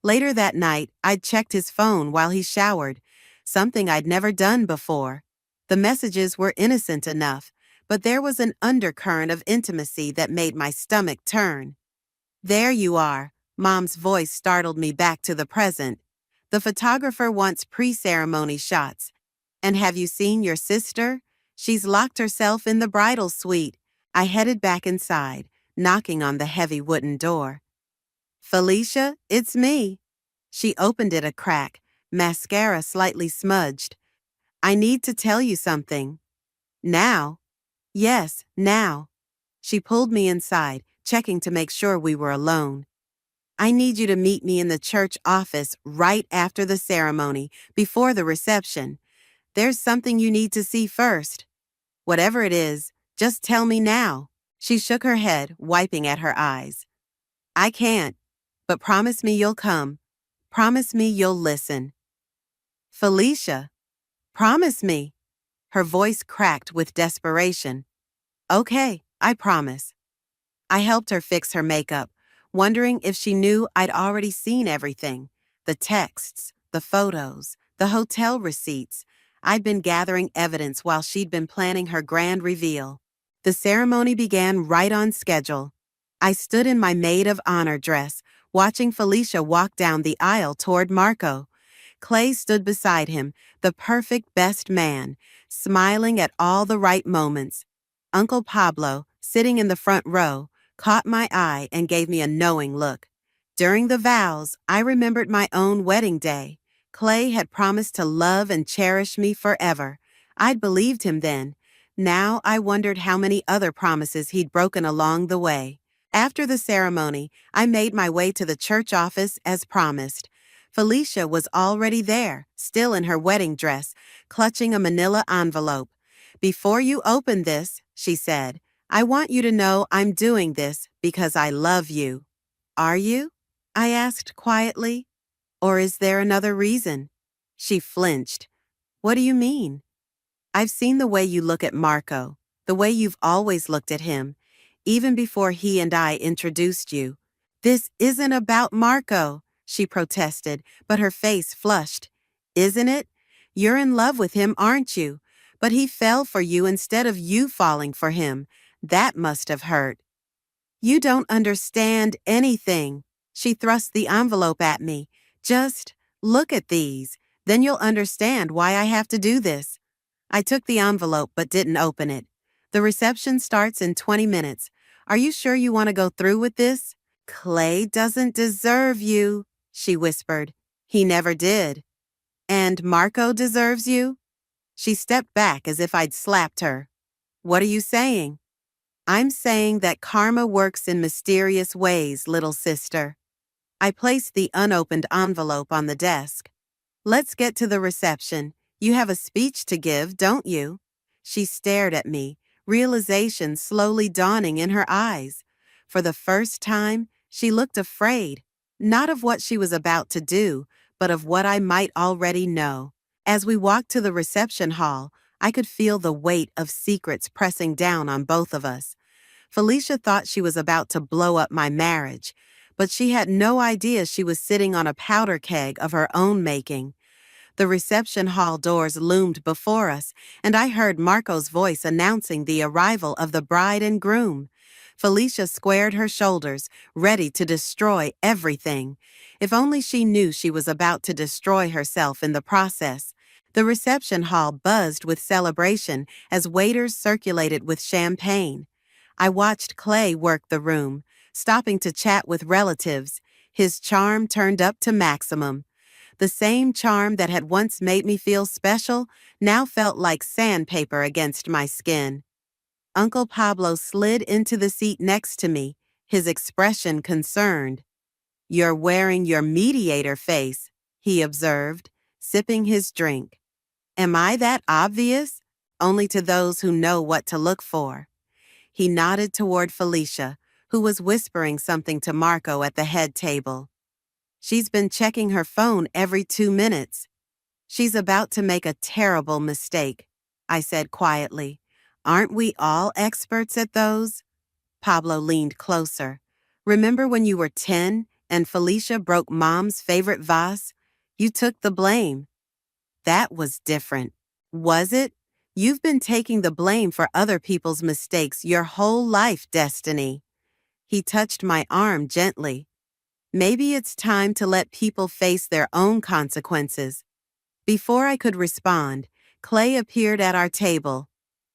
Later that night, I'd checked his phone while he showered, something I'd never done before. The messages were innocent enough, but there was an undercurrent of intimacy that made my stomach turn. "There you are," Mom's voice startled me back to the present. "The photographer wants pre-ceremony shots. And have you seen your sister? She's locked herself in the bridal suite." I headed back inside, knocking on the heavy wooden door. "Felicia, it's me." She opened it a crack, mascara slightly smudged. "I need to tell you something." "Now?" "Yes, now." She pulled me inside, checking to make sure we were alone. "I need you to meet me in the church office right after the ceremony, before the reception. There's something you need to see first. Whatever it is, just tell me now." She shook her head, wiping at her eyes. "I can't, but promise me you'll come. Promise me you'll listen." "Felicia, promise me." Her voice cracked with desperation. "Okay, I promise." I helped her fix her makeup, wondering if she knew I'd already seen everything. The texts, the photos, the hotel receipts. I'd been gathering evidence while she'd been planning her grand reveal. The ceremony began right on schedule. I stood in my maid of honor dress, watching Felicia walk down the aisle toward Marco. Clay stood beside him, the perfect best man, smiling at all the right moments. Uncle Pablo, sitting in the front row, caught my eye and gave me a knowing look. During the vows, I remembered my own wedding day. Clay had promised to love and cherish me forever. I'd believed him then. Now I wondered how many other promises he'd broken along the way. After the ceremony, I made my way to the church office as promised. Felicia was already there, still in her wedding dress, clutching a manila envelope. "Before you open this," she said, "I want you to know I'm doing this because I love you." "Are you?" I asked quietly. "Or is there another reason?" She flinched. "What do you mean?" "I've seen the way you look at Marco, the way you've always looked at him, even before he and I introduced you." "This isn't about Marco," she protested, but her face flushed. "Isn't it? You're in love with him, aren't you? But he fell for you instead of you falling for him. That must have hurt." "You don't understand anything." She thrust the envelope at me. "Just look at these. Then you'll understand why I have to do this." I took the envelope but didn't open it. "The reception starts in 20 minutes. Are you sure you want to go through with this?" Clay doesn't deserve you, she whispered. He never did. And Marco deserves you? She stepped back as if I'd slapped her. What are you saying? I'm saying that karma works in mysterious ways, little sister. I placed the unopened envelope on the desk. Let's get to the reception. You have a speech to give, don't you? She stared at me, realization slowly dawning in her eyes. For the first time, she looked afraid, not of what she was about to do, but of what I might already know. As we walked to the reception hall, I could feel the weight of secrets pressing down on both of us. Felicia thought she was about to blow up my marriage, but she had no idea she was sitting on a powder keg of her own making. The reception hall doors loomed before us, and I heard Marco's voice announcing the arrival of the bride and groom. Felicia squared her shoulders, ready to destroy everything. If only she knew she was about to destroy herself in the process. The reception hall buzzed with celebration as waiters circulated with champagne. I watched Clay work the room, stopping to chat with relatives, his charm turned up to maximum. The same charm that had once made me feel special now felt like sandpaper against my skin. Uncle Pablo slid into the seat next to me, his expression concerned. "You're wearing your mediator face," he observed, sipping his drink. "Am I that obvious? Only to those who know what to look for." He nodded toward Felicia, who was whispering something to Marco at the head table. "She's been checking her phone every 2 minutes. She's about to make a terrible mistake," I said quietly. "Aren't we all experts at those?" Pablo leaned closer. "Remember when you were 10 and Felicia broke Mom's favorite vase? You took the blame." "That was different." "Was it? You've been taking the blame for other people's mistakes your whole life, Destiny." He touched my arm gently. "Maybe it's time to let people face their own consequences." Before I could respond, Clay appeared at our table.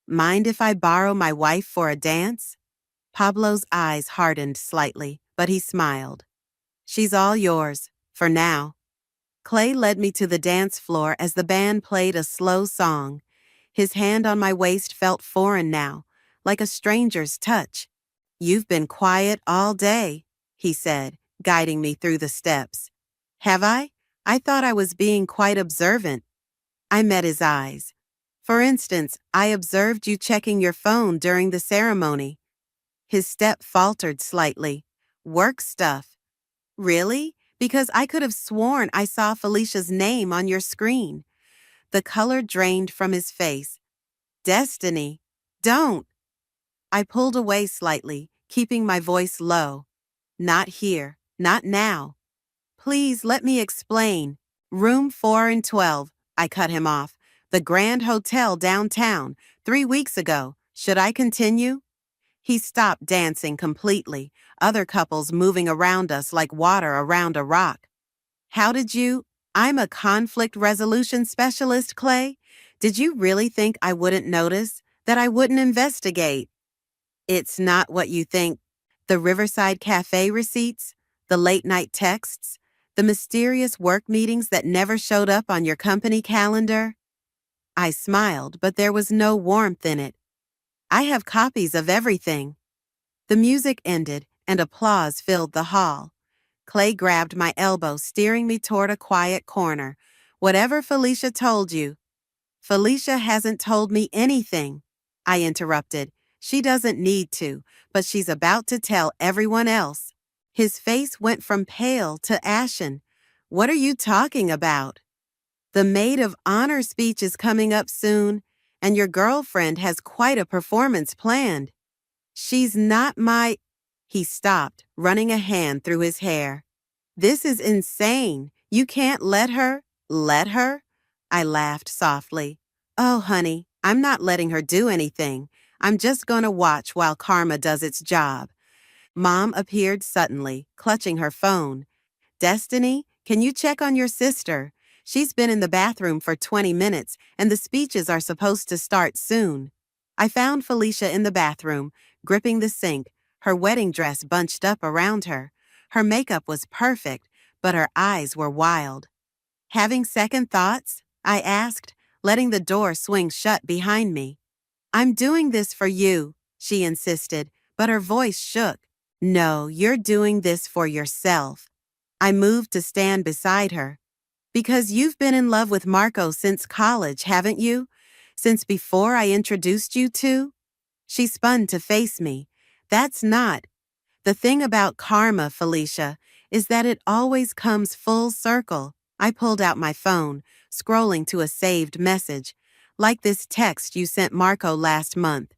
"Mind if I borrow my wife for a dance?" Pablo's eyes hardened slightly, but he smiled. "She's all yours, for now." Clay led me to the dance floor as the band played a slow song. His hand on my waist felt foreign now, like a stranger's touch. "You've been quiet all day," he said, guiding me through the steps. "Have I? I thought I was being quite observant." I met his eyes. "For instance, I observed you checking your phone during the ceremony." His step faltered slightly. "Work stuff." "Really? Because I could have sworn I saw Felicia's name on your screen." The color drained from his face. "Destiny, don't." I pulled away slightly, keeping my voice low. "Not here, not now." "Please let me explain." "Room 4 and 12, I cut him off. "The Grand Hotel downtown, 3 weeks ago. Should I continue?" He stopped dancing completely, other couples moving around us like water around a rock. "How did you—" "I'm a conflict resolution specialist, Clay. Did you really think I wouldn't notice? That I wouldn't investigate?" "It's not what you think." The Riverside Cafe receipts, the late-night texts, the mysterious work meetings that never showed up on your company calendar. I smiled, but there was no warmth in it. "I have copies of everything." The music ended, and applause filled the hall. Clay grabbed my elbow, steering me toward a quiet corner. "Whatever Felicia told you." "Felicia hasn't told me anything," I interrupted. "She doesn't need to, but she's about to tell everyone else." His face went from pale to ashen. "What are you talking about?" "The maid of honor speech is coming up soon, and your girlfriend has quite a performance planned." "She's not my—" He stopped, running a hand through his hair. "This is insane. You can't let her—" "Let her?" I laughed softly. "Oh, honey, I'm not letting her do anything. I'm just going to watch while karma does its job." Mom appeared suddenly, clutching her phone. "Destiny, can you check on your sister? She's been in the bathroom for 20 minutes, and the speeches are supposed to start soon." I found Felicia in the bathroom, gripping the sink, her wedding dress bunched up around her. Her makeup was perfect, but her eyes were wild. Having second thoughts? I asked, letting the door swing shut behind me. I'm doing this for you, she insisted, but her voice shook. No, you're doing this for yourself. I moved to stand beside her. Because you've been in love with Marco since college, haven't you? Since before I introduced you to? She spun to face me. That's not. The thing about karma, Felicia, is that it always comes full circle. I pulled out my phone, scrolling to a saved message. Like this text you sent Marco last month.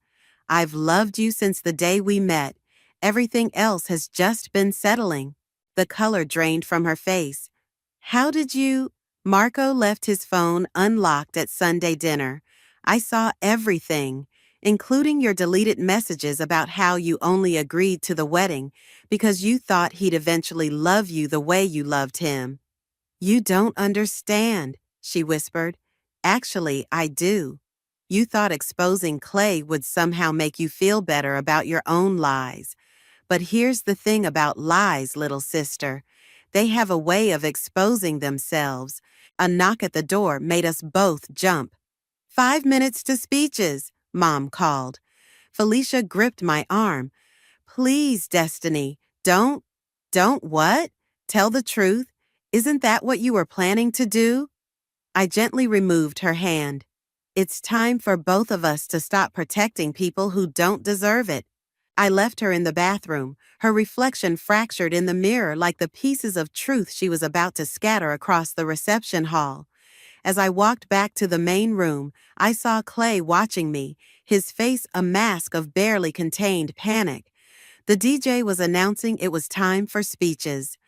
I've loved you since the day we met. Everything else has just been settling. The color drained from her face. How did you? Marco left his phone unlocked at Sunday dinner. I saw everything, including your deleted messages about how you only agreed to the wedding because you thought he'd eventually love you the way you loved him. You don't understand, she whispered. Actually, I do. You thought exposing Clay would somehow make you feel better about your own lies. But here's the thing about lies, little sister. They have a way of exposing themselves. A knock at the door made us both jump. 5 minutes to speeches, Mom called. Felicia gripped my arm. Please, Destiny, don't what? Tell the truth. Isn't that what you were planning to do? I gently removed her hand. It's time for both of us to stop protecting people who don't deserve it. I left her in the bathroom, her reflection fractured in the mirror like the pieces of truth she was about to scatter across the reception hall. As I walked back to the main room, I saw Clay watching me, his face a mask of barely contained panic. The DJ was announcing it was time for speeches.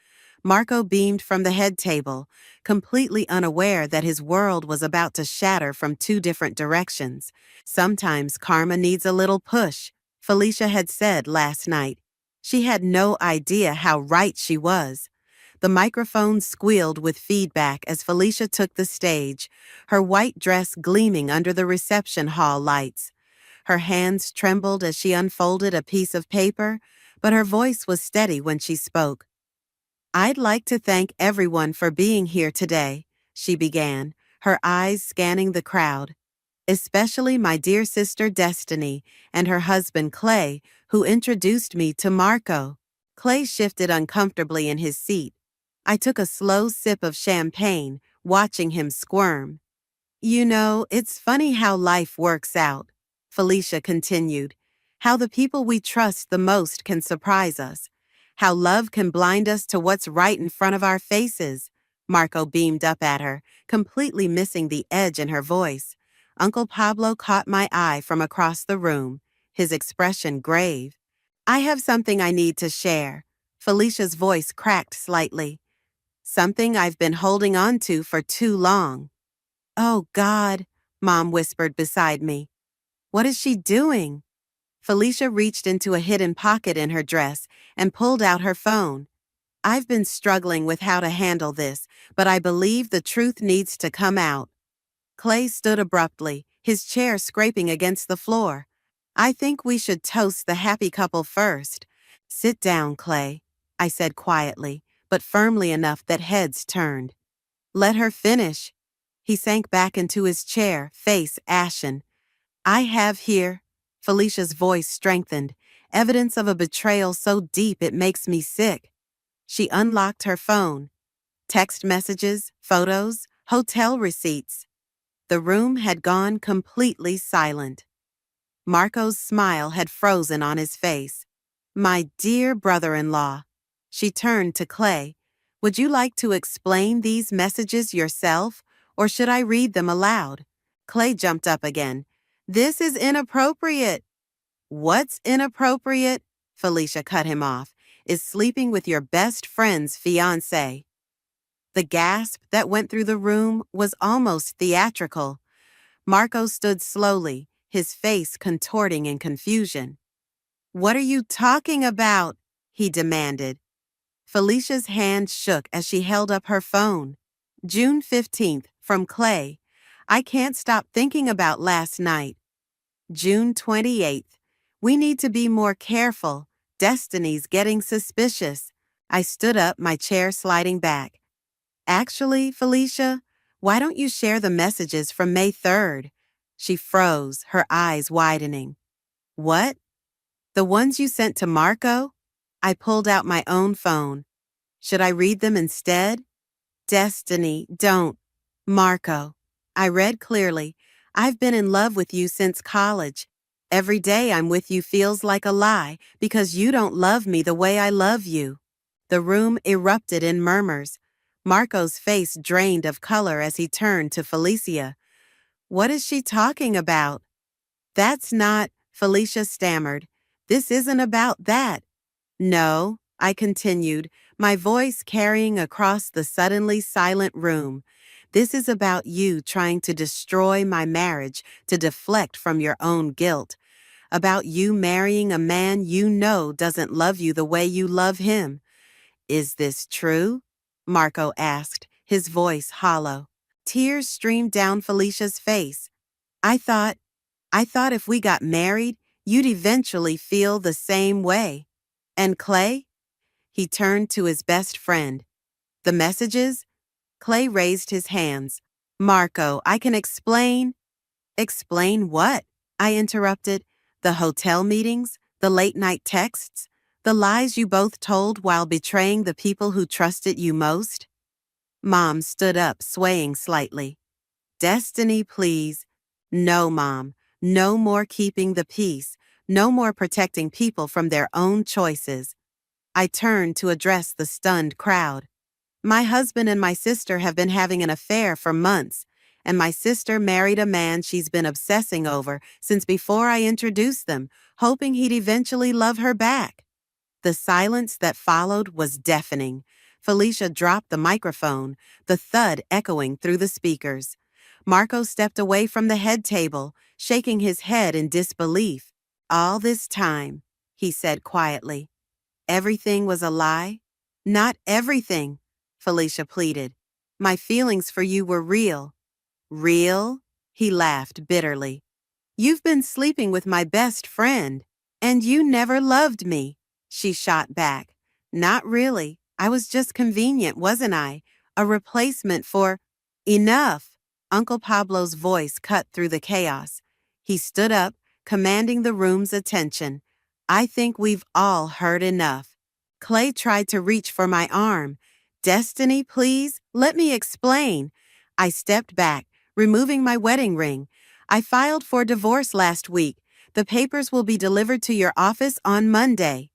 Marco beamed from the head table, completely unaware that his world was about to shatter from 2 different directions. Sometimes karma needs a little push, Felicia had said last night. She had no idea how right she was. The microphone squealed with feedback as Felicia took the stage, her white dress gleaming under the reception hall lights. Her hands trembled as she unfolded a piece of paper, but her voice was steady when she spoke. I'd like to thank everyone for being here today, she began, her eyes scanning the crowd. Especially my dear sister Destiny and her husband Clay, who introduced me to Marco. Clay shifted uncomfortably in his seat. I took a slow sip of champagne, watching him squirm. You know, it's funny how life works out, Felicia continued. How the people we trust the most can surprise us. How love can blind us to what's right in front of our faces. Marco beamed up at her, completely missing the edge in her voice. Uncle Pablo caught my eye from across the room, his expression grave. I have something I need to share. Felicia's voice cracked slightly. Something I've been holding on to for too long. Oh, God, Mom whispered beside me. What is she doing? Felicia reached into a hidden pocket in her dress and pulled out her phone. I've been struggling with how to handle this, but I believe the truth needs to come out. Clay stood abruptly, his chair scraping against the floor. I think we should toast the happy couple first. Sit down, Clay, I said quietly, but firmly enough that heads turned. Let her finish. He sank back into his chair, face ashen. I have here, Felicia's voice strengthened, evidence of a betrayal so deep it makes me sick. She unlocked her phone. Text messages, photos, hotel receipts. The room had gone completely silent. Marco's smile had frozen on his face. My dear brother-in-law. She turned to Clay. Would you like to explain these messages yourself, or should I read them aloud? Clay jumped up again. This is inappropriate. What's inappropriate? Felicia cut him off. Is sleeping with your best friend's fiancé. The gasp that went through the room was almost theatrical. Marco stood slowly, his face contorting in confusion. What are you talking about? He demanded. Felicia's hand shook as she held up her phone. June 15th, from Clay. I can't stop thinking about last night. June 28th. We need to be more careful. Destiny's getting suspicious. I stood up, my chair sliding back. Actually, Felicia, why don't you share the messages from May 3rd? She froze, her eyes widening. What? The ones you sent to Marco? I pulled out my own phone. Should I read them instead? Destiny, don't. Marco. I read clearly. I've been in love with you since college. Every day I'm with you feels like a lie because you don't love me the way I love you. The room erupted in murmurs. Marco's face drained of color as he turned to Felicia. What is she talking about? That's not, Felicia stammered. This isn't about that. No, I continued, my voice carrying across the suddenly silent room. This is about you trying to destroy my marriage to deflect from your own guilt. About you marrying a man you know doesn't love you the way you love him. Is this true? Marco asked, his voice hollow. Tears streamed down Felicia's face. I thought if we got married, you'd eventually feel the same way. And Clay? He turned to his best friend. The messages? Clay raised his hands. Marco, I can explain. Explain what? I interrupted. The hotel meetings? The late-night texts? The lies you both told while betraying the people who trusted you most? Mom stood up, swaying slightly. Destiny, please. No, Mom. No more keeping the peace. No more protecting people from their own choices. I turned to address the stunned crowd. My husband and my sister have been having an affair for months, and my sister married a man she's been obsessing over since before I introduced them, hoping he'd eventually love her back. The silence that followed was deafening. Felicia dropped the microphone, the thud echoing through the speakers. Marco stepped away from the head table, shaking his head in disbelief. All this time, he said quietly. Everything was a lie? Not everything, Felicia pleaded. My feelings for you were real. Real? He laughed bitterly. You've been sleeping with my best friend, and you never loved me, she shot back. Not really. I was just convenient, wasn't I? A replacement for... Enough! Uncle Pablo's voice cut through the chaos. He stood up, commanding the room's attention. I think we've all heard enough. Clay tried to reach for my arm. Destiny, please, let me explain. I stepped back, removing my wedding ring. I filed for divorce last week. The papers will be delivered to your office on Monday.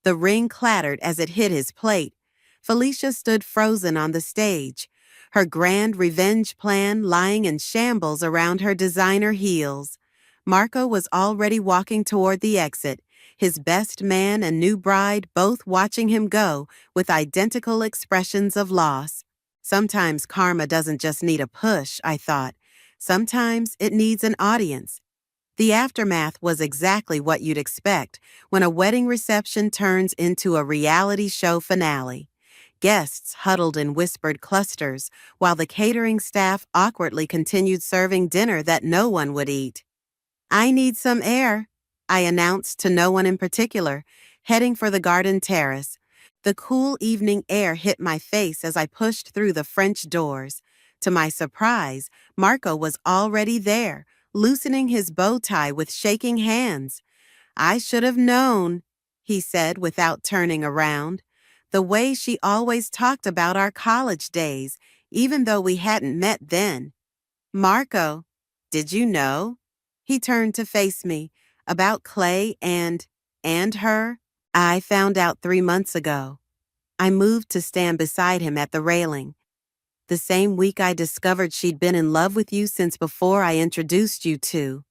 The ring clattered as it hit his plate. Felicia stood frozen on the stage, her grand revenge plan lying in shambles around her designer heels. Marco was already walking toward the exit, his best man and new bride both watching him go with identical expressions of loss. Sometimes karma doesn't just need a push, I thought. Sometimes it needs an audience. The aftermath was exactly what you'd expect when a wedding reception turns into a reality show finale. Guests huddled in whispered clusters, while the catering staff awkwardly continued serving dinner that no one would eat. I need some air, I announced to no one in particular, heading for the garden terrace. The cool evening air hit my face as I pushed through the French doors. To my surprise, Marco was already there, loosening his bow tie with shaking hands. I should have known, he said without turning around. The way she always talked about our college days, even though we hadn't met then. Marco, did you know? He turned to face me. About Clay and her? I found out 3 months ago. I moved to stand beside him at the railing. The same week I discovered she'd been in love with you since before I introduced you to.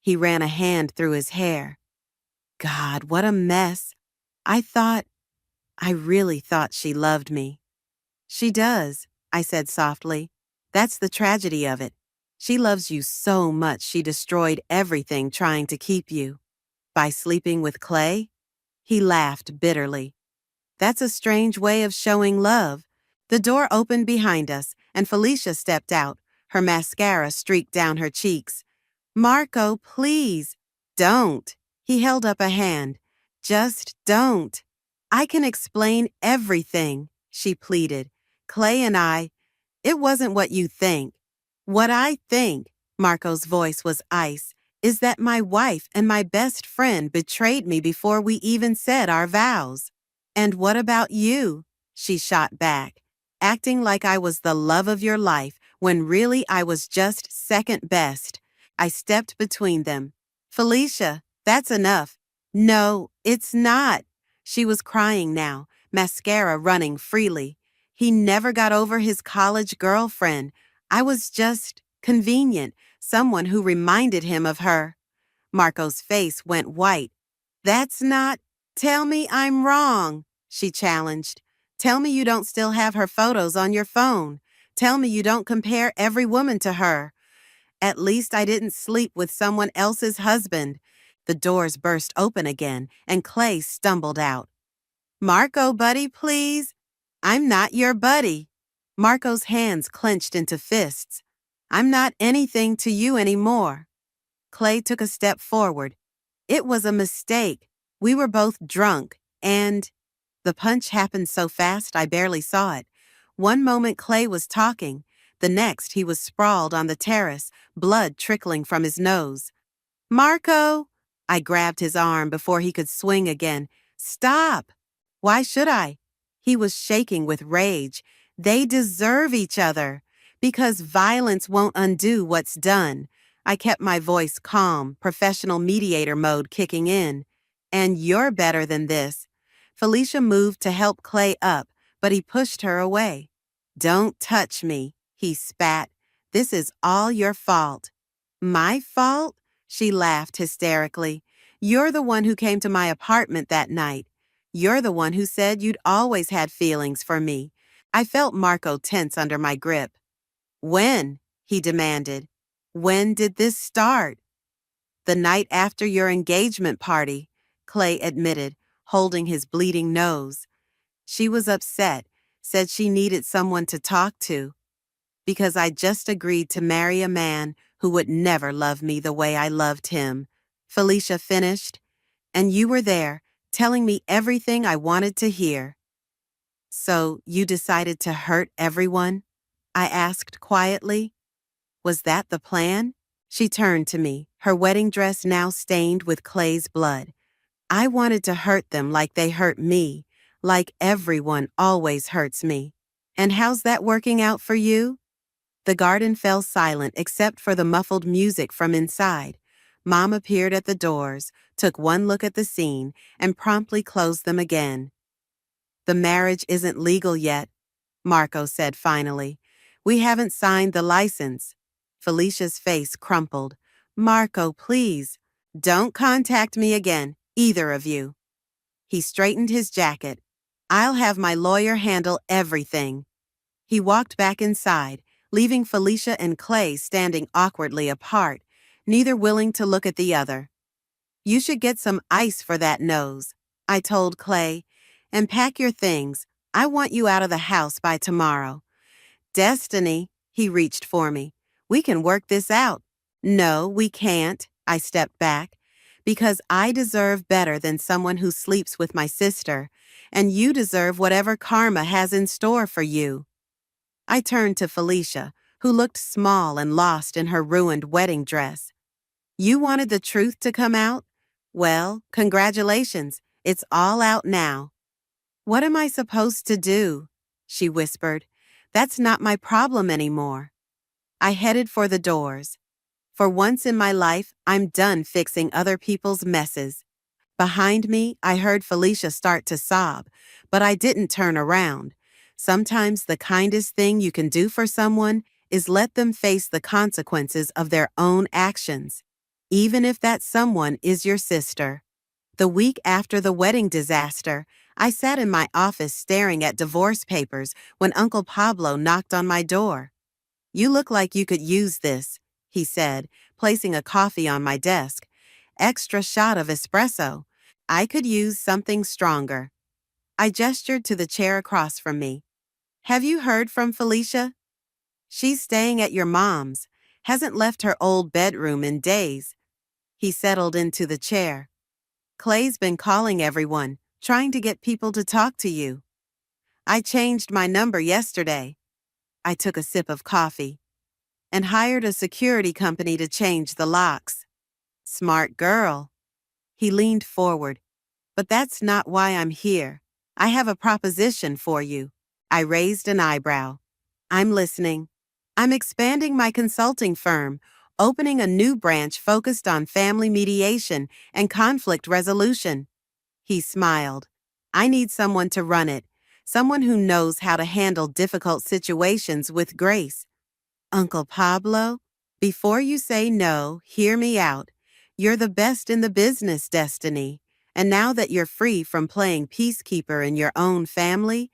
He ran a hand through his hair. God, what a mess. I really thought she loved me. She does, I said softly. That's the tragedy of it. She loves you so much she destroyed everything trying to keep you. By sleeping with Clay? He laughed bitterly. That's a strange way of showing love. The door opened behind us, and Felicia stepped out, her mascara streaked down her cheeks. Marco, please. Don't. He held up a hand. Just don't. I can explain everything, she pleaded. Clay and it wasn't what you think. What I think, Marco's voice was ice, is that my wife and my best friend betrayed me before we even said our vows. And what about you? She shot back, acting like I was the love of your life when really I was just second best. I stepped between them. Felicia, that's enough. No, it's not. She was crying now, mascara running freely. He never got over his college girlfriend. I was just convenient, someone who reminded him of her. Marco's face went white. That's not. Tell me I'm wrong, she challenged. Tell me you don't still have her photos on your phone. Tell me you don't compare every woman to her. At least I didn't sleep with someone else's husband. The doors burst open again, and Clay stumbled out. Marco, buddy, please. I'm not your buddy. Marco's hands clenched into fists. I'm not anything to you anymore. Clay took a step forward. It was a mistake. We were both drunk, and the punch happened so fast I barely saw it. One moment Clay was talking. The next he was sprawled on the terrace, blood trickling from his nose. Marco! I grabbed his arm before he could swing again. Stop! Why should I? He was shaking with rage. They deserve each other. Because violence won't undo what's done. I kept my voice calm, professional mediator mode kicking in. And you're better than this. Felicia moved to help Clay up, but he pushed her away. Don't touch me, he spat. This is all your fault. My fault? She laughed hysterically. You're the one who came to my apartment that night. You're the one who said you'd always had feelings for me. I felt Marco tense under my grip. When? He demanded. When did this start? The night after your engagement party, Clay admitted, holding his bleeding nose. She was upset, said she needed someone to talk to. Because I just agreed to marry a man who would never love me the way I loved him. Felicia finished. And you were there, telling me everything I wanted to hear. So you decided to hurt everyone? I asked quietly. Was that the plan? She turned to me, her wedding dress now stained with Clay's blood. I wanted to hurt them like they hurt me, like everyone always hurts me. And how's that working out for you? The garden fell silent except for the muffled music from inside. Mom appeared at the doors, took one look at the scene, and promptly closed them again. The marriage isn't legal yet, Marco said finally. We haven't signed the license. Felicia's face crumpled. Marco, please, don't contact me again, either of you. He straightened his jacket. I'll have my lawyer handle everything. He walked back inside, leaving Felicia and Clay standing awkwardly apart, neither willing to look at the other. You should get some ice for that nose, I told Clay, and pack your things. I want you out of the house by tomorrow. Destiny, he reached for me. We can work this out. No, we can't, I stepped back, because I deserve better than someone who sleeps with my sister, and you deserve whatever karma has in store for you. I turned to Felicia, who looked small and lost in her ruined wedding dress. You wanted the truth to come out? Well, congratulations, it's all out now. What am I supposed to do? She whispered. That's not my problem anymore. I headed for the doors. For once in my life, I'm done fixing other people's messes. Behind me, I heard Felicia start to sob, but I didn't turn around. Sometimes the kindest thing you can do for someone is let them face the consequences of their own actions, even if that someone is your sister. The week after the wedding disaster, I sat in my office staring at divorce papers when Uncle Pablo knocked on my door. You look like you could use this, he said, placing a coffee on my desk. Extra shot of espresso. I could use something stronger. I gestured to the chair across from me. Have you heard from Felicia? She's staying at your mom's. Hasn't left her old bedroom in days. He settled into the chair. Clay's been calling everyone, trying to get people to talk to you. I changed my number yesterday. I took a sip of coffee and hired a security company to change the locks. Smart girl. He leaned forward. But that's not why I'm here. I have a proposition for you. I raised an eyebrow. I'm listening. I'm expanding my consulting firm, opening a new branch focused on family mediation and conflict resolution. He smiled. I need someone to run it, someone who knows how to handle difficult situations with grace. Uncle Pablo, before you say no, hear me out. You're the best in the business, Destiny. And now that you're free from playing peacekeeper in your own family,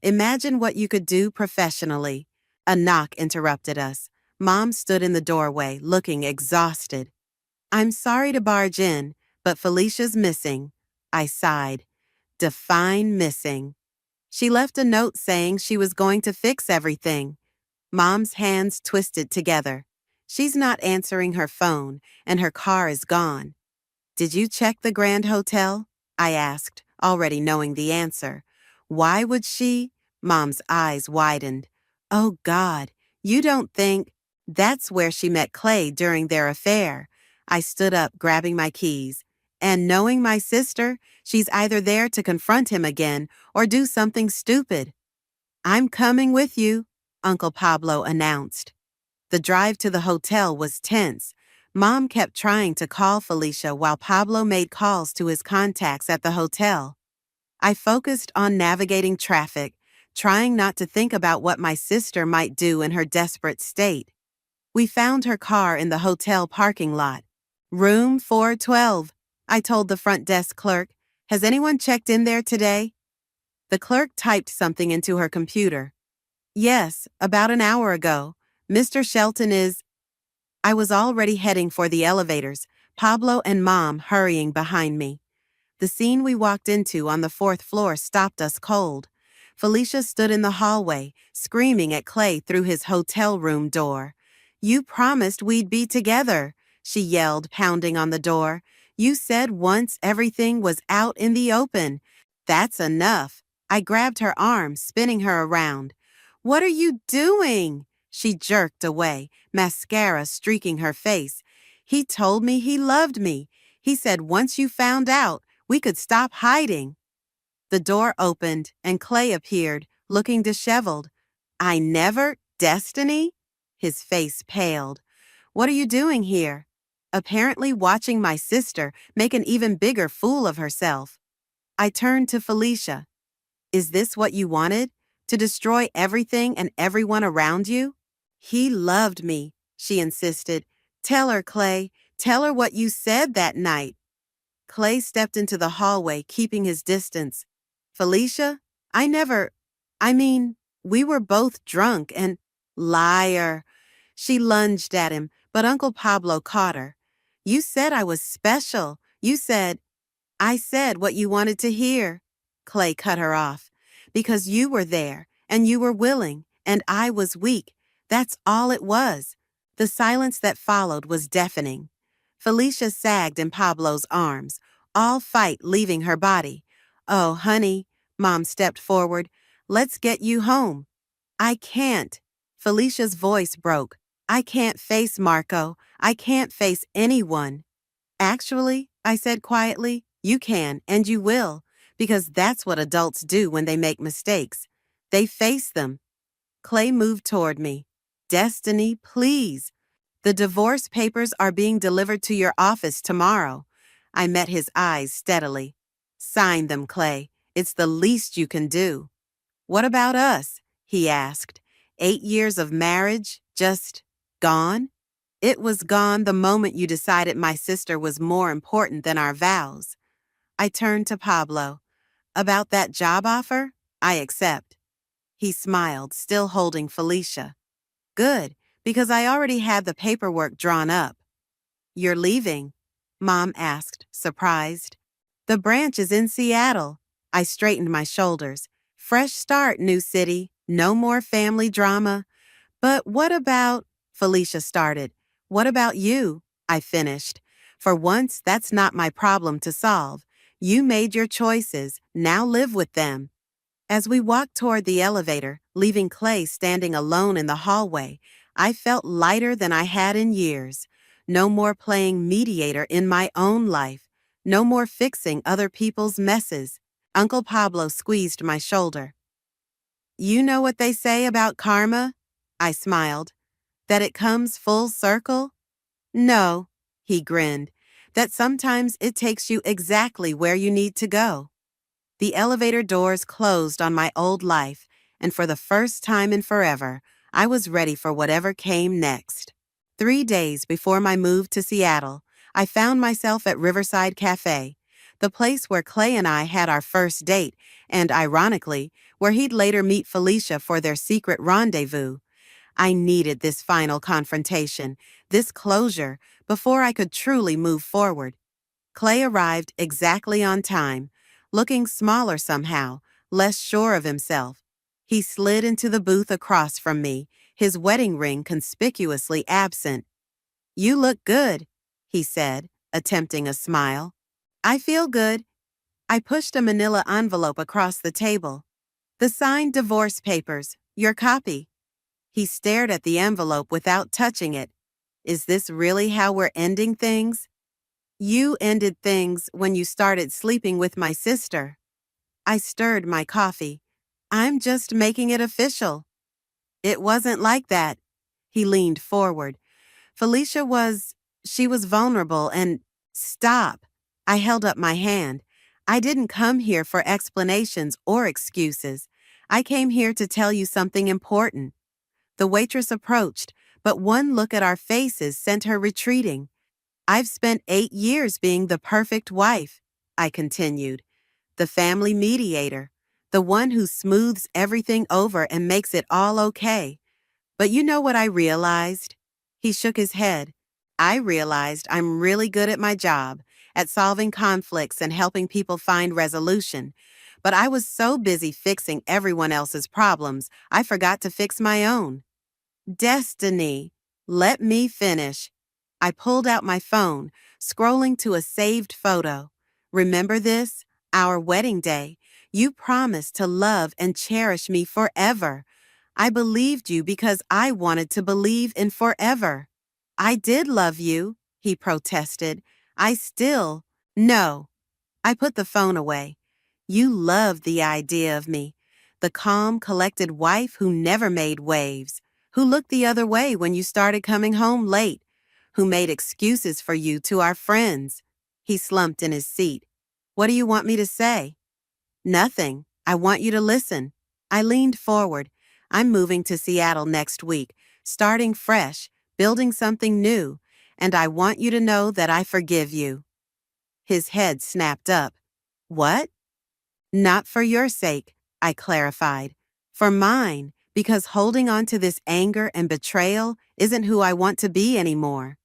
imagine what you could do professionally. A knock interrupted us. Mom stood in the doorway, looking exhausted. I'm sorry to barge in, but Felicia's missing. I sighed. Define missing. She left a note saying she was going to fix everything. Mom's hands twisted together. She's not answering her phone, and her car is gone. Did you check the Grand Hotel? I asked, already knowing the answer. Why would she? Mom's eyes widened. Oh, God, you don't think... That's where she met Clay during their affair. I stood up, grabbing my keys. And knowing my sister, she's either there to confront him again or do something stupid. I'm coming with you, Uncle Pablo announced. The drive to the hotel was tense. Mom kept trying to call Felicia while Pablo made calls to his contacts at the hotel. I focused on navigating traffic, trying not to think about what my sister might do in her desperate state. We found her car in the hotel parking lot. Room 412, I told the front desk clerk. Has anyone checked in there today? The clerk typed something into her computer. Yes, about an hour ago. Mr. Shelton is... I was already heading for the elevators, Pablo and Mom hurrying behind me. The scene we walked into on the 4th floor stopped us cold. Felicia stood in the hallway, screaming at Clay through his hotel room door. You promised we'd be together, she yelled, pounding on the door. You said once everything was out in the open. That's enough. I grabbed her arm, spinning her around. What are you doing? She jerked away, mascara streaking her face. He told me he loved me. He said once you found out, we could stop hiding. The door opened and Clay appeared, looking disheveled. I never, Destiny? His face paled. What are you doing here? Apparently watching my sister make an even bigger fool of herself. I turned to Felicia. Is this what you wanted? To destroy everything and everyone around you? He loved me, she insisted. Tell her, Clay. Tell her what you said that night. Clay stepped into the hallway, keeping his distance. Felicia, we were both drunk and... Liar. She lunged at him, but Uncle Pablo caught her. You said I was special. I said what you wanted to hear. Clay cut her off. Because you were there, and you were willing, and I was weak. That's all it was. The silence that followed was deafening. Felicia sagged in Pablo's arms, all fight leaving her body. Oh, honey, Mom stepped forward. Let's get you home. I can't. Felicia's voice broke. I can't face Marco. I can't face anyone. Actually, I said quietly, you can and you will, because that's what adults do when they make mistakes. They face them. Clay moved toward me. Destiny, please. The divorce papers are being delivered to your office tomorrow. I met his eyes steadily. Sign them, Clay. It's the least you can do. What about us? He asked. 8 years of marriage, just gone? It was gone the moment you decided my sister was more important than our vows. I turned to Pablo. About that job offer? I accept. He smiled, still holding Felicia. Good, because I already had the paperwork drawn up. You're leaving? Mom asked, surprised. The branch is in Seattle. I straightened my shoulders. Fresh start, new city. No more family drama. But what about... Felicia started. What about you? I finished. For once, that's not my problem to solve. You made your choices, now live with them. As we walked toward the elevator, leaving Clay standing alone in the hallway, I felt lighter than I had in years. No more playing mediator in my own life. No more fixing other people's messes. Uncle Pablo squeezed my shoulder. You know what they say about karma? I smiled. That it comes full circle? No, he grinned. That sometimes it takes you exactly where you need to go. The elevator doors closed on my old life, and for the first time in forever, I was ready for whatever came next. 3 days before my move to Seattle, I found myself at Riverside Cafe, the place where Clay and I had our first date, and ironically, where he'd later meet Felicia for their secret rendezvous. I needed this final confrontation, this closure, before I could truly move forward. Clay arrived exactly on time, looking smaller somehow, less sure of himself. He slid into the booth across from me, his wedding ring conspicuously absent. You look good, he said, attempting a smile. I feel good. I pushed a manila envelope across the table. The signed divorce papers, your copy. He stared at the envelope without touching it. Is this really how we're ending things? You ended things when you started sleeping with my sister. I stirred my coffee. I'm just making it official. It wasn't like that. He leaned forward. She was vulnerable and, stop. I held up my hand. I didn't come here for explanations or excuses. I came here to tell you something important. The waitress approached, but one look at our faces sent her retreating. I've spent 8 years being the perfect wife, I continued. The family mediator, the one who smooths everything over and makes it all okay. But you know what I realized? He shook his head. I realized I'm really good at my job, at solving conflicts and helping people find resolution. But I was so busy fixing everyone else's problems, I forgot to fix my own. Destiny. Let me finish. I pulled out my phone, scrolling to a saved photo. Remember this? Our wedding day. You promised to love and cherish me forever. I believed you because I wanted to believe in forever. I did love you, he protested. No. I put the phone away. You loved the idea of me. The calm, collected wife who never made waves, who looked the other way when you started coming home late, who made excuses for you to our friends. He slumped in his seat. What do you want me to say? Nothing. I want you to listen. I leaned forward. I'm moving to Seattle next week, starting fresh, building something new, and I want you to know that I forgive you. His head snapped up. What? Not for your sake, I clarified. For mine, because holding on to this anger and betrayal isn't who I want to be anymore.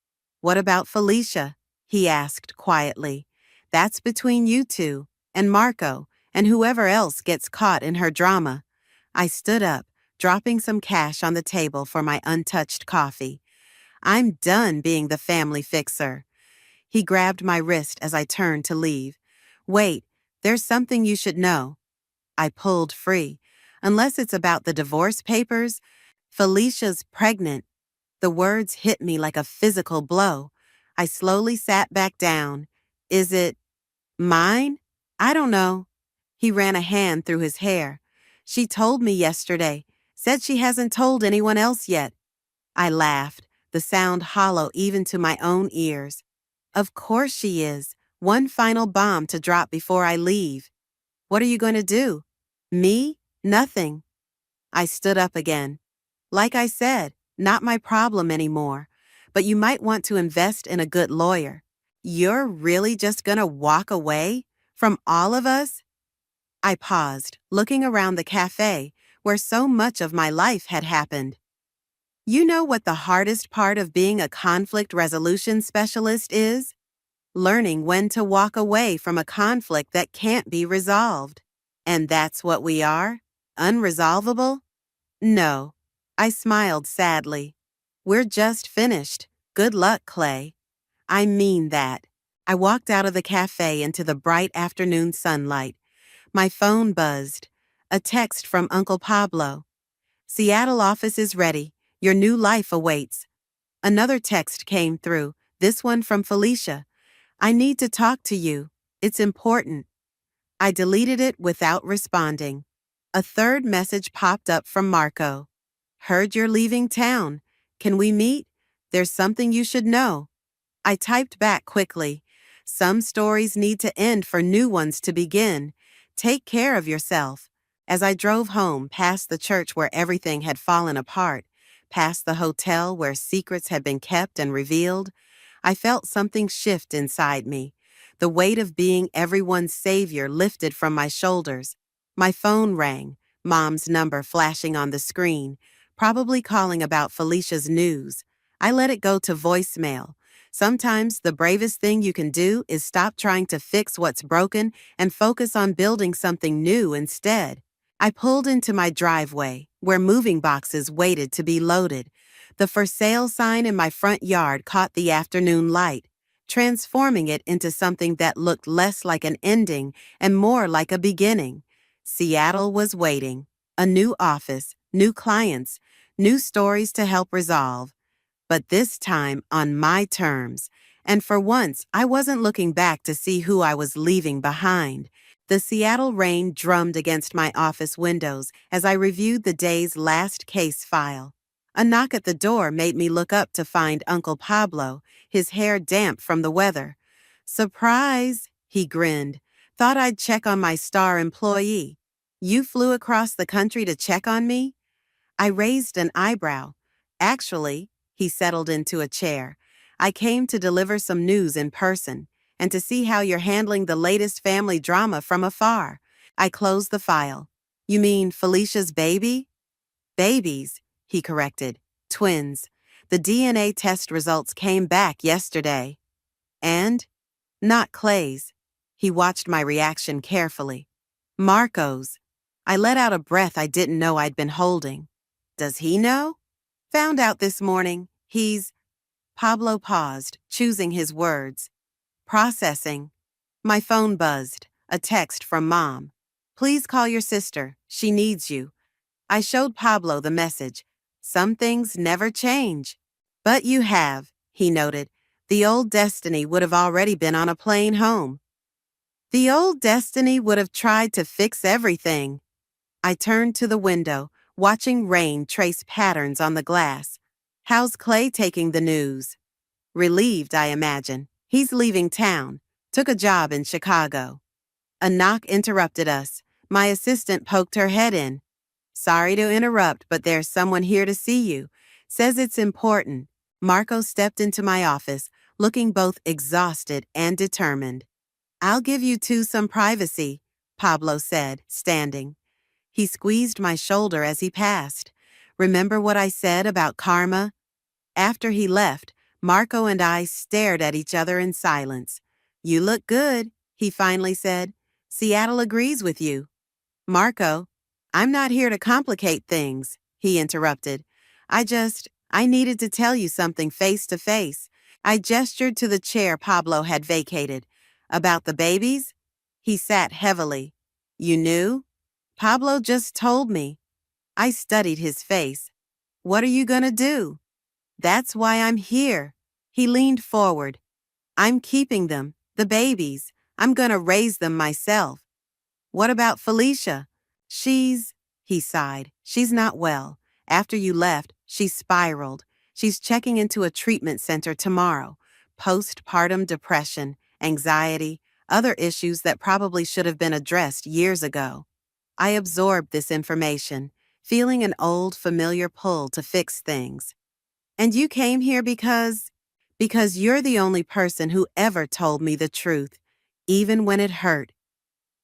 What about Felicia? He asked quietly. That's between you two, and Marco, and whoever else gets caught in her drama. I stood up, dropping some cash on the table for my untouched coffee. I'm done being the family fixer. He grabbed my wrist as I turned to leave. Wait, there's something you should know. I pulled free. Unless it's about the divorce papers, Felicia's pregnant. The words hit me like a physical blow. I slowly sat back down. Is it mine? I don't know. He ran a hand through his hair. She told me yesterday. Said she hasn't told anyone else yet. I laughed, the sound hollow even to my own ears. Of course she is. One final bomb to drop before I leave. What are you going to do? Me? Nothing. I stood up again. Like I said, not my problem anymore. But you might want to invest in a good lawyer. You're really just going to walk away? From all of us? I paused, looking around the cafe, where so much of my life had happened. You know what the hardest part of being a conflict resolution specialist is? Learning when to walk away from a conflict that can't be resolved. And that's what we are? Unresolvable? No. I smiled sadly. We're just finished. Good luck, Clay. I mean that. I walked out of the cafe into the bright afternoon sunlight. My phone buzzed. A text from Uncle Pablo. Seattle office is ready. Your new life awaits. Another text came through, this one from Felicia. I need to talk to you. It's important. I deleted it without responding. A third message popped up from Marco. Heard you're leaving town. Can we meet? There's something you should know. I typed back quickly. Some stories need to end for new ones to begin. Take care of yourself. As I drove home past the church where everything had fallen apart, past the hotel where secrets had been kept and revealed, I felt something shift inside me. The weight of being everyone's savior lifted from my shoulders. My phone rang, Mom's number flashing on the screen, probably calling about Felicia's news. I let it go to voicemail. Sometimes the bravest thing you can do is stop trying to fix what's broken and focus on building something new instead. I pulled into my driveway, where moving boxes waited to be loaded. The for sale sign in my front yard caught the afternoon light, transforming it into something that looked less like an ending and more like a beginning. Seattle was waiting. A new office, new clients, new stories to help resolve. But this time on my terms. And for once, I wasn't looking back to see who I was leaving behind. The Seattle rain drummed against my office windows as I reviewed the day's last case file. A knock at the door made me look up to find Uncle Pablo, his hair damp from the weather. Surprise, he grinned. Thought I'd check on my star employee. You flew across the country to check on me? I raised an eyebrow. Actually, he settled into a chair. I came to deliver some news in person, and to see how you're handling the latest family drama from afar. I closed the file. You mean Felicia's baby? Babies, he corrected. Twins. The DNA test results came back yesterday. And? Not Clay's. He watched my reaction carefully. Marco's. I let out a breath I didn't know I'd been holding. Does he know? Found out this morning. Pablo paused, choosing his words. Processing. My phone buzzed. A text from Mom. Please call your sister. She needs you. I showed Pablo the message. Some things never change. But you have, he noted. The old Destiny would have already been on a plane home. The old Destiny would have tried to fix everything. I turned to the window, watching rain trace patterns on the glass. How's Clay taking the news? Relieved, I imagine. He's leaving town. Took a job in Chicago. A knock interrupted us. My assistant poked her head in. Sorry to interrupt, but there's someone here to see you. Says it's important. Marco stepped into my office, looking both exhausted and determined. I'll give you two some privacy, Pablo said, standing. He squeezed my shoulder as he passed. Remember what I said about karma? After he left, Marco and I stared at each other in silence. You look good, he finally said. Seattle agrees with you. Marco, I'm not here to complicate things, he interrupted. I needed to tell you something face to face. I gestured to the chair Pablo had vacated. About the babies? He sat heavily. You knew? Pablo just told me. I studied his face. What are you gonna do? That's why I'm here. He leaned forward. I'm keeping them, the babies. I'm gonna raise them myself. What about Felicia? He sighed. She's not well. After you left, she spiraled. She's checking into a treatment center tomorrow. Postpartum depression, anxiety, other issues that probably should have been addressed years ago. I absorbed this information, feeling an old, familiar pull to fix things. And you came here because you're the only person who ever told me the truth, even when it hurt.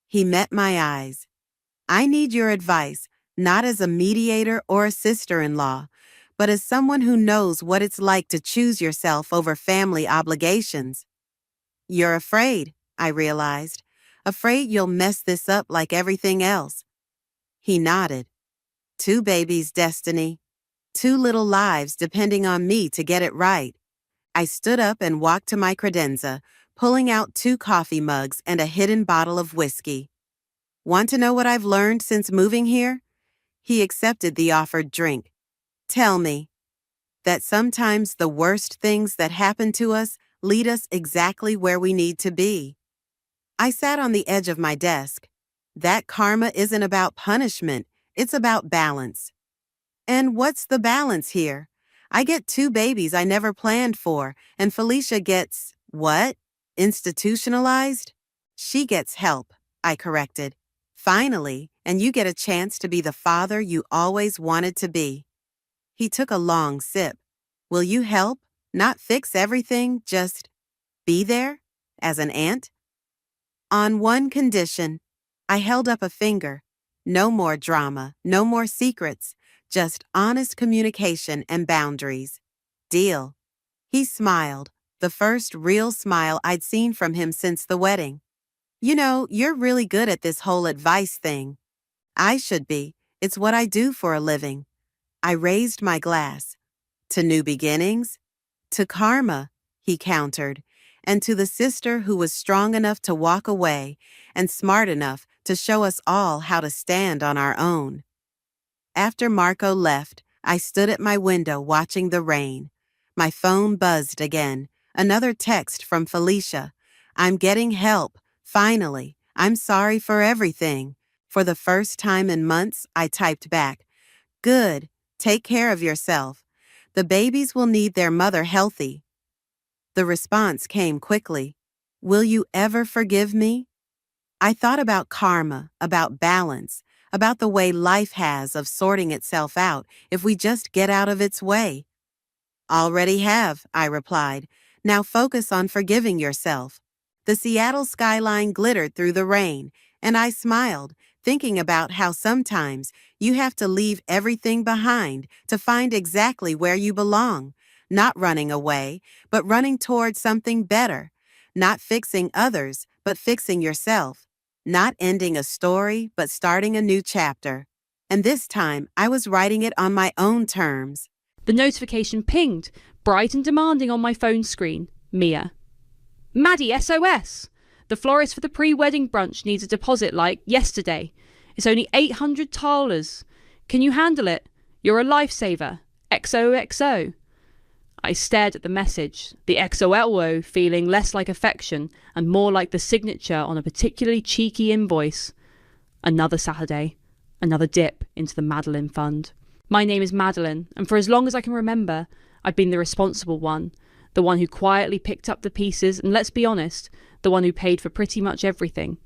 He met my eyes. I need your advice, not as a mediator or a sister-in-law, but as someone who knows what it's like to choose yourself over family obligations. You're afraid, I realized. Afraid you'll mess this up like everything else. He nodded. Two babies, Destiny. Two little lives depending on me to get it right. I stood up and walked to my credenza, pulling out 2 coffee mugs and a hidden bottle of whiskey. Want to know what I've learned since moving here? He accepted the offered drink. Tell me that sometimes the worst things that happen to us lead us exactly where we need to be. I sat on the edge of my desk. That karma isn't about punishment, it's about balance. And what's the balance here? I get 2 babies I never planned for, and Felicia gets, what? Institutionalized? She gets help, I corrected. Finally, and you get a chance to be the father you always wanted to be. He took a long sip. Will you help? Not fix everything, just be there? As an aunt? On one condition. I held up a finger. No more drama, no more secrets, just honest communication and boundaries. Deal. He smiled, the first real smile I'd seen from him since the wedding. You know, you're really good at this whole advice thing. I should be. It's what I do for a living. I raised my glass. To new beginnings? To karma, he countered, and to the sister who was strong enough to walk away and smart enough to show us all how to stand on our own. After Marco left, I stood at my window watching the rain. My phone buzzed again. Another text from Felicia. I'm getting help. Finally. I'm sorry for everything. For the first time in months, I typed back. Good. Take care of yourself. The babies will need their mother healthy. The response came quickly. Will you ever forgive me? I thought about karma, about balance, about the way life has of sorting itself out if we just get out of its way. Already have, I replied. Now focus on forgiving yourself. The Seattle skyline glittered through the rain, and I smiled, thinking about how sometimes you have to leave everything behind to find exactly where you belong, not running away, but running towards something better, not fixing others, but fixing yourself, not ending a story, but starting a new chapter. And this time, I was writing it on my own terms. The notification pinged, bright and demanding on my phone screen. Mia. Maddie, SOS! The florist for the pre-wedding brunch needs a deposit like yesterday. It's only $800. Can you handle it? You're a lifesaver. XOXO. I stared at the message, the XOLO feeling less like affection and more like the signature on a particularly cheeky invoice. Another Saturday. Another dip into the Madeline Fund. My name is Madeline, and for as long as I can remember, I've been the responsible one, the one who quietly picked up the pieces, and let's be honest, the one who paid for pretty much everything.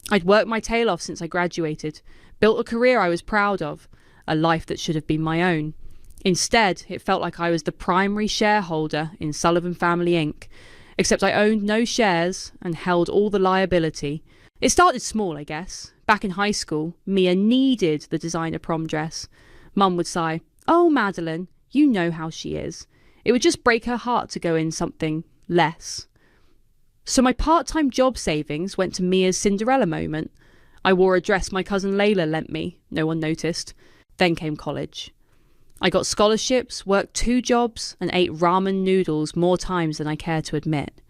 I'd worked my tail off since I graduated, built a career I was proud of, a life that should have been my own. Instead, it felt like I was the primary shareholder in Sullivan Family Inc., except I owned no shares and held all the liability. It started small, I guess. Back in high school, Mia needed the designer prom dress. Mum would sigh, "Oh, Madeline, you know how she is." It would just break her heart to go in something less. So my part-time job savings went to Mia's Cinderella moment. I wore a dress my cousin Layla lent me. No one noticed. Then came college. I got scholarships, worked 2 jobs, and ate ramen noodles more times than I care to admit.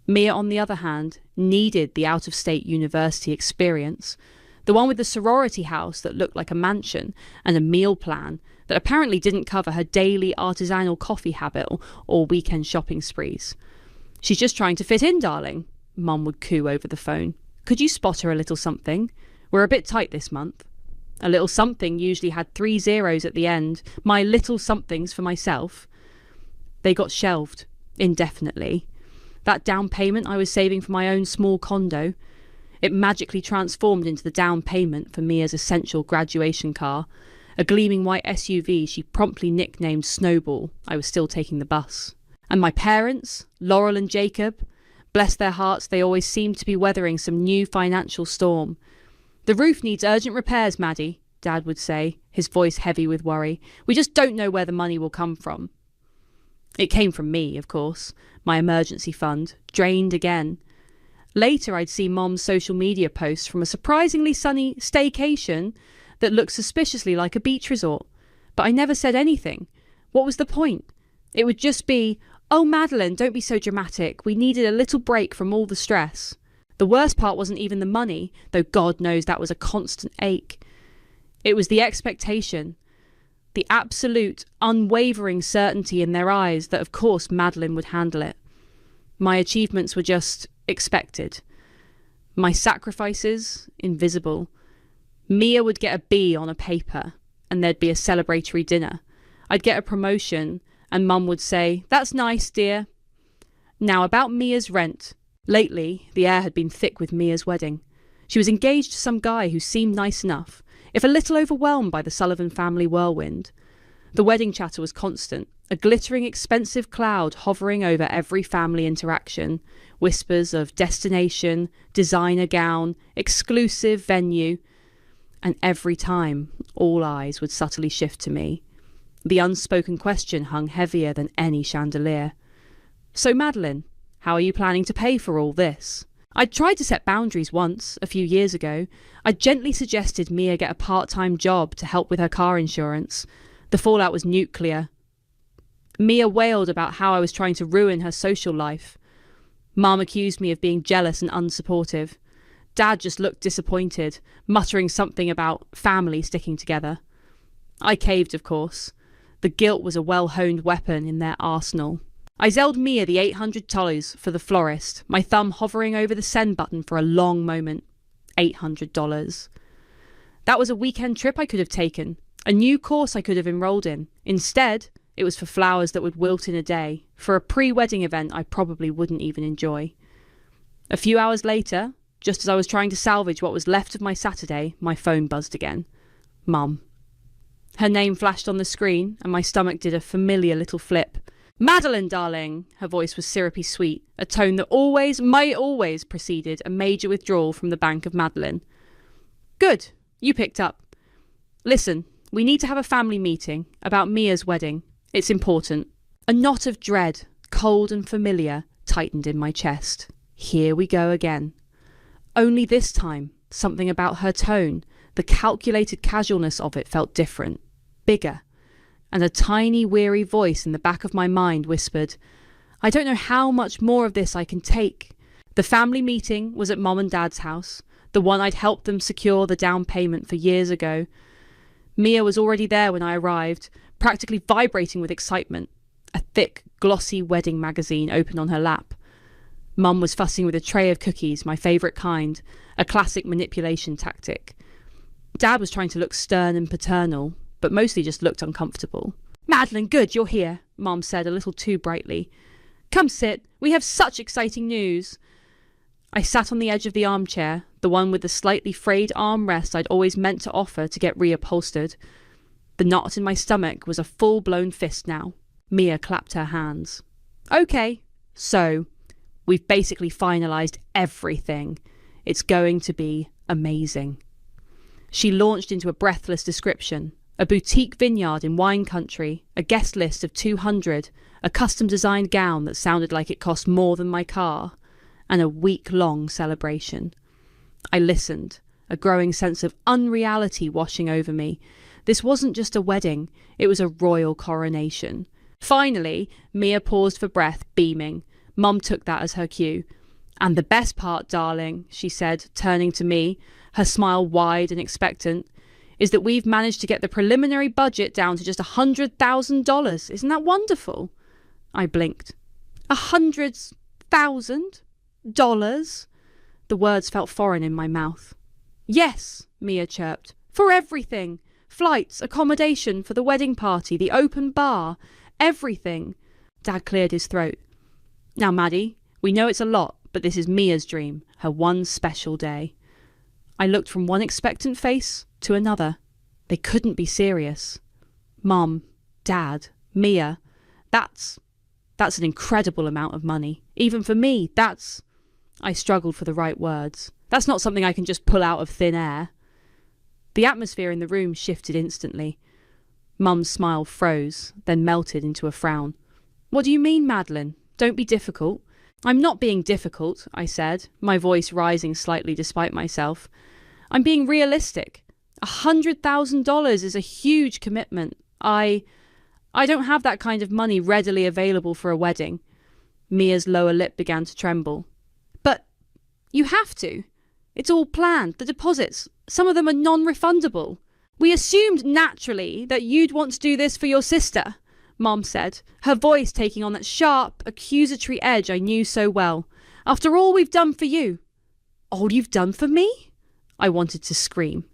Mia, on the other hand, needed the out-of-state university experience, the one with the sorority house that looked like a mansion and a meal plan that apparently didn't cover her daily artisanal coffee habit or weekend shopping sprees. "She's just trying to fit in, darling," Mum would coo over the phone. "Could you spot her a little something? We're a bit tight this month." A little something usually had 3 zeros at the end, my little somethings for myself. They got shelved, indefinitely. That down payment I was saving for my own small condo, it magically transformed into the down payment for Mia's essential graduation car, a gleaming white SUV she promptly nicknamed Snowball. I was still taking the bus. And my parents, Laurel and Jacob, bless their hearts, they always seemed to be weathering some new financial storm. "The roof needs urgent repairs, Maddie," Dad would say, his voice heavy with worry. "We just don't know where the money will come from." It came from me, of course, my emergency fund, drained again. Later I'd see Mom's social media posts from a surprisingly sunny staycation that looked suspiciously like a beach resort. But I never said anything. What was the point? It would just be, "Oh, Madeline, don't be so dramatic. We needed a little break from all the stress." The worst part wasn't even the money, though God knows that was a constant ache. It was the expectation, the absolute, unwavering certainty in their eyes that of course Madeline would handle it. My achievements were just expected. My sacrifices, invisible. Mia would get a B on a paper, and there'd be a celebratory dinner. I'd get a promotion, and Mum would say, "That's nice, dear." Now about Mia's rent. Lately, the air had been thick with Mia's wedding. She was engaged to some guy who seemed nice enough, if a little overwhelmed by the Sullivan family whirlwind. The wedding chatter was constant, a glittering expensive cloud hovering over every family interaction, whispers of destination, designer gown, exclusive venue, and every time, all eyes would subtly shift to me. The unspoken question hung heavier than any chandelier. "So, Madeline, how are you planning to pay for all this?" I'd tried to set boundaries once, a few years ago. I'd gently suggested Mia get a part-time job to help with her car insurance. The fallout was nuclear. Mia wailed about how I was trying to ruin her social life. Mum accused me of being jealous and unsupportive. Dad just looked disappointed, muttering something about family sticking together. I caved, of course. The guilt was a well-honed weapon in their arsenal. I zelled Mia the $800 for the florist, my thumb hovering over the send button for a long moment. $800. That was a weekend trip I could have taken, a new course I could have enrolled in. Instead, it was for flowers that would wilt in a day, for a pre-wedding event I probably wouldn't even enjoy. A few hours later, just as I was trying to salvage what was left of my Saturday, my phone buzzed again. Mum. Her name flashed on the screen, and my stomach did a familiar little flip. "Madeline, darling!" Her voice was syrupy sweet, a tone that might always preceded a major withdrawal from the Bank of Madeline. "Good, you picked up. Listen, we need to have a family meeting about Mia's wedding. It's important." A knot of dread, cold and familiar, tightened in my chest. Here we go again. Only this time, something about her tone, the calculated casualness of it felt different, bigger. And a tiny, weary voice in the back of my mind whispered, "I don't know how much more of this I can take." The family meeting was at Mom and Dad's house, the one I'd helped them secure the down payment for years ago. Mia was already there when I arrived, practically vibrating with excitement, a thick, glossy wedding magazine open on her lap. Mum was fussing with a tray of cookies, my favourite kind, a classic manipulation tactic. Dad was trying to look stern and paternal, but mostly just looked uncomfortable. "Madeline, good, you're here," Mom said a little too brightly. "Come sit, we have such exciting news." I sat on the edge of the armchair, the one with the slightly frayed armrest I'd always meant to offer to get reupholstered. The knot in my stomach was a full-blown fist now. Mia clapped her hands. "Okay, so we've basically finalised everything. It's going to be amazing." She launched into a breathless description. A boutique vineyard in wine country, a guest list of 200, a custom-designed gown that sounded like it cost more than my car, and a week-long celebration. I listened, a growing sense of unreality washing over me. This wasn't just a wedding, it was a royal coronation. Finally, Mia paused for breath, beaming. Mum took that as her cue. "And the best part, darling," she said, turning to me, her smile wide and expectant, "is that we've managed to get the preliminary budget down to just $100,000. Isn't that wonderful?" I blinked. $100,000? The words felt foreign in my mouth. "Yes," Mia chirped. "For everything. Flights, accommodation for the wedding party, the open bar, everything." Dad cleared his throat. "Now, Maddie, we know it's a lot, but this is Mia's dream, her one special day." I looked from one expectant face to another. They couldn't be serious. "Mum, Dad, Mia, that's an incredible amount of money. Even for me, I struggled for the right words. "That's not something I can just pull out of thin air." The atmosphere in the room shifted instantly. Mum's smile froze, then melted into a frown. "What do you mean, Madeline? Don't be difficult." "I'm not being difficult," I said, my voice rising slightly despite myself. "I'm being realistic. $100,000 is a huge commitment. I I don't have that kind of money readily available for a wedding. Mia's lower lip began to tremble. But you have to. It's all planned, the deposits. Some of them are non-refundable. We assumed naturally that you'd want to do this for your sister, Mom said, her voice taking on that sharp, accusatory edge I knew so well. After all we've done for you. All you've done for me? I wanted to scream.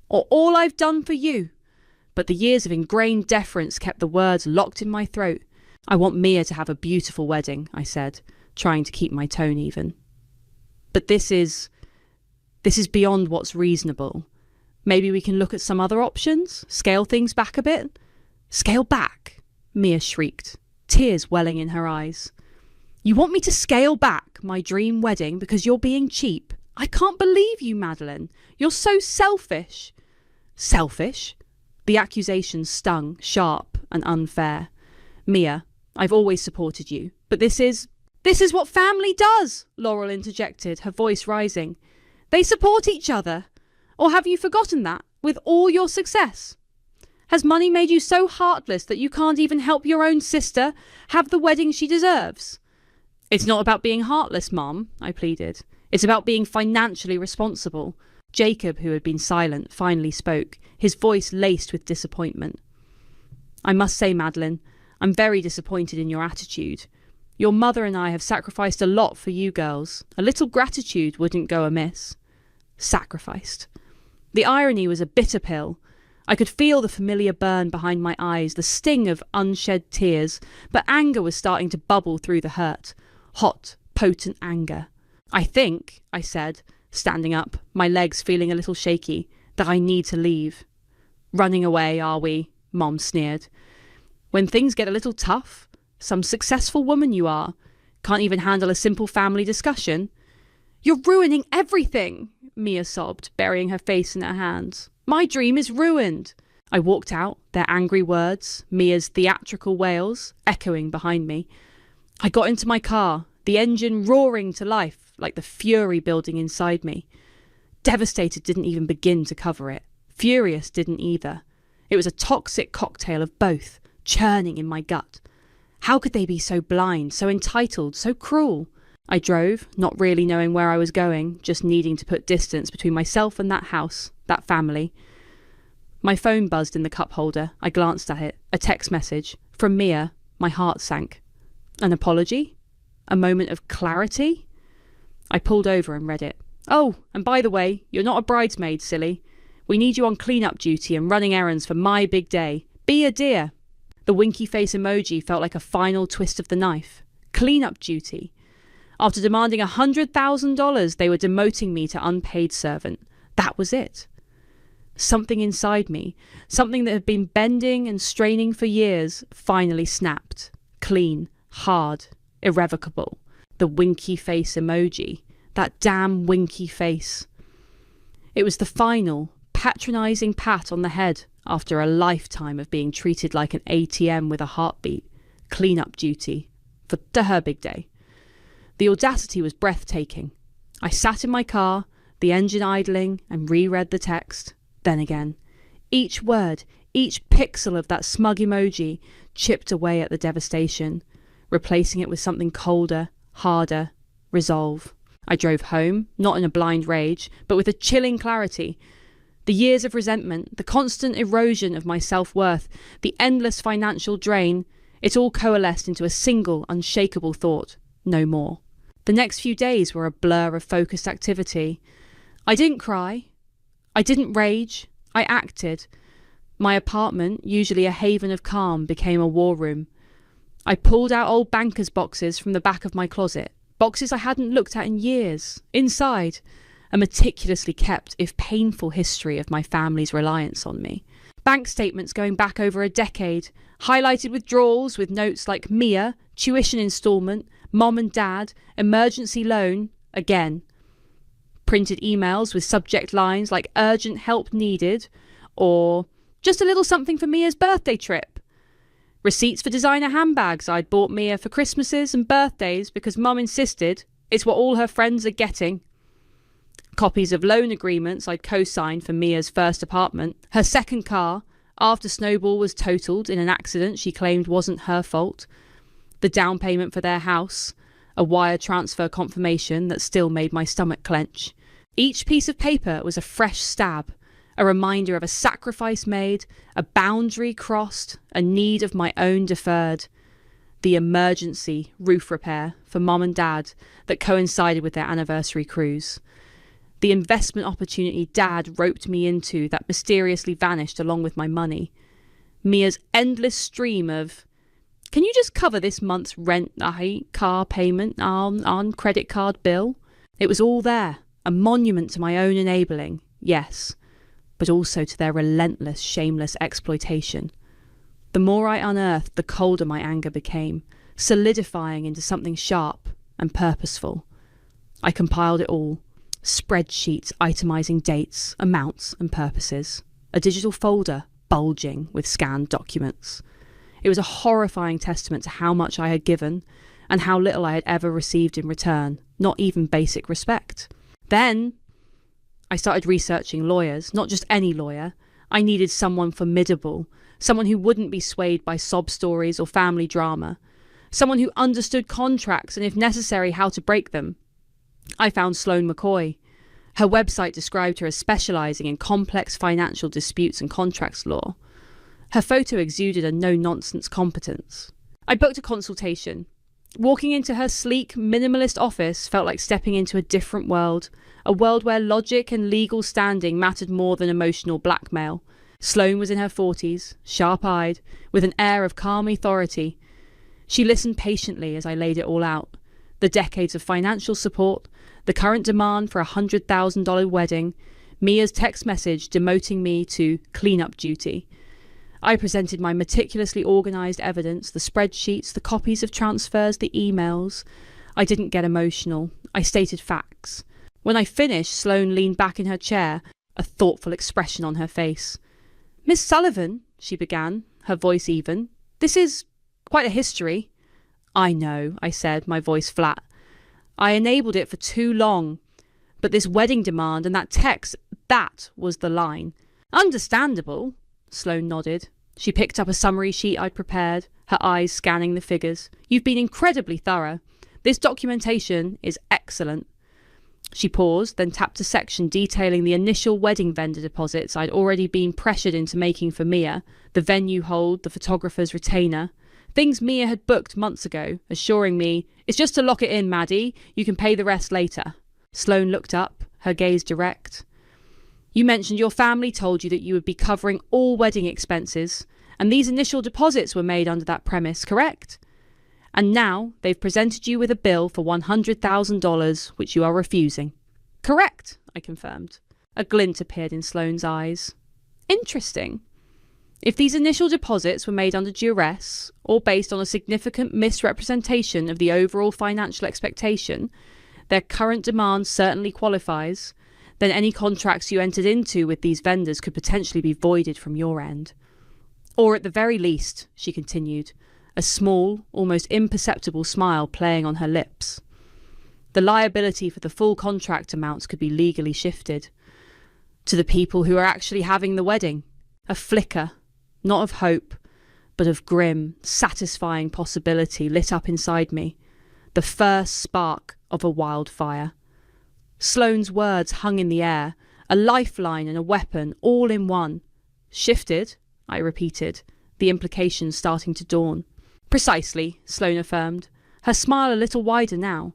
Or all I've done for you. But the years of ingrained deference kept the words locked in my throat. I want Mia to have a beautiful wedding, I said, trying to keep my tone even. But this is beyond what's reasonable. Maybe we can look at some other options? Scale things back a bit? Scale back? Mia shrieked, tears welling in her eyes. You want me to scale back my dream wedding because you're being cheap? I can't believe you, Madeline. You're so selfish. Selfish? The accusation stung, sharp and unfair. Mia, I've always supported you, but this is what family does, Laurel interjected, her voice rising. They support each other. Or have you forgotten that, with all your success? Has money made you so heartless that you can't even help your own sister have the wedding she deserves? It's not about being heartless, Mom, I pleaded. It's about being financially responsible. Jacob, who had been silent, finally spoke, his voice laced with disappointment. I must say, Madeline, I'm very disappointed in your attitude. Your mother and I have sacrificed a lot for you girls. A little gratitude wouldn't go amiss. Sacrificed. The irony was a bitter pill. I could feel the familiar burn behind my eyes, the sting of unshed tears, but anger was starting to bubble through the hurt. Hot, potent anger. I think, I said, standing up, my legs feeling a little shaky, that I need to leave. Running away, are we? Mom sneered. When things get a little tough, some successful woman you are, can't even handle a simple family discussion. You're ruining everything, Mia sobbed, burying her face in her hands. My dream is ruined. I walked out, their angry words, Mia's theatrical wails, echoing behind me. I got into my car, the engine roaring to life, like the fury building inside me. Devastated didn't even begin to cover it. Furious didn't either. It was a toxic cocktail of both, churning in my gut. How could they be so blind, so entitled, so cruel? I drove, not really knowing where I was going, just needing to put distance between myself and that house, that family. My phone buzzed in the cup holder. I glanced at it. A text message. From Mia. My heart sank. An apology? A moment of clarity? I pulled over and read it. Oh, and by the way, you're not a bridesmaid, silly. We need you on clean-up duty and running errands for my big day. Be a dear. The winky face emoji felt like a final twist of the knife. Clean-up duty. After demanding $100,000, they were demoting me to unpaid servant. That was it. Something inside me, something that had been bending and straining for years, finally snapped. Clean, hard, irrevocable. The winky face emoji. That damn winky face. It was the final, patronising pat on the head after a lifetime of being treated like an ATM with a heartbeat. Clean-up duty. To her big day. The audacity was breathtaking. I sat in my car, the engine idling, and reread the text. Then again. Each word, each pixel of that smug emoji chipped away at the devastation, replacing it with something colder, harder, resolve. I drove home, not in a blind rage, but with a chilling clarity. The years of resentment, the constant erosion of my self-worth, the endless financial drain, it all coalesced into a single, unshakable thought. No more. The next few days were a blur of focused activity. I didn't cry. I didn't rage. I acted. My apartment, usually a haven of calm, became a war room. I pulled out old banker's boxes from the back of my closet, boxes I hadn't looked at in years. Inside, a meticulously kept, if painful, history of my family's reliance on me. Bank statements going back over a decade, highlighted withdrawals with notes like Mia, tuition instalment, Mom and Dad, emergency loan, again. Printed emails with subject lines like urgent help needed, or just a little something for Mia's birthday trip. Receipts for designer handbags I'd bought Mia for Christmases and birthdays because Mum insisted it's what all her friends are getting. Copies of loan agreements I'd co-signed for Mia's first apartment, her second car, After Snowball was totaled in an accident she claimed wasn't her fault, the down payment for their house, a wire transfer confirmation that still made my stomach clench. Each piece of paper was a fresh stab, a reminder of a sacrifice made, a boundary crossed, a need of my own deferred. The emergency roof repair for Mum and Dad that coincided with their anniversary cruise. The investment opportunity Dad roped me into that mysteriously vanished along with my money. Mia's endless stream of, "Can you just cover this month's rent, car payment, on credit card bill?" It was all there, a monument to my own enabling, yes, but also to their relentless, shameless exploitation. The more I unearthed, the colder my anger became, solidifying into something sharp and purposeful. I compiled it all, spreadsheets itemizing dates, amounts and purposes, a digital folder bulging with scanned documents. It was a horrifying testament to how much I had given and how little I had ever received in return, not even basic respect. Then I started researching lawyers, not just any lawyer. I needed someone formidable, someone who wouldn't be swayed by sob stories or family drama, someone who understood contracts and, if necessary, how to break them. I found Sloane McCoy. Her website described her as specialising in complex financial disputes and contracts law. Her photo exuded a no-nonsense competence. I booked a consultation. Walking into her sleek, minimalist office felt like stepping into a different world, a world where logic and legal standing mattered more than emotional blackmail. Sloane was in her 40s, sharp-eyed, with an air of calm authority. She listened patiently as I laid it all out. The decades of financial support, the current demand for a $100,000 wedding, Mia's text message demoting me to clean-up duty. I presented my meticulously organised evidence, the spreadsheets, the copies of transfers, the emails. I didn't get emotional. I stated facts. When I finished, Sloane leaned back in her chair, a thoughtful expression on her face. "Miss Sullivan," she began, her voice even, "this is quite a history." "I know," I said, my voice flat. "I enabled it for too long. But this wedding demand and that text, that was the line." "Understandable," Sloane nodded. She picked up a summary sheet I'd prepared, her eyes scanning the figures. "You've been incredibly thorough. This documentation is excellent." She paused, then tapped a section detailing the initial wedding vendor deposits I'd already been pressured into making for Mia, the venue hold, the photographer's retainer. Things Mia had booked months ago, assuring me, "It's just to lock it in, Maddie. You can pay the rest later." Sloane looked up, her gaze direct. "You mentioned your family told you that you would be covering all wedding expenses, and these initial deposits were made under that premise, correct? And now they've presented you with a bill for $100,000, which you are refusing." "Correct," I confirmed. A glint appeared in Sloane's eyes. "Interesting. If these initial deposits were made under duress, or based on a significant misrepresentation of the overall financial expectation, their current demand certainly qualifies, then any contracts you entered into with these vendors could potentially be voided from your end. Or at the very least," she continued, a small, almost imperceptible smile playing on her lips, "the liability for the full contract amounts could be legally shifted to the people who are actually having the wedding." A flicker, not of hope, but of grim, satisfying possibility lit up inside me, the first spark of a wildfire. Sloane's words hung in the air, a lifeline and a weapon, all in one. "Shifted?" I repeated, the implications starting to dawn. "Precisely," Sloane affirmed, her smile a little wider now.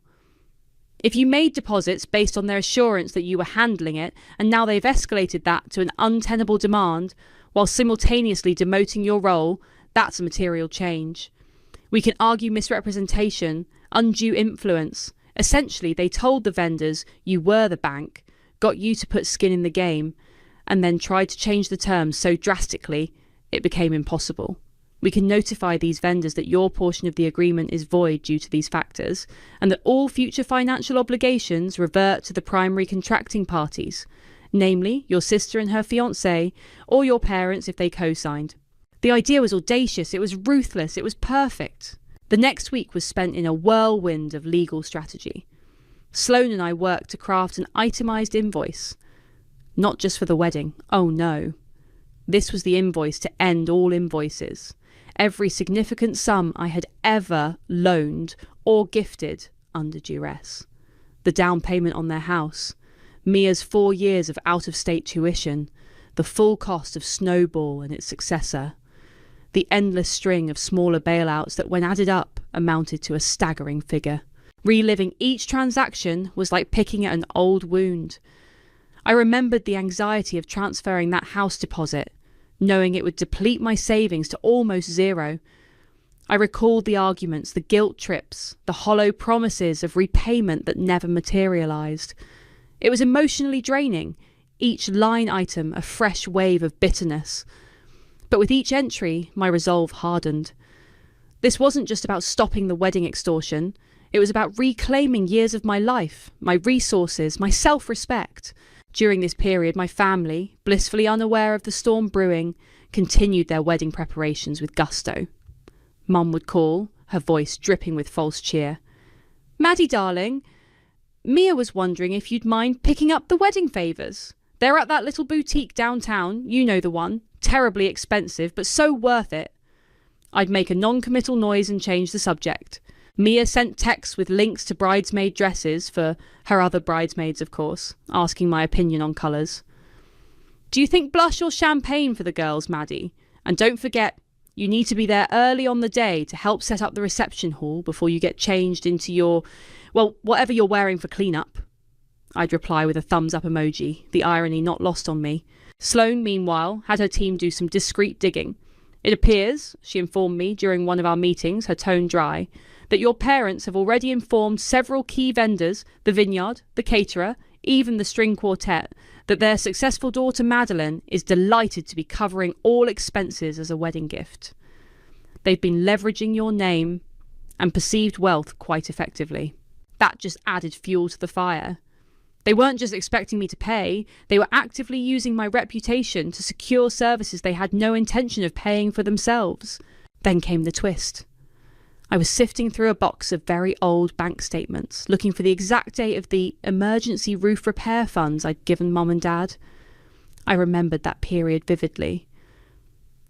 "If you made deposits based on their assurance that you were handling it, and now they've escalated that to an untenable demand, while simultaneously demoting your role, that's a material change. We can argue misrepresentation, undue influence. Essentially, they told the vendors you were the bank, got you to put skin in the game, and then tried to change the terms so drastically it became impossible. We can notify these vendors that your portion of the agreement is void due to these factors, and that all future financial obligations revert to the primary contracting parties, namely your sister and her fiancé, or your parents if they co-signed. The idea was audacious, it was ruthless, it was perfect. The next week was spent in a whirlwind of legal strategy. Sloane and I worked to craft an itemised invoice. Not just for the wedding, oh no. This was the invoice to end all invoices. Every significant sum I had ever loaned or gifted under duress. The down payment on their house, Mia's 4 years of out-of-state tuition, the full cost of Snowball and its successor, the endless string of smaller bailouts that, when added up, amounted to a staggering figure. Reliving each transaction was like picking at an old wound. I remembered the anxiety of transferring that house deposit, knowing it would deplete my savings to almost zero. I recalled the arguments, the guilt trips, the hollow promises of repayment that never materialised. It was emotionally draining, each line item a fresh wave of bitterness. But with each entry, my resolve hardened. This wasn't just about stopping the wedding extortion. It was about reclaiming years of my life, my resources, my self-respect. During this period, my family, blissfully unaware of the storm brewing, continued their wedding preparations with gusto. Mum would call, her voice dripping with false cheer. "Maddie, darling, Mia was wondering if you'd mind picking up the wedding favours. They're at that little boutique downtown, you know the one. Terribly expensive, but so worth it." I'd make a non-committal noise and change the subject. Mia sent texts with links to bridesmaid dresses for her other bridesmaids, of course, asking my opinion on colours. "Do you think blush or champagne for the girls, Maddie? And don't forget, you need to be there early on the day to help set up the reception hall before you get changed into your, well, whatever you're wearing for clean-up." I'd reply with a thumbs-up emoji, the irony not lost on me. Sloane, meanwhile, had her team do some discreet digging. "It appears," she informed me during one of our meetings, her tone dry, "that your parents have already informed several key vendors, the vineyard, the caterer, even the string quartet, that their successful daughter Madeline is delighted to be covering all expenses as a wedding gift. They've been leveraging your name and perceived wealth quite effectively." That just added fuel to the fire. They weren't just expecting me to pay, they were actively using my reputation to secure services they had no intention of paying for themselves. Then came the twist. I was sifting through a box of very old bank statements, looking for the exact date of the emergency roof repair funds I'd given Mum and Dad. I remembered that period vividly.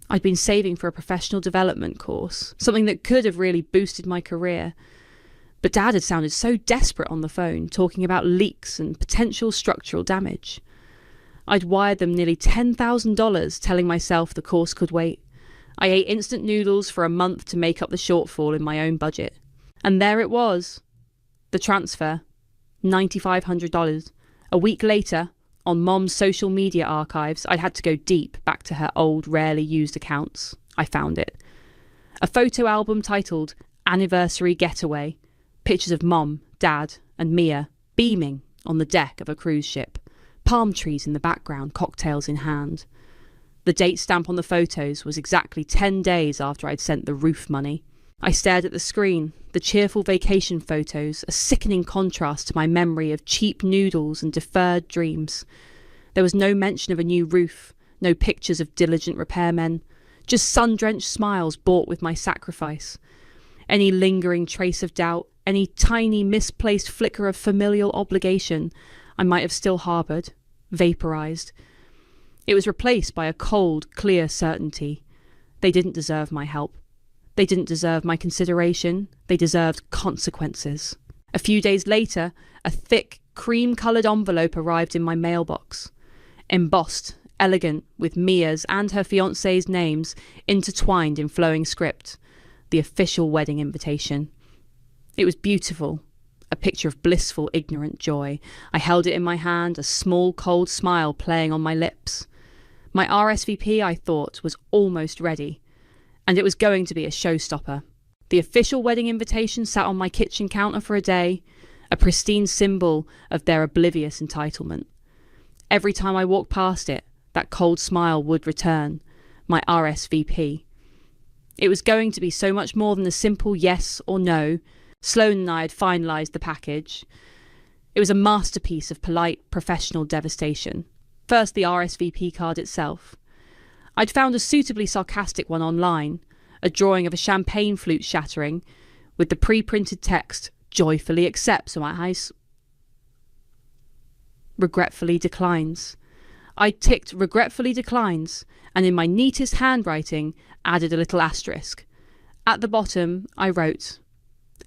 I'd been saving for a professional development course, something that could have really boosted my career. But Dad had sounded so desperate on the phone, talking about leaks and potential structural damage. I'd wired them nearly $10,000, telling myself the course could wait. I ate instant noodles for a month to make up the shortfall in my own budget. And there it was. The transfer. $9,500. A week later, on Mom's social media archives, I'd had to go deep back to her old, rarely used accounts. I found it. A photo album titled Anniversary Getaway. Pictures of Mom, Dad, and Mia beaming on the deck of a cruise ship. Palm trees in the background, cocktails in hand. The date stamp on the photos was exactly 10 days after I'd sent the roof money. I stared at the screen, the cheerful vacation photos, a sickening contrast to my memory of cheap noodles and deferred dreams. There was no mention of a new roof, no pictures of diligent repairmen, just sun-drenched smiles bought with my sacrifice. Any lingering trace of doubt, any tiny misplaced flicker of familial obligation I might have still harboured, vaporised. It was replaced by a cold, clear certainty. They didn't deserve my help. They didn't deserve my consideration. They deserved consequences. A few days later, a thick, cream-coloured envelope arrived in my mailbox. Embossed, elegant, with Mia's and her fiancé's names intertwined in flowing script. The official wedding invitation. It was beautiful. A picture of blissful, ignorant joy. I held it in my hand, a small, cold smile playing on my lips. My RSVP, I thought, was almost ready, and it was going to be a showstopper. The official wedding invitation sat on my kitchen counter for a day, a pristine symbol of their oblivious entitlement. Every time I walked past it, that cold smile would return, my RSVP. It was going to be so much more than a simple yes or no. Sloane and I had finalised the package. It was a masterpiece of polite, professional devastation. First, the RSVP card itself. I'd found a suitably sarcastic one online, a drawing of a champagne flute shattering, with the pre-printed text, "Joyfully accepts my eyes. Regretfully declines." I ticked regretfully declines, and in my neatest handwriting added a little asterisk. At the bottom, I wrote,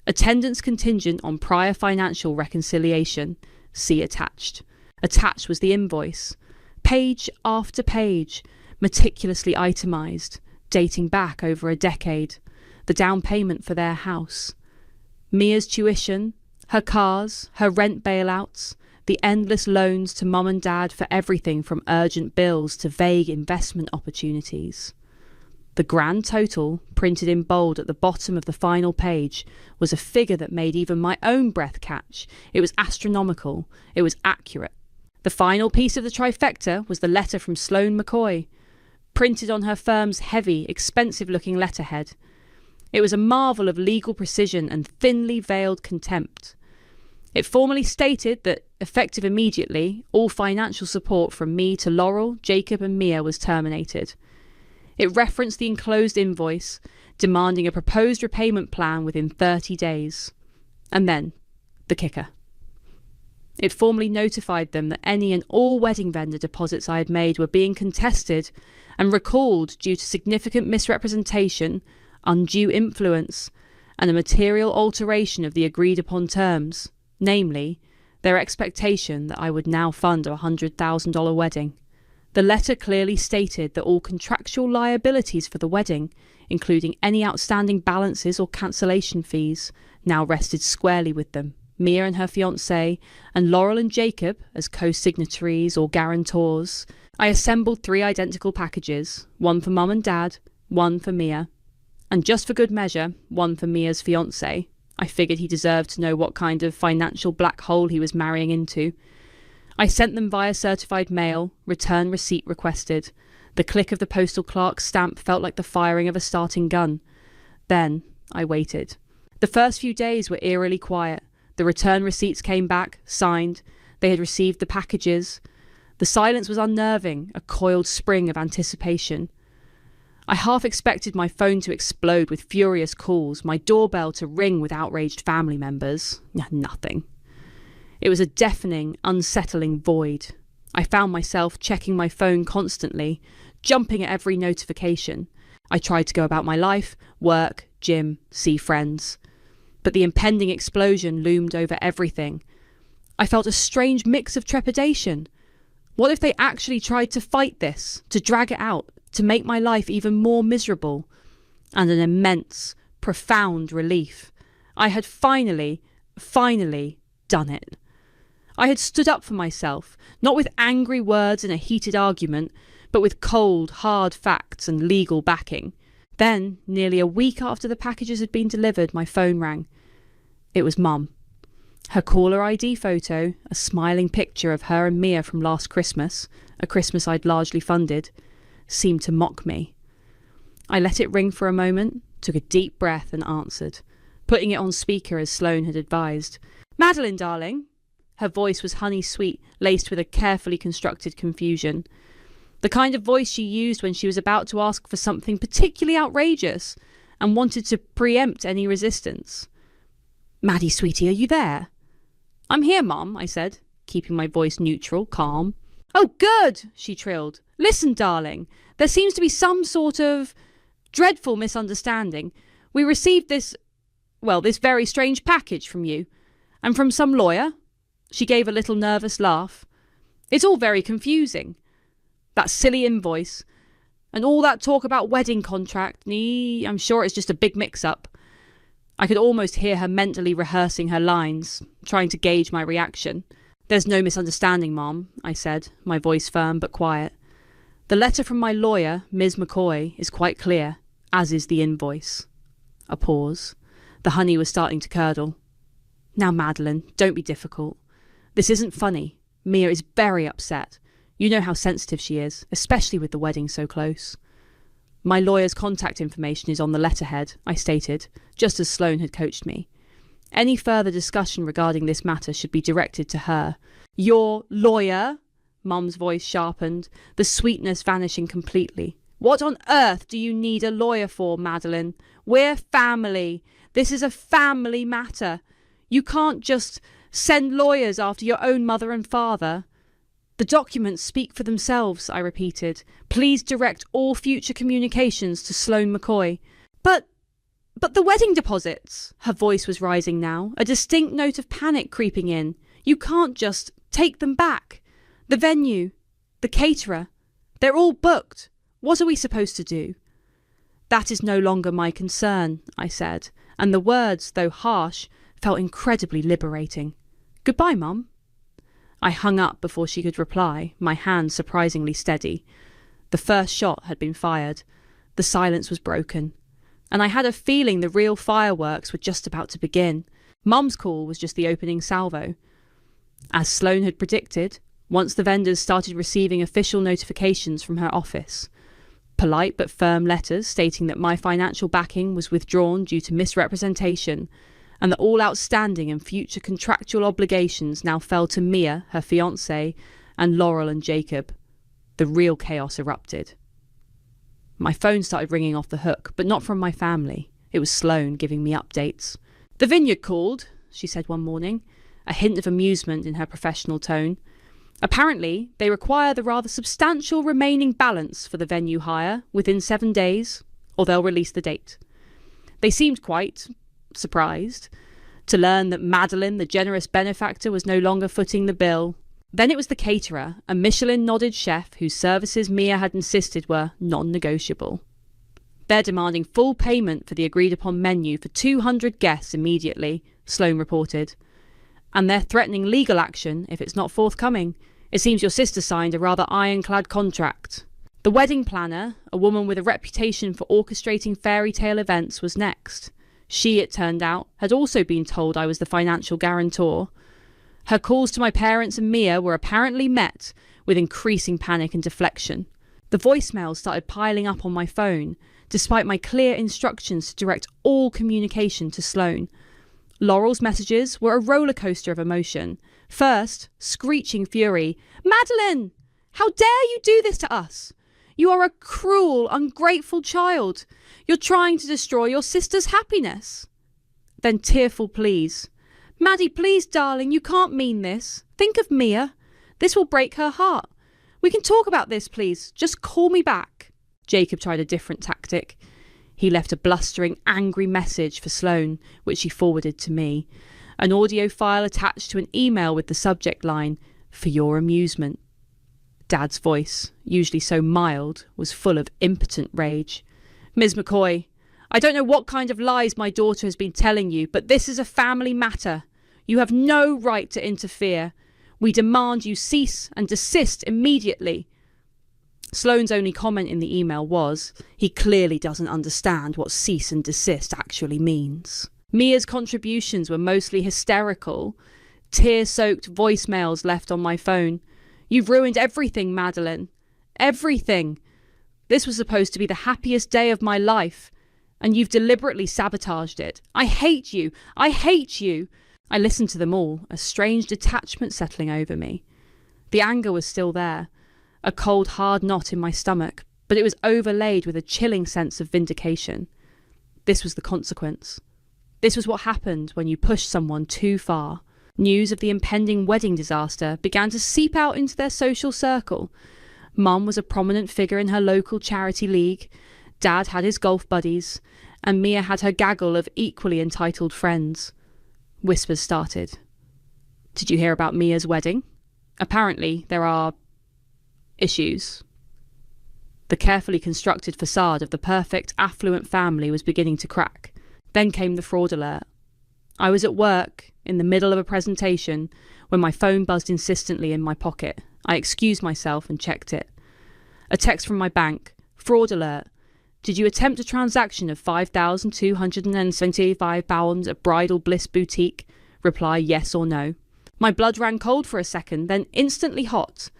"Attendance contingent on prior financial reconciliation. See attached." Attached was the invoice. Page after page, meticulously itemised, dating back over a decade. The down payment for their house. Mia's tuition, her cars, her rent bailouts, the endless loans to mum and dad for everything from urgent bills to vague investment opportunities. The grand total, printed in bold at the bottom of the final page, was a figure that made even my own breath catch. It was astronomical. It was accurate. The final piece of the trifecta was the letter from Sloane McCoy, printed on her firm's heavy, expensive-looking letterhead. It was a marvel of legal precision and thinly veiled contempt. It formally stated that, effective immediately, all financial support from me to Laurel, Jacob and Mia was terminated. It referenced the enclosed invoice, demanding a proposed repayment plan within 30 days. And then, the kicker. It formally notified them that any and all wedding vendor deposits I had made were being contested and recalled due to significant misrepresentation, undue influence, and a material alteration of the agreed-upon terms, namely, their expectation that I would now fund a $100,000 wedding. The letter clearly stated that all contractual liabilities for the wedding, including any outstanding balances or cancellation fees, now rested squarely with them, Mia and her fiancé, and Laurel and Jacob as co-signatories or guarantors. I assembled 3 identical packages, one for Mum and Dad, one for Mia, and just for good measure, one for Mia's fiancé. I figured he deserved to know what kind of financial black hole he was marrying into. I sent them via certified mail, return receipt requested. The click of the postal clerk's stamp felt like the firing of a starting gun. Then I waited. The first few days were eerily quiet. The return receipts came back, signed. They had received the packages. The silence was unnerving, a coiled spring of anticipation. I half expected my phone to explode with furious calls, my doorbell to ring with outraged family members. Nothing. It was a deafening, unsettling void. I found myself checking my phone constantly, jumping at every notification. I tried to go about my life, work, gym, see friends. But the impending explosion loomed over everything. I felt a strange mix of trepidation. What if they actually tried to fight this, to drag it out, to make my life even more miserable? And an immense, profound relief. I had finally done it. I had stood up for myself, not with angry words in a heated argument, but with cold, hard facts and legal backing. Then, nearly a week after the packages had been delivered, my phone rang. It was Mum. Her caller ID photo, a smiling picture of her and Mia from last Christmas, a Christmas I'd largely funded, seemed to mock me. I let it ring for a moment, took a deep breath and answered, putting it on speaker as Sloane had advised. "Madeline, darling." Her voice was honey-sweet, laced with a carefully constructed confusion. The kind of voice she used when she was about to ask for something particularly outrageous and wanted to preempt any resistance. "Maddie, sweetie, are you there?" "I'm here, Mum," I said, keeping my voice neutral, calm. "Oh, good," she trilled. "Listen, darling, there seems to be some sort of dreadful misunderstanding. We received this very strange package from you, and from some lawyer." She gave a little nervous laugh. "It's all very confusing. That silly invoice, and all that talk about wedding contract, I'm sure it's just a big mix-up." I could almost hear her mentally rehearsing her lines, trying to gauge my reaction. "There's no misunderstanding, Mom," I said, my voice firm but quiet. "The letter from my lawyer, Ms. McCoy, is quite clear, as is the invoice." A pause. The honey was starting to curdle. "Now, Madeline, don't be difficult. This isn't funny. Mia is very upset. You know how sensitive she is, especially with the wedding so close." "My lawyer's contact information is on the letterhead," I stated, just as Sloane had coached me. "Any further discussion regarding this matter should be directed to her." "Your lawyer?" Mum's voice sharpened, the sweetness vanishing completely. "What on earth do you need a lawyer for, Madeline? We're family. This is a family matter. You can't just send lawyers after your own mother and father." "The documents speak for themselves," I repeated. "Please direct all future communications to Sloane McCoy." But the wedding deposits!" Her voice was rising now, a distinct note of panic creeping in. "You can't just take them back. The venue, the caterer, they're all booked. What are we supposed to do?" "That is no longer my concern," I said, and the words, though harsh, felt incredibly liberating. "Goodbye, Mum." I hung up before she could reply, my hand surprisingly steady. The first shot had been fired. The silence was broken. And I had a feeling the real fireworks were just about to begin. Mum's call was just the opening salvo. As Sloane had predicted, once the vendors started receiving official notifications from her office. Polite but firm letters stating that my financial backing was withdrawn due to misrepresentation, and that all outstanding and future contractual obligations now fell to Mia, her fiancé, and Laurel and Jacob. The real chaos erupted. My phone started ringing off the hook, but not from my family. It was Sloane giving me updates. "The Vineyard called," she said one morning, a hint of amusement in her professional tone. "Apparently, they require the rather substantial remaining balance for the venue hire within 7 days, or they'll release the date." They seemed quite surprised to learn that Madeline, the generous benefactor, was no longer footing the bill. Then it was the caterer, a Michelin-nodded chef whose services Mia had insisted were non-negotiable. "They're demanding full payment for the agreed-upon menu for 200 guests immediately," Sloane reported. "And they're threatening legal action if it's not forthcoming. It seems your sister signed a rather ironclad contract." The wedding planner, a woman with a reputation for orchestrating fairy tale events, was next. She, it turned out, had also been told I was the financial guarantor. Her calls to my parents and Mia were apparently met with increasing panic and deflection. The voicemails started piling up on my phone, despite my clear instructions to direct all communication to Sloane. Laurel's messages were a roller coaster of emotion. First, screeching fury. "Madeline! How dare you do this to us? You are a cruel, ungrateful child. You're trying to destroy your sister's happiness." Then tearful pleas. "Maddie, please, darling, you can't mean this. Think of Mia. This will break her heart. We can talk about this, please. Just call me back." Jacob tried a different tactic. He left a blustering, angry message for Sloane, which she forwarded to me. An audio file attached to an email with the subject line, "For your amusement." Dad's voice, usually so mild, was full of impotent rage. "Ms. McCoy, I don't know what kind of lies my daughter has been telling you, but this is a family matter. You have no right to interfere. We demand you cease and desist immediately." Sloane's only comment in the email was, "He clearly doesn't understand what cease and desist actually means." Mia's contributions were mostly hysterical, tear-soaked voicemails left on my phone. "You've ruined everything, Madeline. Everything. This was supposed to be the happiest day of my life, and you've deliberately sabotaged it. I hate you. I hate you." I listened to them all, a strange detachment settling over me. The anger was still there, a cold, hard knot in my stomach, but it was overlaid with a chilling sense of vindication. This was the consequence. This was what happened when you push someone too far. News of the impending wedding disaster began to seep out into their social circle. Mum was a prominent figure in her local charity league, Dad had his golf buddies, and Mia had her gaggle of equally entitled friends. Whispers started. "Did you hear about Mia's wedding? Apparently there are issues." The carefully constructed facade of the perfect, affluent family was beginning to crack. Then came the fraud alert. I was at work, in the middle of a presentation, when my phone buzzed insistently in my pocket. I excused myself and checked it. A text from my bank. "Fraud alert. Did you attempt a transaction of £5,275 at Bridal Bliss Boutique? Reply yes or no." My blood ran cold for a second, then instantly hot.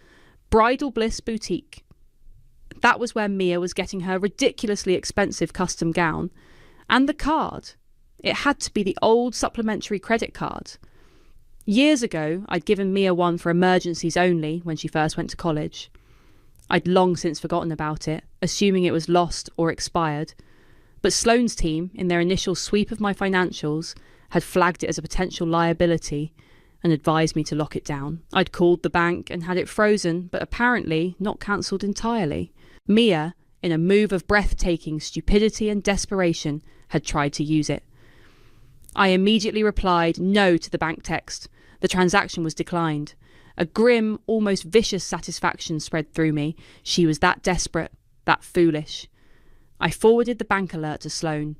Bridal Bliss Boutique. That was where Mia was getting her ridiculously expensive custom gown. And the card. It had to be the old supplementary credit card. Years ago, I'd given Mia one for emergencies only when she first went to college. I'd long since forgotten about it, assuming it was lost or expired. But Sloane's team, in their initial sweep of my financials, had flagged it as a potential liability, and advised me to lock it down. I'd called the bank and had it frozen, but apparently not cancelled entirely. Mia, in a move of breathtaking stupidity and desperation, had tried to use it. I immediately replied no to the bank text. The transaction was declined. A grim, almost vicious satisfaction spread through me. She was that desperate, that foolish. I forwarded the bank alert to Sloane.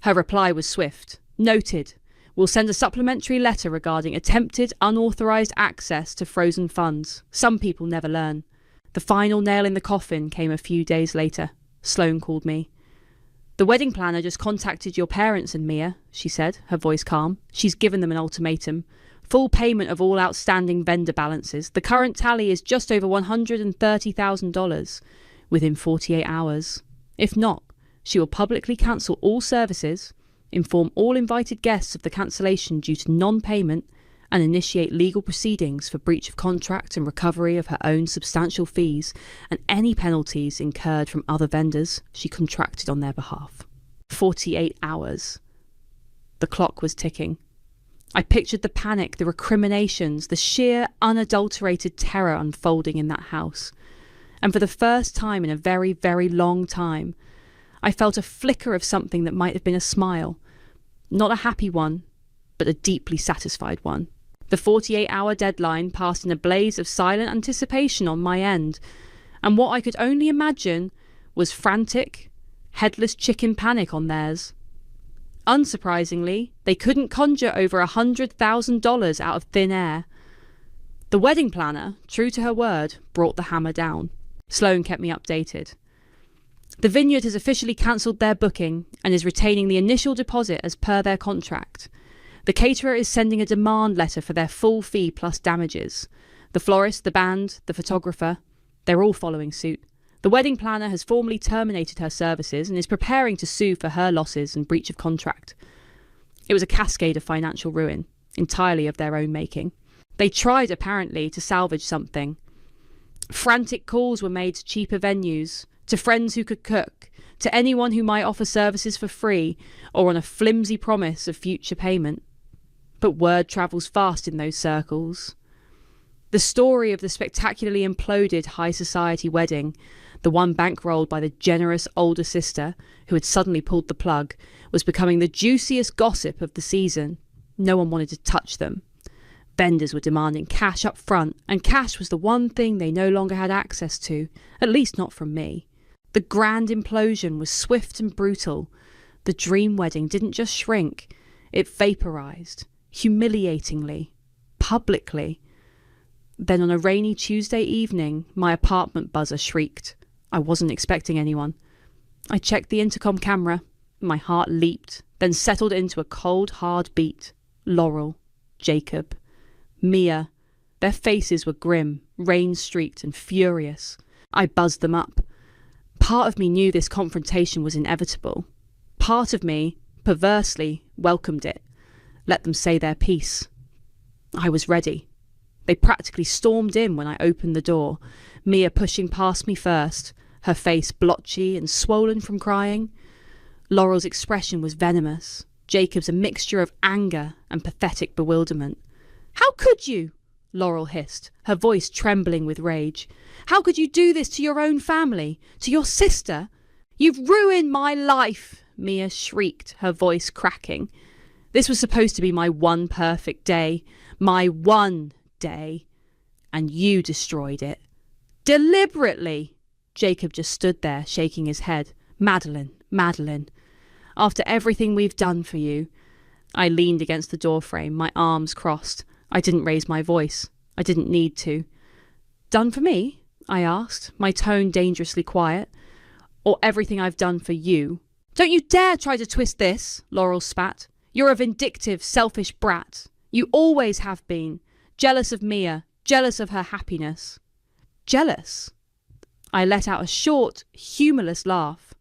Her reply was swift. Noted. We'll send a supplementary letter regarding attempted unauthorised access to frozen funds. Some people never learn. The final nail in the coffin came a few days later. Sloane called me. The wedding planner just contacted your parents and Mia, she said, her voice calm. She's given them an ultimatum. Full payment of all outstanding vendor balances. The current tally is just over $130,000 within 48 hours. If not, she will publicly cancel all services, inform all invited guests of the cancellation due to non-payment, and initiate legal proceedings for breach of contract and recovery of her own substantial fees and any penalties incurred from other vendors she contracted on their behalf. 48 hours. The clock was ticking. I pictured the panic, the recriminations, the sheer, unadulterated terror unfolding in that house. And for the first time in a very, very long time, I felt a flicker of something that might have been a smile. Not a happy one, but a deeply satisfied one. The 48-hour deadline passed in a blaze of silent anticipation on my end, and what I could only imagine was frantic, headless chicken panic on theirs. Unsurprisingly, they couldn't conjure over $100,000 out of thin air. The wedding planner, true to her word, brought the hammer down. Sloane kept me updated. The vineyard has officially cancelled their booking and is retaining the initial deposit as per their contract. The caterer is sending a demand letter for their full fee plus damages. The florist, the band, the photographer, they're all following suit. The wedding planner has formally terminated her services and is preparing to sue for her losses and breach of contract. It was a cascade of financial ruin, entirely of their own making. They tried, apparently, to salvage something. Frantic calls were made to cheaper venues, to friends who could cook, to anyone who might offer services for free or on a flimsy promise of future payment. But word travels fast in those circles. The story of the spectacularly imploded high society wedding, the one bankrolled by the generous older sister who had suddenly pulled the plug, was becoming the juiciest gossip of the season. No one wanted to touch them. Vendors were demanding cash up front, and cash was the one thing they no longer had access to, at least not from me. The grand implosion was swift and brutal. The dream wedding didn't just shrink, it vaporized, humiliatingly, publicly. Then on a rainy Tuesday evening, my apartment buzzer shrieked. I wasn't expecting anyone. I checked the intercom camera. My heart leaped, then settled into a cold, hard beat. Laurel, Jacob, Mia. Their faces were grim, rain-streaked and furious. I buzzed them up. Part of me knew this confrontation was inevitable. Part of me, perversely, welcomed it. Let them say their piece. I was ready. They practically stormed in when I opened the door, Mia pushing past me first, her face blotchy and swollen from crying. Laurel's expression was venomous, Jacob's a mixture of anger and pathetic bewilderment. "How could you?" Laurel hissed, her voice trembling with rage. "How could you do this to your own family? To your sister? You've ruined my life!" Mia shrieked, her voice cracking. This was supposed to be my one perfect day. My one day. And you destroyed it. Deliberately! Jacob just stood there, shaking his head. "Madeline, Madeline. After everything we've done for you." I leaned against the doorframe, my arms crossed. I didn't raise my voice. I didn't need to. "Done for me?" I asked, my tone dangerously quiet. "Or everything I've done for you?" "Don't you dare try to twist this," Laurel spat. "You're a vindictive, selfish brat. You always have been. Jealous of Mia, jealous of her happiness." "Jealous?" I let out a short, humourless laugh.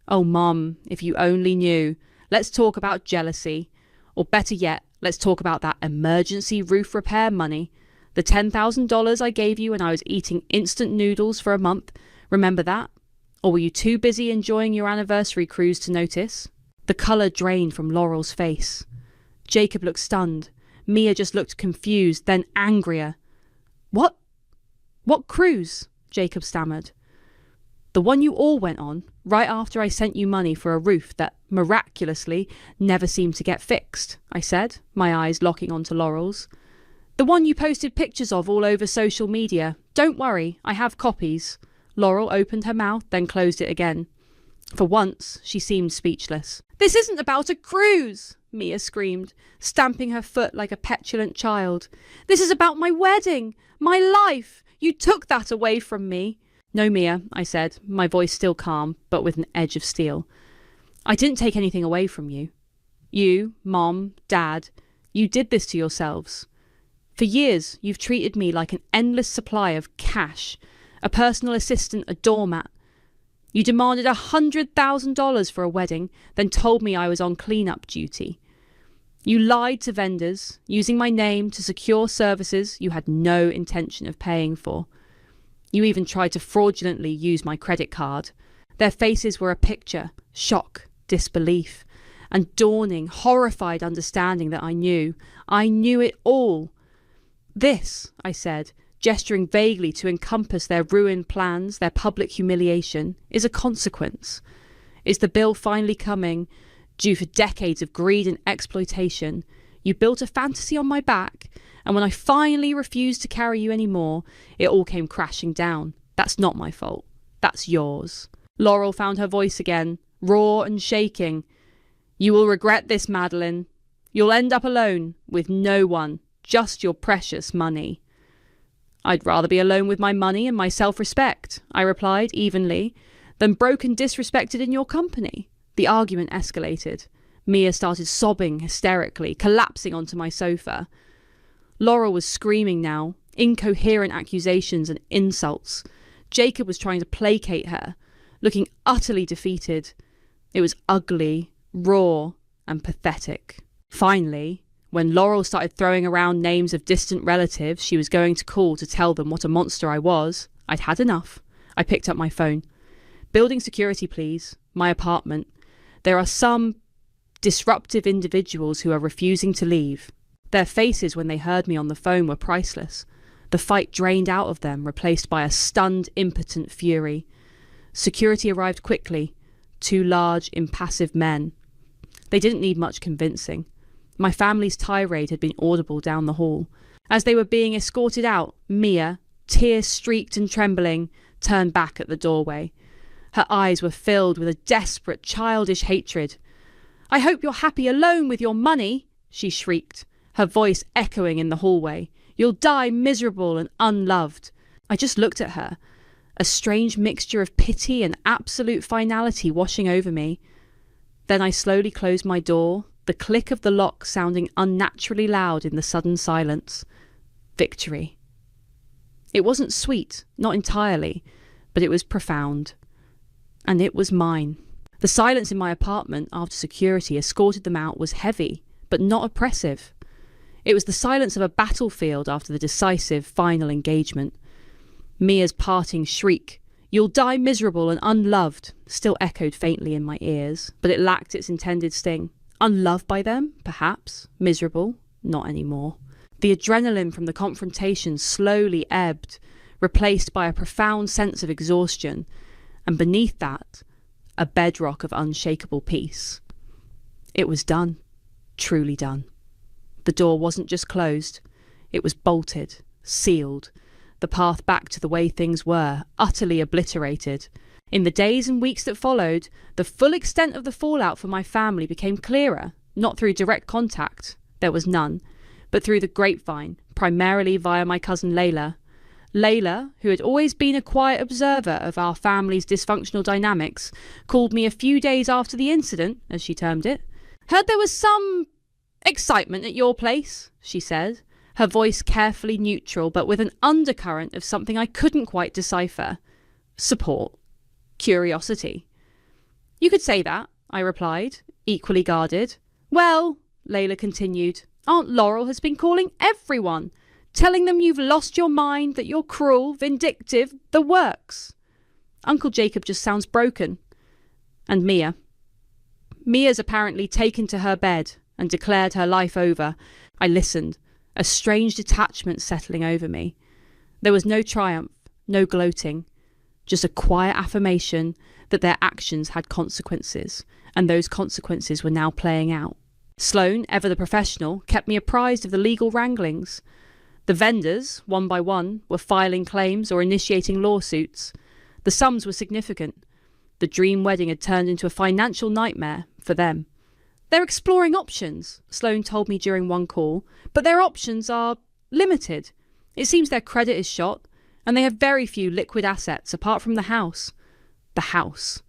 "Oh, Mum, if you only knew. Let's talk about jealousy. Or better yet, let's talk about that emergency roof repair money. The $10,000 I gave you when I was eating instant noodles for a month. Remember that? Or were you too busy enjoying your anniversary cruise to notice?" The colour drained from Laurel's face. Jacob looked stunned. Mia just looked confused, then angrier. What? What cruise? Jacob stammered. The one you all went on, right after I sent you money for a roof that, miraculously, never seemed to get fixed, I said, my eyes locking onto Laurel's. The one you posted pictures of all over social media. Don't worry, I have copies. Laurel opened her mouth, then closed it again. For once, she seemed speechless. This isn't about a cruise, Mia screamed, stamping her foot like a petulant child. This is about my wedding, my life. You took that away from me. No, Mia, I said, my voice still calm, but with an edge of steel. I didn't take anything away from you. You, Mom, Dad, you did this to yourselves. For years, you've treated me like an endless supply of cash, a personal assistant, a doormat. You demanded $100,000 for a wedding, then told me I was on clean-up duty. You lied to vendors, using my name to secure services you had no intention of paying for. You even tried to fraudulently use my credit card. Their faces were a picture, shock, disbelief, and dawning, horrified understanding that I knew it all. This, I said, gesturing vaguely to encompass their ruined plans, their public humiliation, is a consequence. Is the bill finally coming, due for decades of greed and exploitation? You built a fantasy on my back, and when I finally refused to carry you anymore, it all came crashing down. That's not my fault. That's yours. Laurel found her voice again, raw and shaking. You will regret this, Madeline. You'll end up alone, with no one, just your precious money. I'd rather be alone with my money and my self-respect, I replied evenly, than broken disrespected in your company. The argument escalated. Mia started sobbing hysterically, collapsing onto my sofa. Laurel was screaming now, incoherent accusations and insults. Jacob was trying to placate her, looking utterly defeated. It was ugly, raw, and pathetic. Finally, when Laurel started throwing around names of distant relatives she was going to call to tell them what a monster I was, I'd had enough. I picked up my phone. Building security, please. My apartment. There are some disruptive individuals who are refusing to leave. Their faces when they heard me on the phone were priceless. The fight drained out of them, replaced by a stunned, impotent fury. Security arrived quickly. 2 large, impassive men. They didn't need much convincing. My family's tirade had been audible down the hall. As they were being escorted out, Mia, tear-streaked and trembling, turned back at the doorway. Her eyes were filled with a desperate, childish hatred. I hope you're happy alone with your money, she shrieked, her voice echoing in the hallway. You'll die miserable and unloved. I just looked at her, a strange mixture of pity and absolute finality washing over me. Then I slowly closed my door, the click of the lock sounding unnaturally loud in the sudden silence. Victory. It wasn't sweet, not entirely, but it was profound. And it was mine. The silence in my apartment after security escorted them out was heavy, but not oppressive. It was the silence of a battlefield after the decisive final engagement. Mia's parting shriek, "You'll die miserable and unloved," still echoed faintly in my ears, but it lacked its intended sting. Unloved by them, perhaps. Miserable, not anymore. The adrenaline from the confrontation slowly ebbed, replaced by a profound sense of exhaustion, and beneath that, a bedrock of unshakable peace. It was done. Truly done. The door wasn't just closed. It was bolted, sealed, the path back to the way things were, utterly obliterated. In the days and weeks that followed, the full extent of the fallout for my family became clearer, not through direct contact, there was none, but through the grapevine, primarily via my cousin Layla. Layla, who had always been a quiet observer of our family's dysfunctional dynamics, called me a few days after the incident, as she termed it. "Heard there was some excitement at your place," she said, her voice carefully neutral but with an undercurrent of something I couldn't quite decipher. Support. Curiosity. "You could say that," I replied, equally guarded. "Well," Layla continued, "Aunt Laurel has been calling everyone, telling them you've lost your mind, that you're cruel, vindictive, the works. Uncle Jacob just sounds broken. And Mia. Mia's apparently taken to her bed and declared her life over, I listened, a strange detachment settling over me. There was no triumph, no gloating, just a quiet affirmation that their actions had consequences, and those consequences were now playing out. Sloane, ever the professional, kept me apprised of the legal wranglings. The vendors, one by one, were filing claims or initiating lawsuits. The sums were significant. The dream wedding had turned into a financial nightmare for them. They're exploring options, Sloane told me during one call, but their options are limited. It seems their credit is shot, and they have very few liquid assets apart from the house. The house.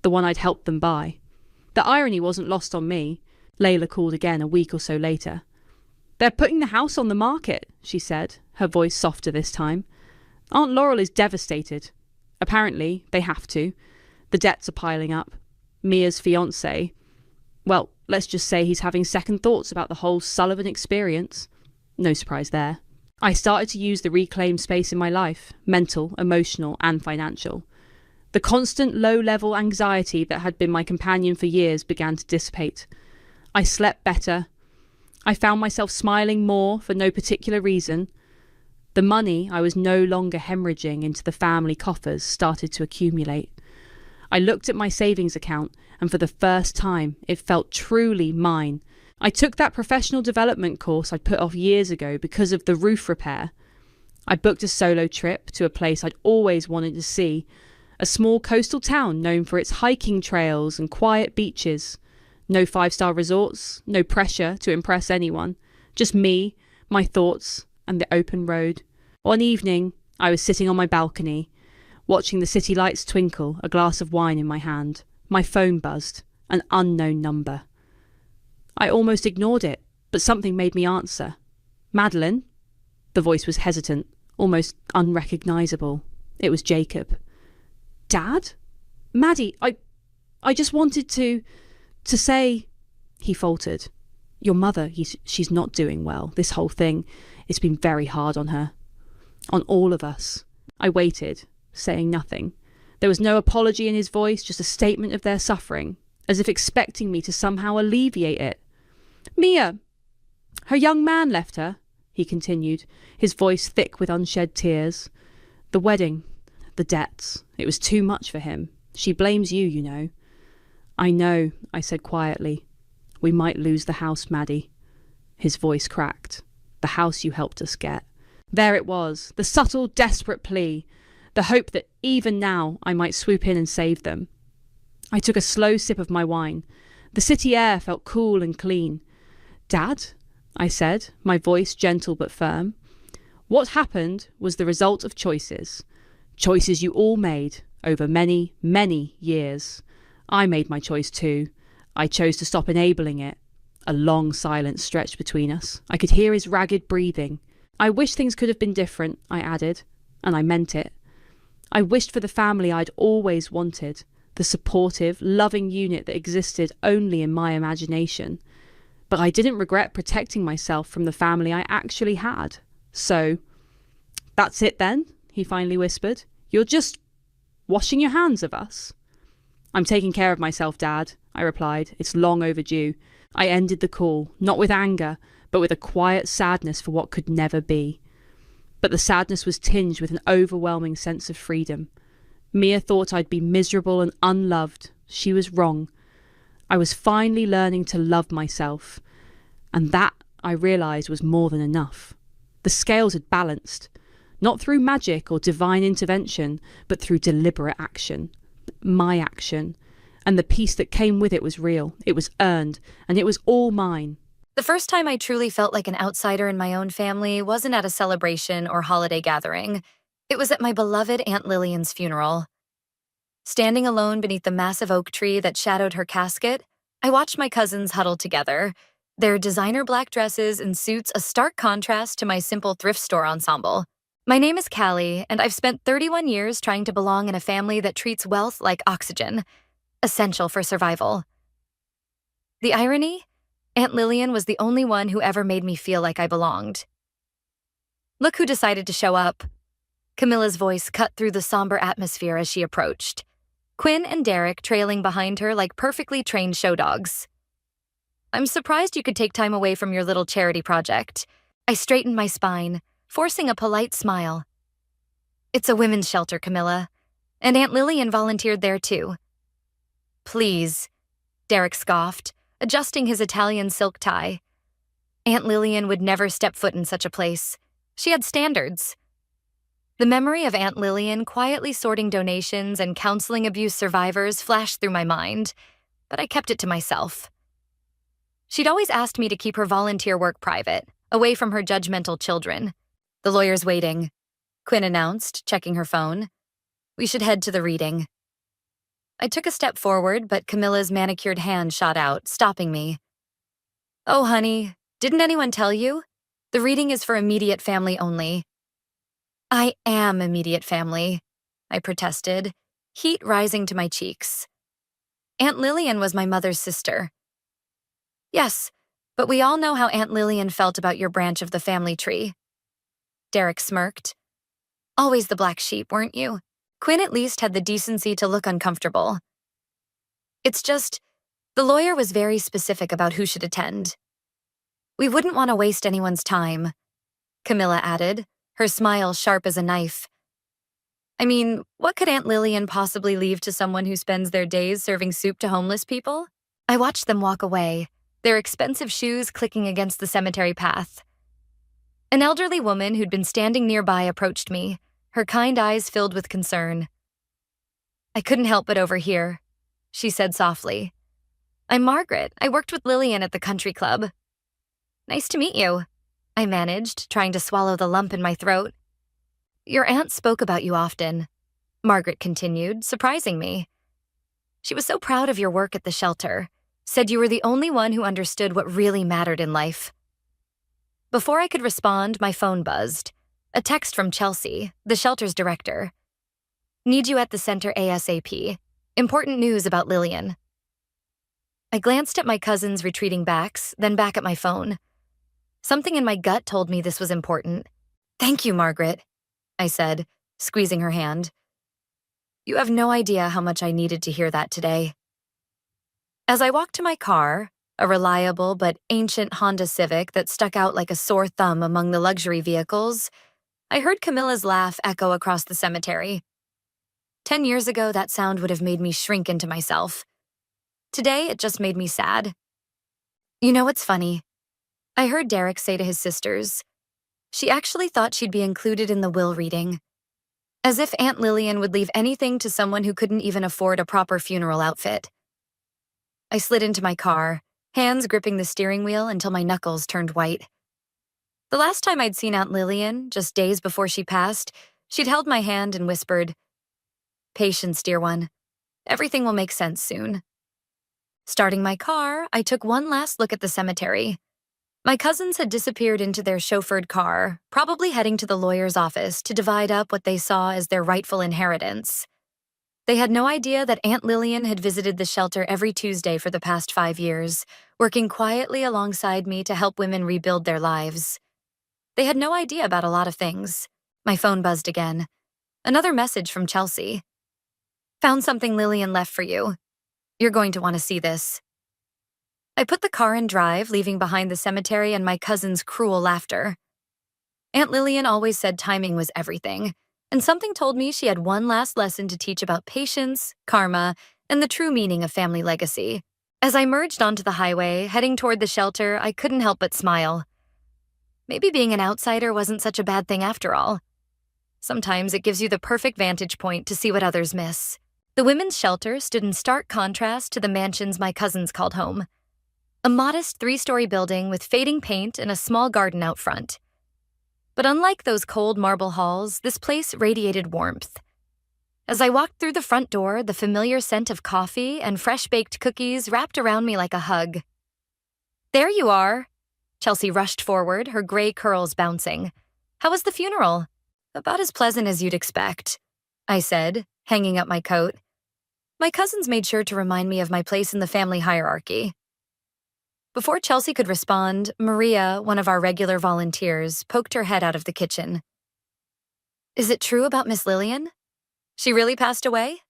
The one I'd helped them buy. The irony wasn't lost on me. Layla called again a week or so later. They're putting the house on the market, she said, her voice softer this time. Aunt Laurel is devastated. Apparently, they have to. The debts are piling up. Mia's fiancé, well, let's just say he's having second thoughts about the whole Sullivan experience. No surprise there. I started to use the reclaimed space in my life, mental, emotional, and financial. The constant low-level anxiety that had been my companion for years began to dissipate. I slept better. I found myself smiling more for no particular reason. The money I was no longer hemorrhaging into the family coffers started to accumulate. I looked at my savings account, and for the first time, it felt truly mine. I took that professional development course I'd put off years ago because of the roof repair. I booked a solo trip to a place I'd always wanted to see, a small coastal town known for its hiking trails and quiet beaches. No five-star resorts, no pressure to impress anyone. Just me, my thoughts, and the open road. One evening, I was sitting on my balcony, watching the city lights twinkle, a glass of wine in my hand. My phone buzzed, an unknown number. I almost ignored it, but something made me answer. Madeline? The voice was hesitant, almost unrecognisable. It was Jacob. Dad? Maddie, I just wanted to say, he faltered. Your mother, she's not doing well. This whole thing, it's been very hard on her. On all of us. I waited, saying nothing. There was no apology in his voice, just a statement of their suffering, as if expecting me to somehow alleviate it. Mia! Her young man left her, he continued, his voice thick with unshed tears. The wedding, the debts, it was too much for him. She blames you, you know. I know, I said quietly. We might lose the house, Maddie. His voice cracked. The house you helped us get. There it was, the subtle, desperate plea, the hope that even now I might swoop in and save them. I took a slow sip of my wine. The city air felt cool and clean. Dad, I said, my voice gentle but firm. What happened was the result of choices. Choices you all made over many, many years. I made my choice too. I chose to stop enabling it. A long silence stretched between us. I could hear his ragged breathing. I wish things could have been different, I added, and I meant it. I wished for the family I'd always wanted, the supportive, loving unit that existed only in my imagination. But I didn't regret protecting myself from the family I actually had. So, that's it then, he finally whispered. You're just washing your hands of us? I'm taking care of myself, Dad, I replied. It's long overdue. I ended the call, not with anger, but with a quiet sadness for what could never be. But the sadness was tinged with an overwhelming sense of freedom. Mia thought I'd be miserable and unloved. She was wrong. I was finally learning to love myself. And that, I realised, was more than enough. The scales had balanced. Not through magic or divine intervention, but through deliberate action. My action. And the peace that came with it was real. It was earned. And it was all mine. The first time I truly felt like an outsider in my own family wasn't at a celebration or holiday gathering. It was at my beloved Aunt Lillian's funeral. Standing alone beneath the massive oak tree that shadowed her casket, I watched my cousins huddle together, their designer black dresses and suits a stark contrast to my simple thrift store ensemble. My name is Callie, and I've spent 31 years trying to belong in a family that treats wealth like oxygen, essential for survival. The irony? Aunt Lillian was the only one who ever made me feel like I belonged. Look who decided to show up. Camilla's voice cut through the somber atmosphere as she approached. Quinn and Derek trailing behind her like perfectly trained show dogs. I'm surprised you could take time away from your little charity project. I straightened my spine, forcing a polite smile. It's a women's shelter, Camilla, and Aunt Lillian volunteered there too. Please, Derek scoffed, adjusting his Italian silk tie. Aunt Lillian would never step foot in such a place. She had standards. The memory of Aunt Lillian quietly sorting donations and counseling abuse survivors flashed through my mind, but I kept it to myself. She'd always asked me to keep her volunteer work private, away from her judgmental children. The lawyer's waiting, Quinn announced, checking her phone. We should head to the reading. I took a step forward, but Camilla's manicured hand shot out, stopping me. Oh, honey, didn't anyone tell you? The reading is for immediate family only. I am immediate family, I protested, heat rising to my cheeks. Aunt Lillian was my mother's sister. Yes, but we all know how Aunt Lillian felt about your branch of the family tree. Derek smirked. Always the black sheep, weren't you? Quinn at least had the decency to look uncomfortable. It's just, the lawyer was very specific about who should attend. We wouldn't want to waste anyone's time, Camilla added, her smile sharp as a knife. I mean, what could Aunt Lillian possibly leave to someone who spends their days serving soup to homeless people? I watched them walk away, their expensive shoes clicking against the cemetery path. An elderly woman who'd been standing nearby approached me, her kind eyes filled with concern. I couldn't help but overhear, she said softly. I'm Margaret. I worked with Lillian at the country club. Nice to meet you, I managed, trying to swallow the lump in my throat. Your aunt spoke about you often, Margaret continued, surprising me. She was so proud of your work at the shelter, said you were the only one who understood what really mattered in life. Before I could respond, my phone buzzed. A text from Chelsea, the shelter's director. Need you at the center ASAP. Important news about Lillian. I glanced at my cousin's retreating backs, then back at my phone. Something in my gut told me this was important. Thank you, Margaret, I said, squeezing her hand. You have no idea how much I needed to hear that today. As I walked to my car, a reliable but ancient Honda Civic that stuck out like a sore thumb among the luxury vehicles, I heard Camilla's laugh echo across the cemetery. 10 years ago, that sound would have made me shrink into myself. Today, it just made me sad. You know what's funny? I heard Derek say to his sisters, she actually thought she'd be included in the will reading. As if Aunt Lillian would leave anything to someone who couldn't even afford a proper funeral outfit. I slid into my car, hands gripping the steering wheel until my knuckles turned white. The last time I'd seen Aunt Lillian, just days before she passed, she'd held my hand and whispered, Patience, dear one. Everything will make sense soon. Starting my car, I took one last look at the cemetery. My cousins had disappeared into their chauffeured car, probably heading to the lawyer's office to divide up what they saw as their rightful inheritance. They had no idea that Aunt Lillian had visited the shelter every Tuesday for the past 5 years, working quietly alongside me to help women rebuild their lives. They had no idea about a lot of things. My phone buzzed again. Another message from Chelsea. Found something Lillian left for you. You're going to want to see this. I put the car in drive, leaving behind the cemetery and my cousin's cruel laughter. Aunt Lillian always said timing was everything, and something told me she had one last lesson to teach about patience, karma, and the true meaning of family legacy. As I merged onto the highway, heading toward the shelter, I couldn't help but smile. Maybe being an outsider wasn't such a bad thing after all. Sometimes it gives you the perfect vantage point to see what others miss. The women's shelter stood in stark contrast to the mansions my cousins called home. A modest 3-story building with fading paint and a small garden out front. But unlike those cold marble halls, this place radiated warmth. As I walked through the front door, the familiar scent of coffee and fresh-baked cookies wrapped around me like a hug. There you are. Chelsea rushed forward, her gray curls bouncing. How was the funeral? About as pleasant as you'd expect, I said, hanging up my coat. My cousins made sure to remind me of my place in the family hierarchy. Before Chelsea could respond, Maria, one of our regular volunteers, poked her head out of the kitchen. Is it true about Miss Lillian? She really passed away?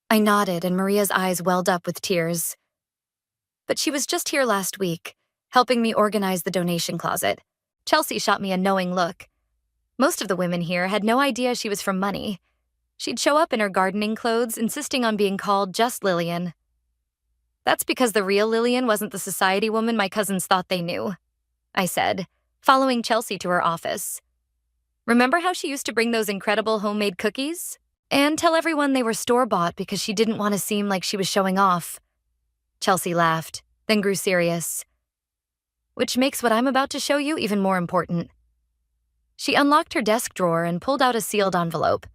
I nodded, and Maria's eyes welled up with tears. but she was just here last week, helping me organize the donation closet. Chelsea shot me a knowing look. Most of the women here had no idea she was from Money. She'd show up in her gardening clothes, insisting on being called just Lillian. That's because the real Lillian wasn't the society woman my cousins thought they knew, I said, following Chelsea to her office. Remember how she used to bring those incredible homemade cookies? And tell everyone they were store-bought because she didn't want to seem like she was showing off. Chelsea laughed, then grew serious. Which makes what I'm about to show you even more important. She unlocked her desk drawer and pulled out a sealed envelope.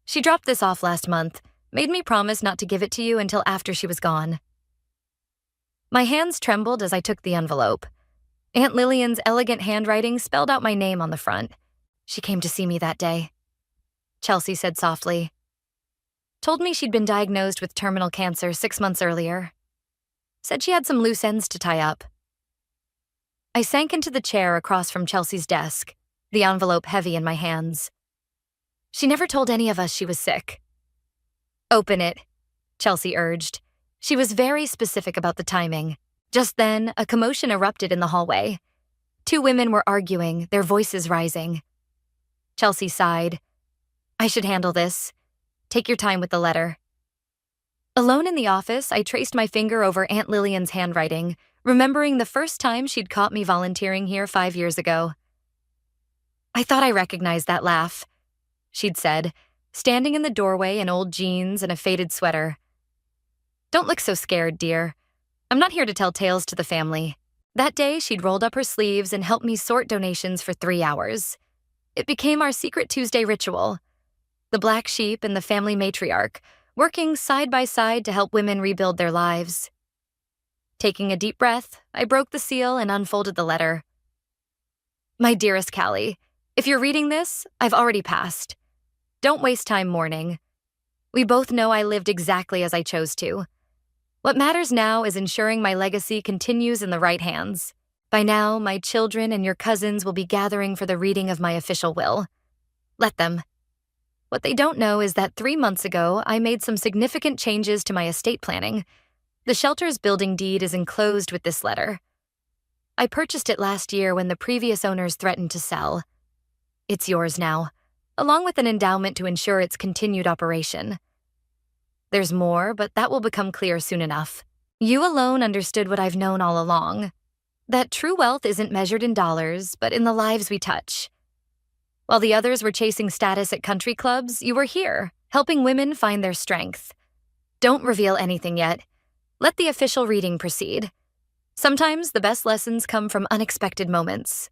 She dropped this off last month, made me promise not to give it to you until after she was gone. My hands trembled as I took the envelope. Aunt Lillian's elegant handwriting spelled out my name on the front. She came to see me that day. Chelsea said softly. Told me she'd been diagnosed with terminal cancer 6 months earlier. Said she had some loose ends to tie up. I sank into the chair across from Chelsea's desk, the envelope heavy in my hands. She never told any of us she was sick. Open it, Chelsea urged. She was very specific about the timing. Just then, a commotion erupted in the hallway. 2 women were arguing, their voices rising. Chelsea sighed. I should handle this. Take your time with the letter. Alone in the office, I traced my finger over Aunt Lillian's handwriting, remembering the first time she'd caught me volunteering here 5 years ago. I thought I recognized that laugh, she'd said, standing in the doorway in old jeans and a faded sweater. Don't look so scared, dear. I'm not here to tell tales to the family. That day, she'd rolled up her sleeves and helped me sort donations for 3 hours. It became our secret Tuesday ritual. The black sheep and the family matriarch, working side by side to help women rebuild their lives. Taking a deep breath, I broke the seal and unfolded the letter. My dearest Callie, if you're reading this, I've already passed. Don't waste time mourning. We both know I lived exactly as I chose to. What matters now is ensuring my legacy continues in the right hands. By now, my children and your cousins will be gathering for the reading of my official will. Let them. What they don't know is that 3 months ago, I made some significant changes to my estate planning. The shelter's building deed is enclosed with this letter. I purchased it last year when the previous owners threatened to sell. It's yours now, along with an endowment to ensure its continued operation. There's more, but that will become clear soon enough. You alone understood what I've known all along. That true wealth isn't measured in dollars, but in the lives we touch. While the others were chasing status at country clubs, you were here, helping women find their strength. Don't reveal anything yet. Let the official reading proceed. Sometimes the best lessons come from unexpected moments.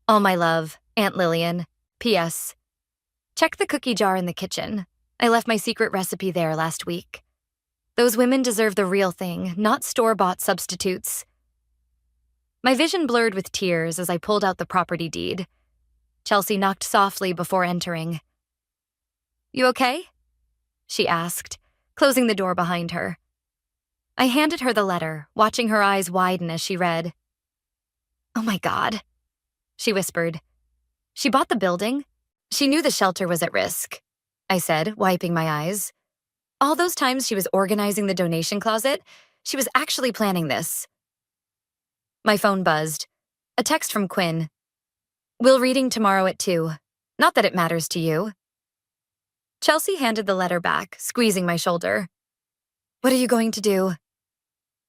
All my love, Aunt Lillian. P.S. Check the cookie jar in the kitchen. I left my secret recipe there last week. Those women deserve the real thing, not store-bought substitutes. My vision blurred with tears as I pulled out the property deed. Chelsea knocked softly before entering. You okay? She asked, closing the door behind her. I handed her the letter, watching her eyes widen as she read. Oh my God, she whispered. She bought the building? She knew the shelter was at risk, I said, wiping my eyes. All those times she was organizing the donation closet, she was actually planning this. My phone buzzed. A text from Quinn. We'll reading tomorrow at 2. Not that it matters to you. Chelsea handed the letter back, squeezing my shoulder. What are you going to do?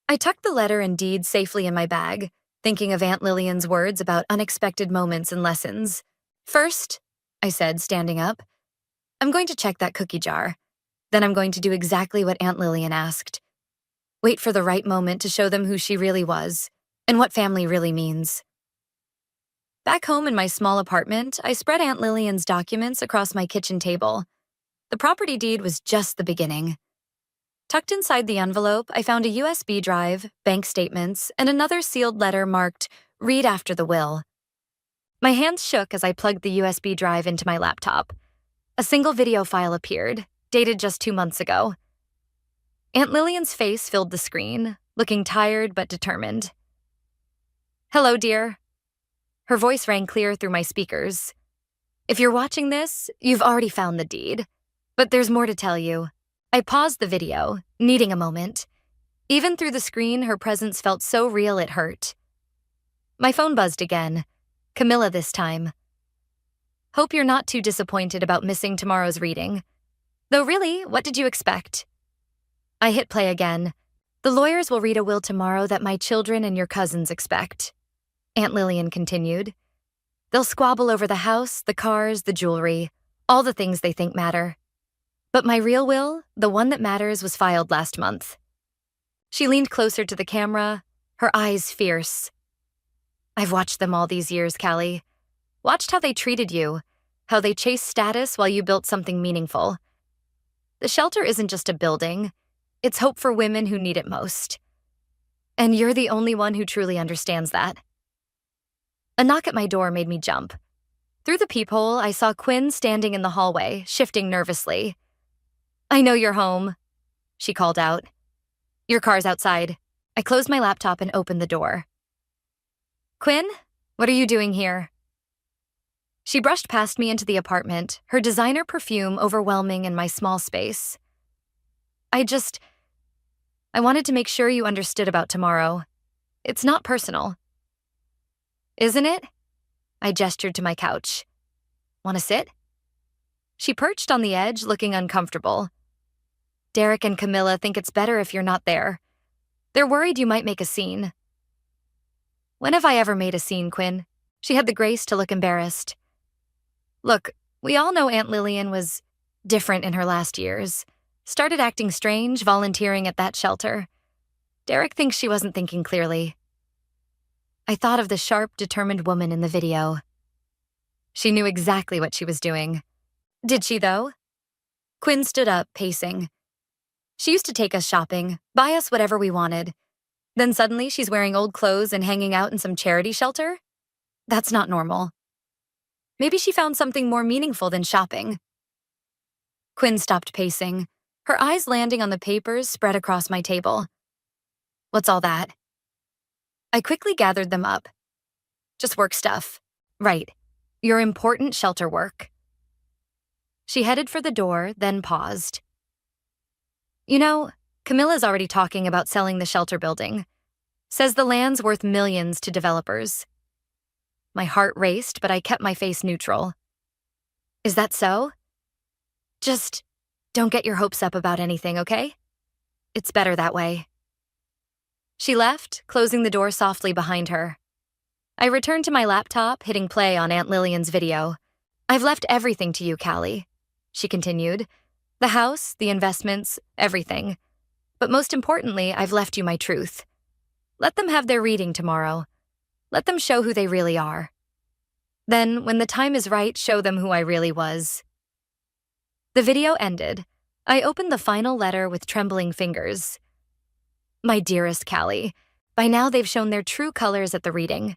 I tucked the letter and deed safely in my bag, thinking of Aunt Lillian's words about unexpected moments and lessons. First, I said, standing up, I'm going to check that cookie jar. Then I'm going to do exactly what Aunt Lillian asked. Wait for the right moment to show them who she really was, and what family really means. Back home in my small apartment, I spread Aunt Lillian's documents across my kitchen table. The property deed was just the beginning. Tucked inside the envelope, I found a USB drive, bank statements, and another sealed letter marked, Read after the will. My hands shook as I plugged the USB drive into my laptop. A single video file appeared, dated just 2 months ago. Aunt Lillian's face filled the screen, looking tired but determined. Hello, dear. Her voice rang clear through my speakers. If you're watching this, you've already found the deed. But there's more to tell you. I paused the video, needing a moment. Even through the screen, her presence felt so real it hurt. My phone buzzed again. Camilla this time. Hope you're not too disappointed about missing tomorrow's reading. Though really, what did you expect? I hit play again. The lawyers will read a will tomorrow that my children and your cousins expect. Aunt Lillian continued. They'll squabble over the house, the cars, the jewelry, all the things they think matter. But my real will, the one that matters, was filed last month. She leaned closer to the camera, her eyes fierce. I've watched them all these years, Callie. Watched how they treated you, how they chased status while you built something meaningful. The shelter isn't just a building. It's hope for women who need it most. And you're the only one who truly understands that. A knock at my door made me jump. Through the peephole, I saw Quinn standing in the hallway, shifting nervously. I know you're home, she called out. Your car's outside. I closed my laptop and opened the door. Quinn, what are you doing here? She brushed past me into the apartment, her designer perfume overwhelming in my small space. I wanted to make sure you understood about tomorrow. It's not personal. Isn't it? I gestured to my couch. Want to sit? She perched on the edge, looking uncomfortable. Derek and Camilla think it's better if you're not there. They're worried you might make a scene. When have I ever made a scene, Quinn? She had the grace to look embarrassed. Look, we all know Aunt Lillian was different in her last years. Started acting strange, volunteering at that shelter. Derek thinks she wasn't thinking clearly. I thought of the sharp, determined woman in the video. She knew exactly what she was doing. Did she, though? Quinn stood up, pacing. She used to take us shopping, buy us whatever we wanted. Then suddenly she's wearing old clothes and hanging out in some charity shelter? That's not normal. Maybe she found something more meaningful than shopping. Quinn stopped pacing, her eyes landing on the papers spread across my table. What's all that? I quickly gathered them up. Just work stuff. Right. Your important shelter work. She headed for the door, then paused. You know, Camilla's already talking about selling the shelter building. Says the land's worth millions to developers. My heart raced, but I kept my face neutral. Is that so? Just don't get your hopes up about anything, okay? It's better that way. She left, closing the door softly behind her. I returned to my laptop, hitting play on Aunt Lillian's video. I've left everything to you, Callie, she continued. The house, the investments, everything. But most importantly, I've left you my truth. Let them have their reading tomorrow. Let them show who they really are. Then, when the time is right, show them who I really was. The video ended. I opened the final letter with trembling fingers. My dearest Callie, by now they've shown their true colors at the reading.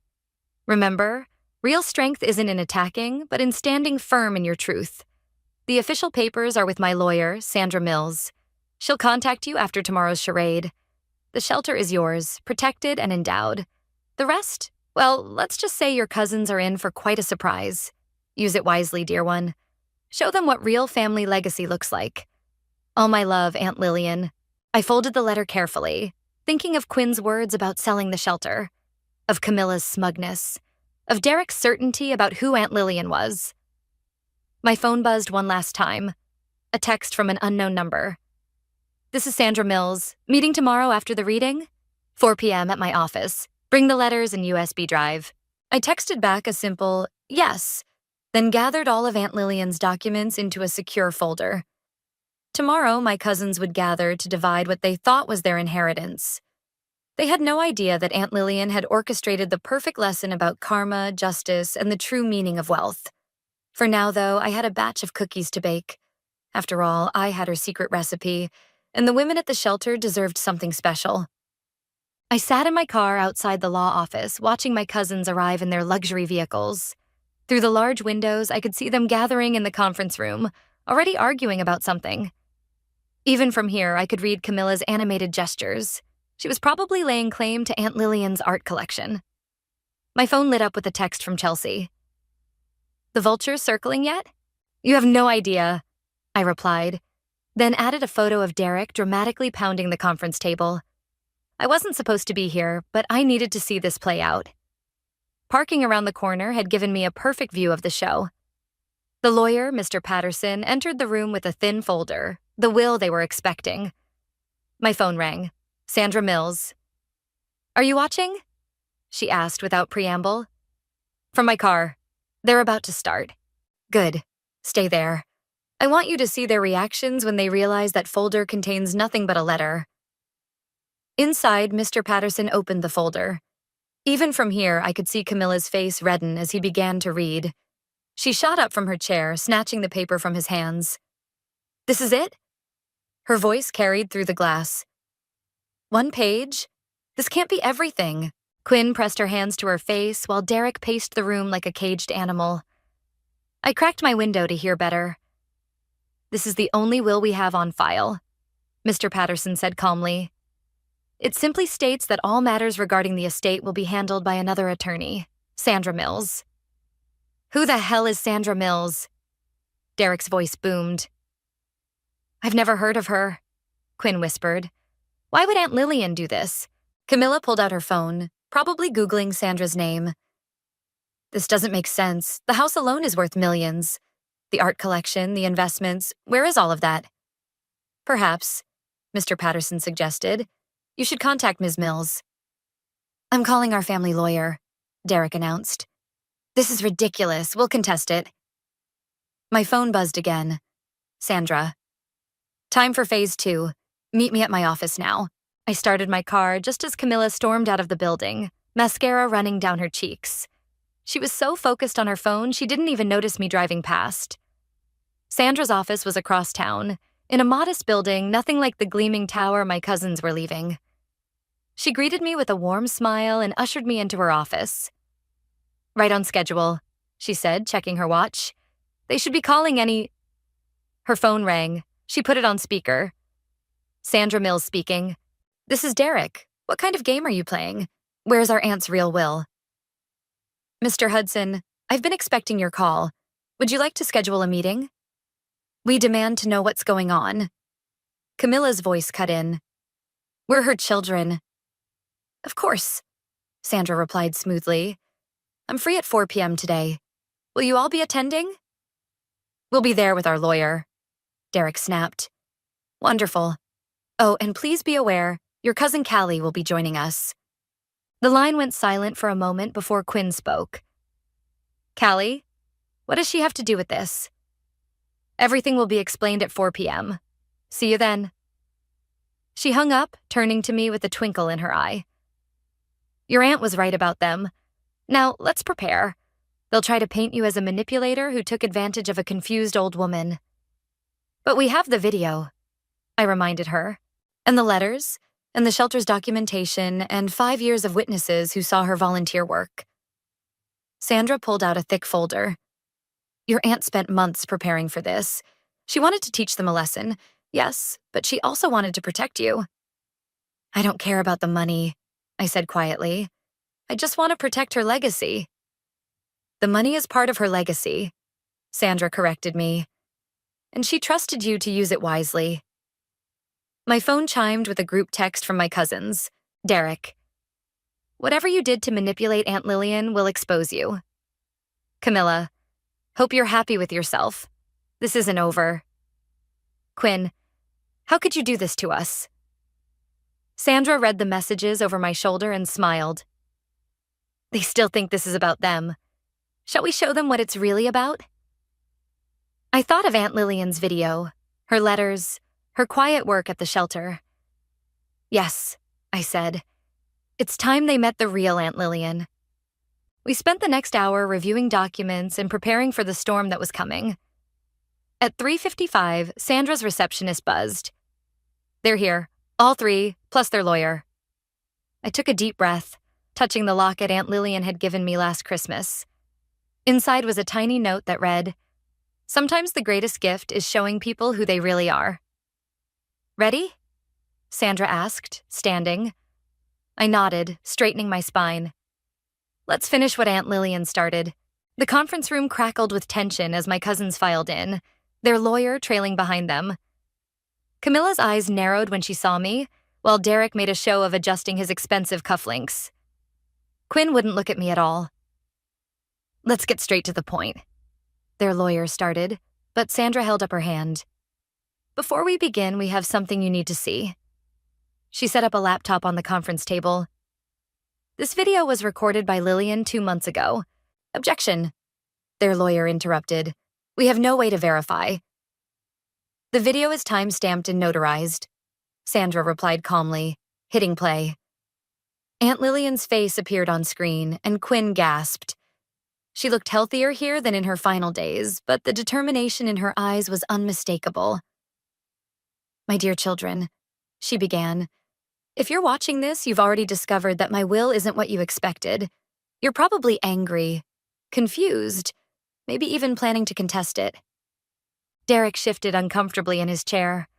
Remember, real strength isn't in attacking, but in standing firm in your truth. The official papers are with my lawyer, Sandra Mills. She'll contact you after tomorrow's charade. The shelter is yours, protected and endowed. The rest, well, let's just say your cousins are in for quite a surprise. Use it wisely, dear one. Show them what real family legacy looks like. All my love, Aunt Lillian. I folded the letter carefully, thinking of Quinn's words about selling the shelter, of Camilla's smugness, of Derek's certainty about who Aunt Lillian was. My phone buzzed one last time. A text from an unknown number. This is Sandra Mills. Meeting tomorrow after the reading? 4 p.m. at my office. Bring the letters and USB drive. I texted back a simple yes, then gathered all of Aunt Lillian's documents into a secure folder. Tomorrow, my cousins would gather to divide what they thought was their inheritance. They had no idea that Aunt Lillian had orchestrated the perfect lesson about karma, justice, and the true meaning of wealth. For now, though, I had a batch of cookies to bake. After all, I had her secret recipe, and the women at the shelter deserved something special. I sat in my car outside the law office, watching my cousins arrive in their luxury vehicles. Through the large windows, I could see them gathering in the conference room, already arguing about something. Even from here, I could read Camilla's animated gestures. She was probably laying claim to Aunt Lillian's art collection. My phone lit up with a text from Chelsea. The vultures circling yet? You have no idea, I replied, then added a photo of Derek dramatically pounding the conference table. I wasn't supposed to be here, but I needed to see this play out. Parking around the corner had given me a perfect view of the show. The lawyer, Mr. Patterson, entered the room with a thin folder, the will they were expecting. My phone rang. Sandra Mills. "Are you watching?" she asked without preamble. "From my car. They're about to start." "Good. Stay there. I want you to see their reactions when they realize that folder contains nothing but a letter." Inside, Mr. Patterson opened the folder. Even from here, I could see Camilla's face redden as he began to read. She shot up from her chair, snatching the paper from his hands. "This is it?" Her voice carried through the glass. "One page? This can't be everything." Quinn pressed her hands to her face while Derek paced the room like a caged animal. I cracked my window to hear better. "This is the only will we have on file," Mr. Patterson said calmly. "It simply states that all matters regarding the estate will be handled by another attorney, Sandra Mills." "Who the hell is Sandra Mills?" Derek's voice boomed. "I've never heard of her," Quinn whispered. "Why would Aunt Lillian do this?" Camilla pulled out her phone, probably Googling Sandra's name. "This doesn't make sense. The house alone is worth millions. The art collection, the investments, where is all of that?" "Perhaps," Mr. Patterson suggested, "you should contact Ms. Mills." "I'm calling our family lawyer," Derek announced. "This is ridiculous. We'll contest it." My phone buzzed again. Sandra. "Time for phase 2. Meet me at my office now." I started my car just as Camilla stormed out of the building, mascara running down her cheeks. She was so focused on her phone, she didn't even notice me driving past. Sandra's office was across town, in a modest building, nothing like the gleaming tower my cousins were leaving. She greeted me with a warm smile and ushered me into her office. "Right on schedule," she said, checking her watch. "They should be calling any—" Her phone rang. She put it on speaker. "Sandra Mills speaking. This is Derek. What kind of game are you playing? Where's our aunt's real will?" "Mr. Hudson, I've been expecting your call. Would you like to schedule a meeting? We demand to know what's going on." Camilla's voice cut in. "We're her children." "Of course," Sandra replied smoothly. "I'm free at 4 p.m. today. Will you all be attending?" "We'll be there with our lawyer," Derek snapped. "Wonderful. Oh, and please be aware, your cousin Callie will be joining us." The line went silent for a moment before Quinn spoke. "Callie, what does she have to do with this?" "Everything will be explained at 4 p.m. See you then." She hung up, turning to me with a twinkle in her eye. "Your aunt was right about them. Now, let's prepare. They'll try to paint you as a manipulator who took advantage of a confused old woman." "But we have the video," I reminded her, "and the letters, and the shelter's documentation, and 5 years of witnesses who saw her volunteer work." Sandra pulled out a thick folder. "Your aunt spent months preparing for this. She wanted to teach them a lesson, yes, but she also wanted to protect you." "I don't care about the money," I said quietly. "I just want to protect her legacy." "The money is part of her legacy," Sandra corrected me. "And she trusted you to use it wisely." My phone chimed with a group text from my cousins. Derek. "Whatever you did to manipulate Aunt Lillian will expose you." Camilla. "Hope you're happy with yourself. This isn't over." Quinn. "How could you do this to us?" Sandra read the messages over my shoulder and smiled. "They still think this is about them. Shall we show them what it's really about?" I thought of Aunt Lillian's video, her letters, her quiet work at the shelter. "Yes," I said. "It's time they met the real Aunt Lillian." We spent the next hour reviewing documents and preparing for the storm that was coming. At 3:55, Sandra's receptionist buzzed. "They're here, all 3, plus their lawyer." I took a deep breath, touching the locket Aunt Lillian had given me last Christmas. Inside was a tiny note that read, "Sometimes the greatest gift is showing people who they really are." "Ready?" Sandra asked, standing. I nodded, straightening my spine. "Let's finish what Aunt Lillian started." The conference room crackled with tension as my cousins filed in, their lawyer trailing behind them. Camilla's eyes narrowed when she saw me, while Derek made a show of adjusting his expensive cufflinks. Quinn wouldn't look at me at all. "Let's get straight to the point," their lawyer started, but Sandra held up her hand. "Before we begin, we have something you need to see." She set up a laptop on the conference table. "This video was recorded by Lillian 2 months ago." "Objection," their lawyer interrupted. "We have no way to verify." "The video is time-stamped and notarized," Sandra replied calmly, hitting play. Aunt Lillian's face appeared on screen, and Quinn gasped. She looked healthier here than in her final days, but the determination in her eyes was unmistakable. "My dear children," she began, "if you're watching this, you've already discovered that my will isn't what you expected. You're probably angry, confused, maybe even planning to contest it." Derek shifted uncomfortably in his chair.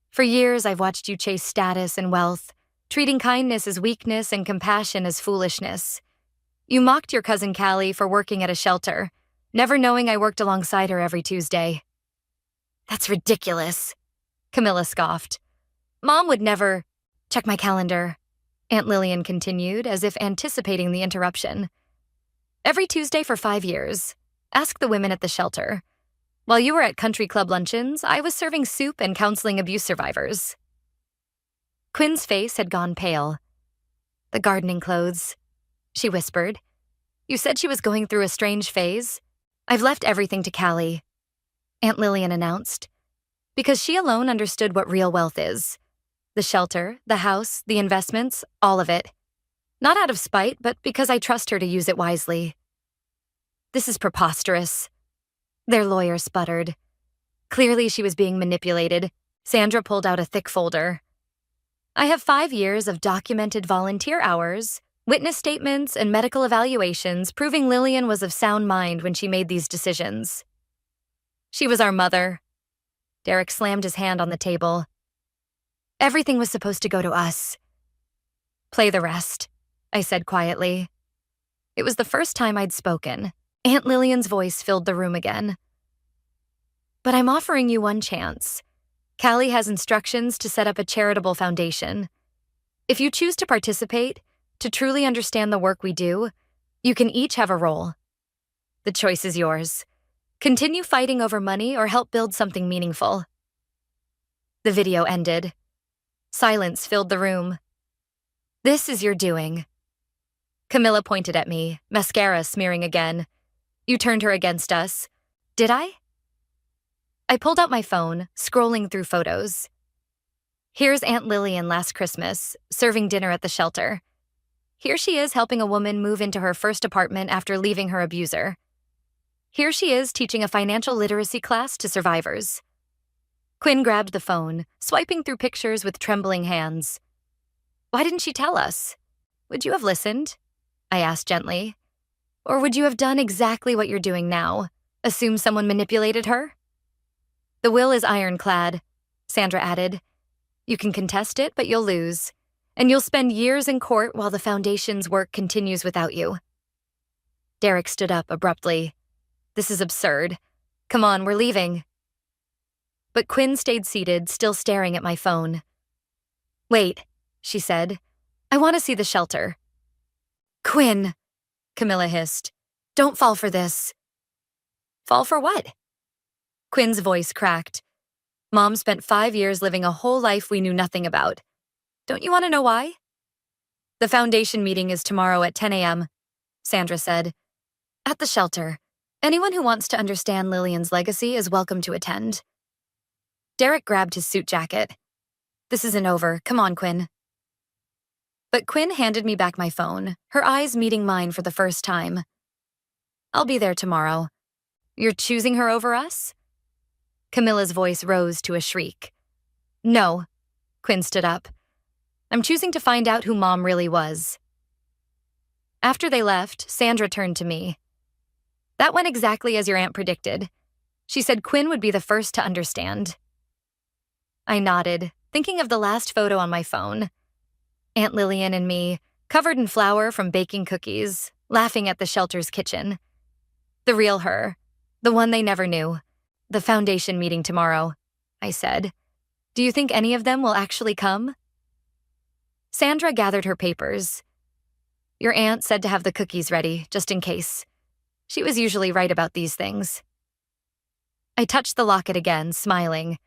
"For years, I've watched you chase status and wealth, treating kindness as weakness and compassion as foolishness. You mocked your cousin Callie for working at a shelter, never knowing I worked alongside her every Tuesday." "That's ridiculous," Camilla scoffed. "Mom would never—" "Check my calendar," Aunt Lillian continued, as if anticipating the interruption. "Every Tuesday for 5 years. Ask the women at the shelter. While you were at country club luncheons, I was serving soup and counseling abuse survivors." Quinn's face had gone pale. "The gardening clothes," she whispered. "You said she was going through a strange phase. I've left everything to Callie," Aunt Lillian announced, "because she alone understood what real wealth is. The shelter, the house, the investments, all of it. Not out of spite, but because I trust her to use it wisely." "This is preposterous," their lawyer sputtered. Clearly she was being manipulated. Sandra pulled out a thick folder. "I have 5 years of documented volunteer hours, witness statements, and medical evaluations proving Lillian was of sound mind when she made these decisions." "She was our mother." Derek slammed his hand on the table. "Everything was supposed to go to us." "Play the rest," I said quietly. It was the first time I'd spoken. Aunt Lillian's voice filled the room again. "But I'm offering you one chance. Callie has instructions to set up a charitable foundation. If you choose to participate, to truly understand the work we do, you can each have a role. The choice is yours. Continue fighting over money or help build something meaningful." The video ended. Silence filled the room. "This is your doing." Camilla pointed at me, mascara smearing again. "You turned her against us." "Did I?" I pulled out my phone, scrolling through photos. Here's Aunt Lillian last Christmas, serving dinner at the shelter. Here she is helping a woman move into her first apartment after leaving her abuser. Here she is teaching a financial literacy class to survivors. Quinn grabbed the phone, swiping through pictures with trembling hands. "Why didn't she tell us? Would you have listened?" I asked gently. "Or would you have done exactly what you're doing now? Assume someone manipulated her?" "The will is ironclad," Sandra added. "You can contest it, but you'll lose. And you'll spend years in court while the foundation's work continues without you." Derek stood up abruptly. "This is absurd. Come on, we're leaving." But Quinn stayed seated, still staring at my phone. "Wait," she said. "I want to see the shelter." "Quinn," Camilla hissed. "Don't fall for this." "Fall for what?" Quinn's voice cracked. "Mom spent 5 years living a whole life we knew nothing about. Don't you want to know why?" "The foundation meeting is tomorrow at 10 a.m., Sandra said. "At the shelter. Anyone who wants to understand Lillian's legacy is welcome to attend." Derek grabbed his suit jacket. "This isn't over. Come on, Quinn." But Quinn handed me back my phone, her eyes meeting mine for the first time. "I'll be there tomorrow." "You're choosing her over us?" Camilla's voice rose to a shriek. "No," Quinn stood up. "I'm choosing to find out who Mom really was." After they left, Sandra turned to me. "That went exactly as your aunt predicted. She said Quinn would be the first to understand." I nodded, thinking of the last photo on my phone. Aunt Lillian and me, covered in flour from baking cookies, laughing at the shelter's kitchen. The real her, the one they never knew. "The foundation meeting tomorrow," I said. "Do you think any of them will actually come?" Sandra gathered her papers. Your aunt said to have the cookies ready, just in case. She was usually right about these things. I touched the locket again, smiling.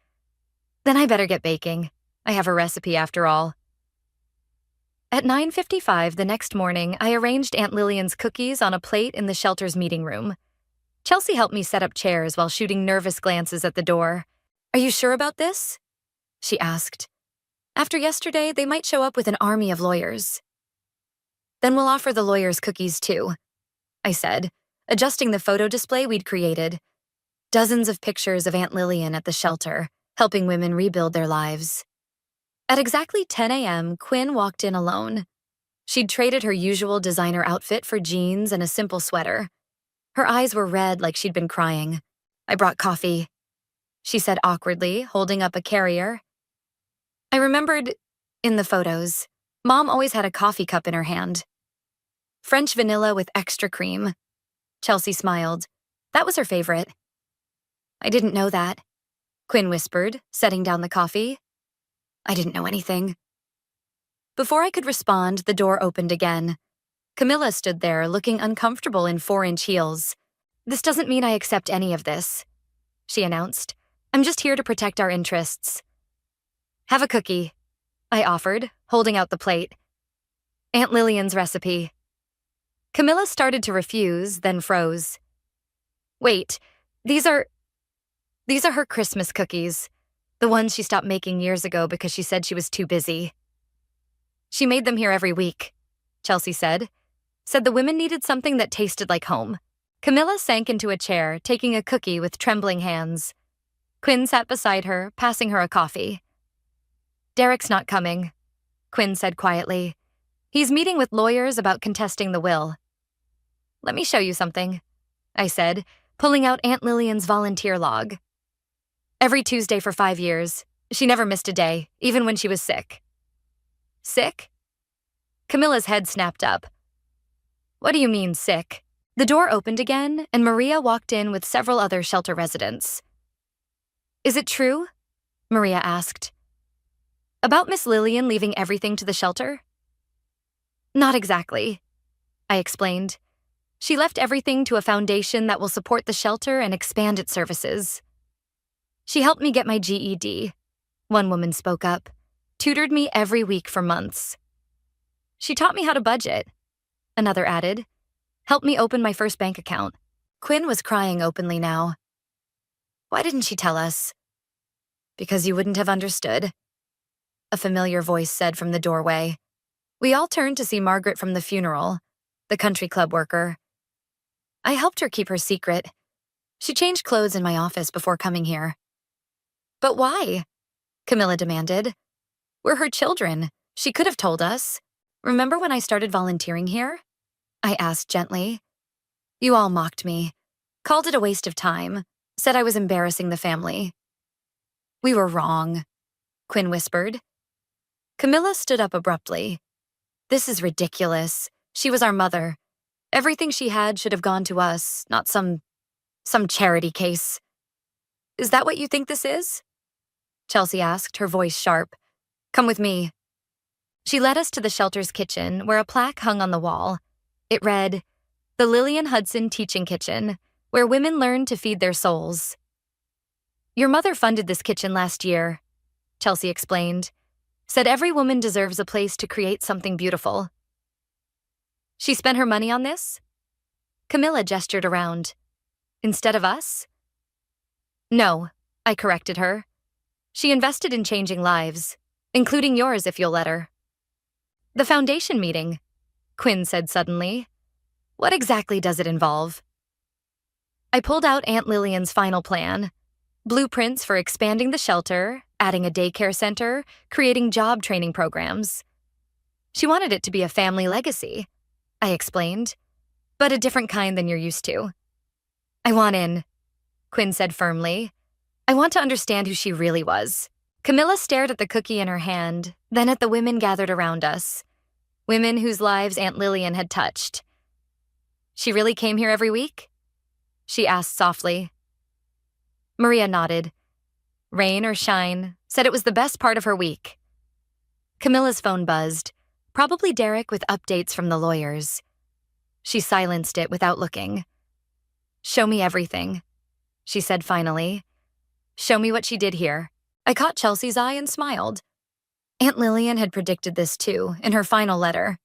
Then I better get baking. I have a recipe after all. At 9:55 the next morning, I arranged Aunt Lillian's cookies on a plate in the shelter's meeting room. Chelsea helped me set up chairs while shooting nervous glances at the door. Are you sure about this? She asked. After yesterday, they might show up with an army of lawyers. Then we'll offer the lawyers cookies too, I said, adjusting the photo display we'd created. Dozens of pictures of Aunt Lillian at the shelter, helping women rebuild their lives. At exactly 10 a.m., Quinn walked in alone. She'd traded her usual designer outfit for jeans and a simple sweater. Her eyes were red like she'd been crying. I brought coffee, she said awkwardly, holding up a carrier. I remembered, in the photos, Mom always had a coffee cup in her hand. French vanilla with extra cream. Chelsea smiled. That was her favorite. I didn't know that, Quinn whispered, setting down the coffee. I didn't know anything. Before I could respond, the door opened again. Camilla stood there, looking uncomfortable in 4-inch heels. This doesn't mean I accept any of this, she announced. I'm just here to protect our interests. Have a cookie, I offered, holding out the plate. Aunt Lillian's recipe. Camilla started to refuse, then froze. Wait, these are her Christmas cookies. The ones she stopped making years ago because she said she was too busy. She made them here every week, Chelsea said. Said the women needed something that tasted like home. Camilla sank into a chair, taking a cookie with trembling hands. Quinn sat beside her, passing her a coffee. Derek's not coming, Quinn said quietly. He's meeting with lawyers about contesting the will. Let me show you something, I said, pulling out Aunt Lillian's volunteer log. Every Tuesday for 5 years. She never missed a day, even when she was sick. Sick? Camilla's head snapped up. What do you mean, sick? The door opened again, and Maria walked in with several other shelter residents. Is it true? Maria asked. About Miss Lillian leaving everything to the shelter? Not exactly, I explained. She left everything to a foundation that will support the shelter and expand its services. She helped me get my GED, one woman spoke up, tutored me every week for months. She taught me how to budget, another added, helped me open my first bank account. Quinn was crying openly now. Why didn't she tell us? Because you wouldn't have understood, a familiar voice said from the doorway. We all turned to see Margaret from the funeral, the country club worker. I helped her keep her secret. She changed clothes in my office before coming here. But why? Camilla demanded. We're her children. She could have told us. Remember when I started volunteering here? I asked gently. You all mocked me, called it a waste of time, said I was embarrassing the family. We were wrong, Quinn whispered. Camilla stood up abruptly. This is ridiculous. She was our mother. Everything she had should have gone to us, not some charity case. Is that what you think this is? Chelsea asked, her voice sharp. Come with me. She led us to the shelter's kitchen, where a plaque hung on the wall. It read, The Lillian Hudson Teaching Kitchen, where women learn to feed their souls. Your mother funded this kitchen last year, Chelsea explained. Said every woman deserves a place to create something beautiful. She spent her money on this? Camilla gestured around. Instead of us? No, I corrected her. She invested in changing lives, including yours if you'll let her. The foundation meeting, Quinn said suddenly. What exactly does it involve? I pulled out Aunt Lillian's final plan. Blueprints for expanding the shelter, adding a daycare center, creating job training programs. She wanted it to be a family legacy, I explained, but a different kind than you're used to. I want in, Quinn said firmly. I want to understand who she really was. Camilla stared at the cookie in her hand, then at the women gathered around us. Women whose lives Aunt Lillian had touched. She really came here every week? She asked softly. Maria nodded. Rain or shine, said it was the best part of her week. Camilla's phone buzzed, probably Derek with updates from the lawyers. She silenced it without looking. "Show me everything," she said finally. "Show me what she did here." I caught Chelsea's eye and smiled. Aunt Lillian had predicted this too, in her final letter.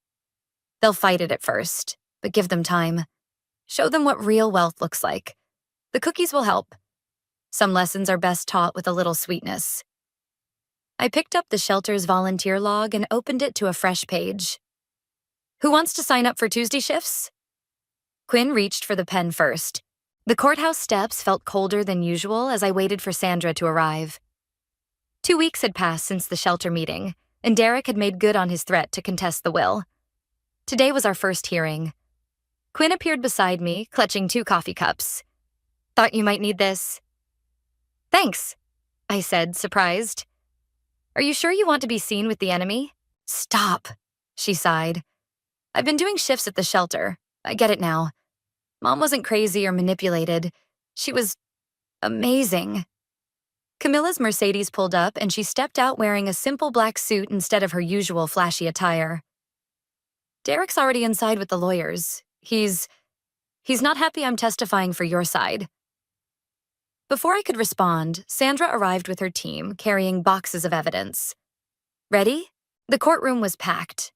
They'll fight it at first, but give them time. Show them what real wealth looks like. The cookies will help. Some lessons are best taught with a little sweetness. I picked up the shelter's volunteer log and opened it to a fresh page. "Who wants to sign up for Tuesday shifts?" Quinn reached for the pen first. The courthouse steps felt colder than usual as I waited for Sandra to arrive. 2 weeks had passed since the shelter meeting, and Derek had made good on his threat to contest the will. Today was our first hearing. Quinn appeared beside me, clutching 2 coffee cups. "Thought you might need this." "Thanks," I said, surprised. "Are you sure you want to be seen with the enemy?" "Stop," she sighed. "I've been doing shifts at the shelter. I get it now. Mom wasn't crazy or manipulated. She was amazing." Camilla's Mercedes pulled up and she stepped out wearing a simple black suit instead of her usual flashy attire. "Derek's already inside with the lawyers. He's not happy I'm testifying for your side." Before I could respond, Sandra arrived with her team, carrying boxes of evidence. "Ready?" The courtroom was packed.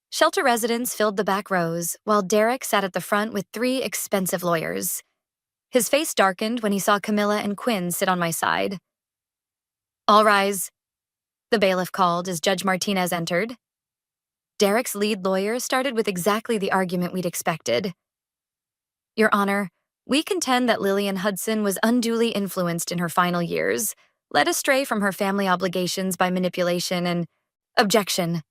Shelter residents filled the back rows, while Derek sat at the front with 3 expensive lawyers. His face darkened when he saw Camilla and Quinn sit on my side. "All rise," the bailiff called as Judge Martinez entered. Derek's lead lawyer started with exactly the argument we'd expected. "Your Honor, we contend that Lillian Hudson was unduly influenced in her final years, led astray from her family obligations by manipulation and—" "Objection,"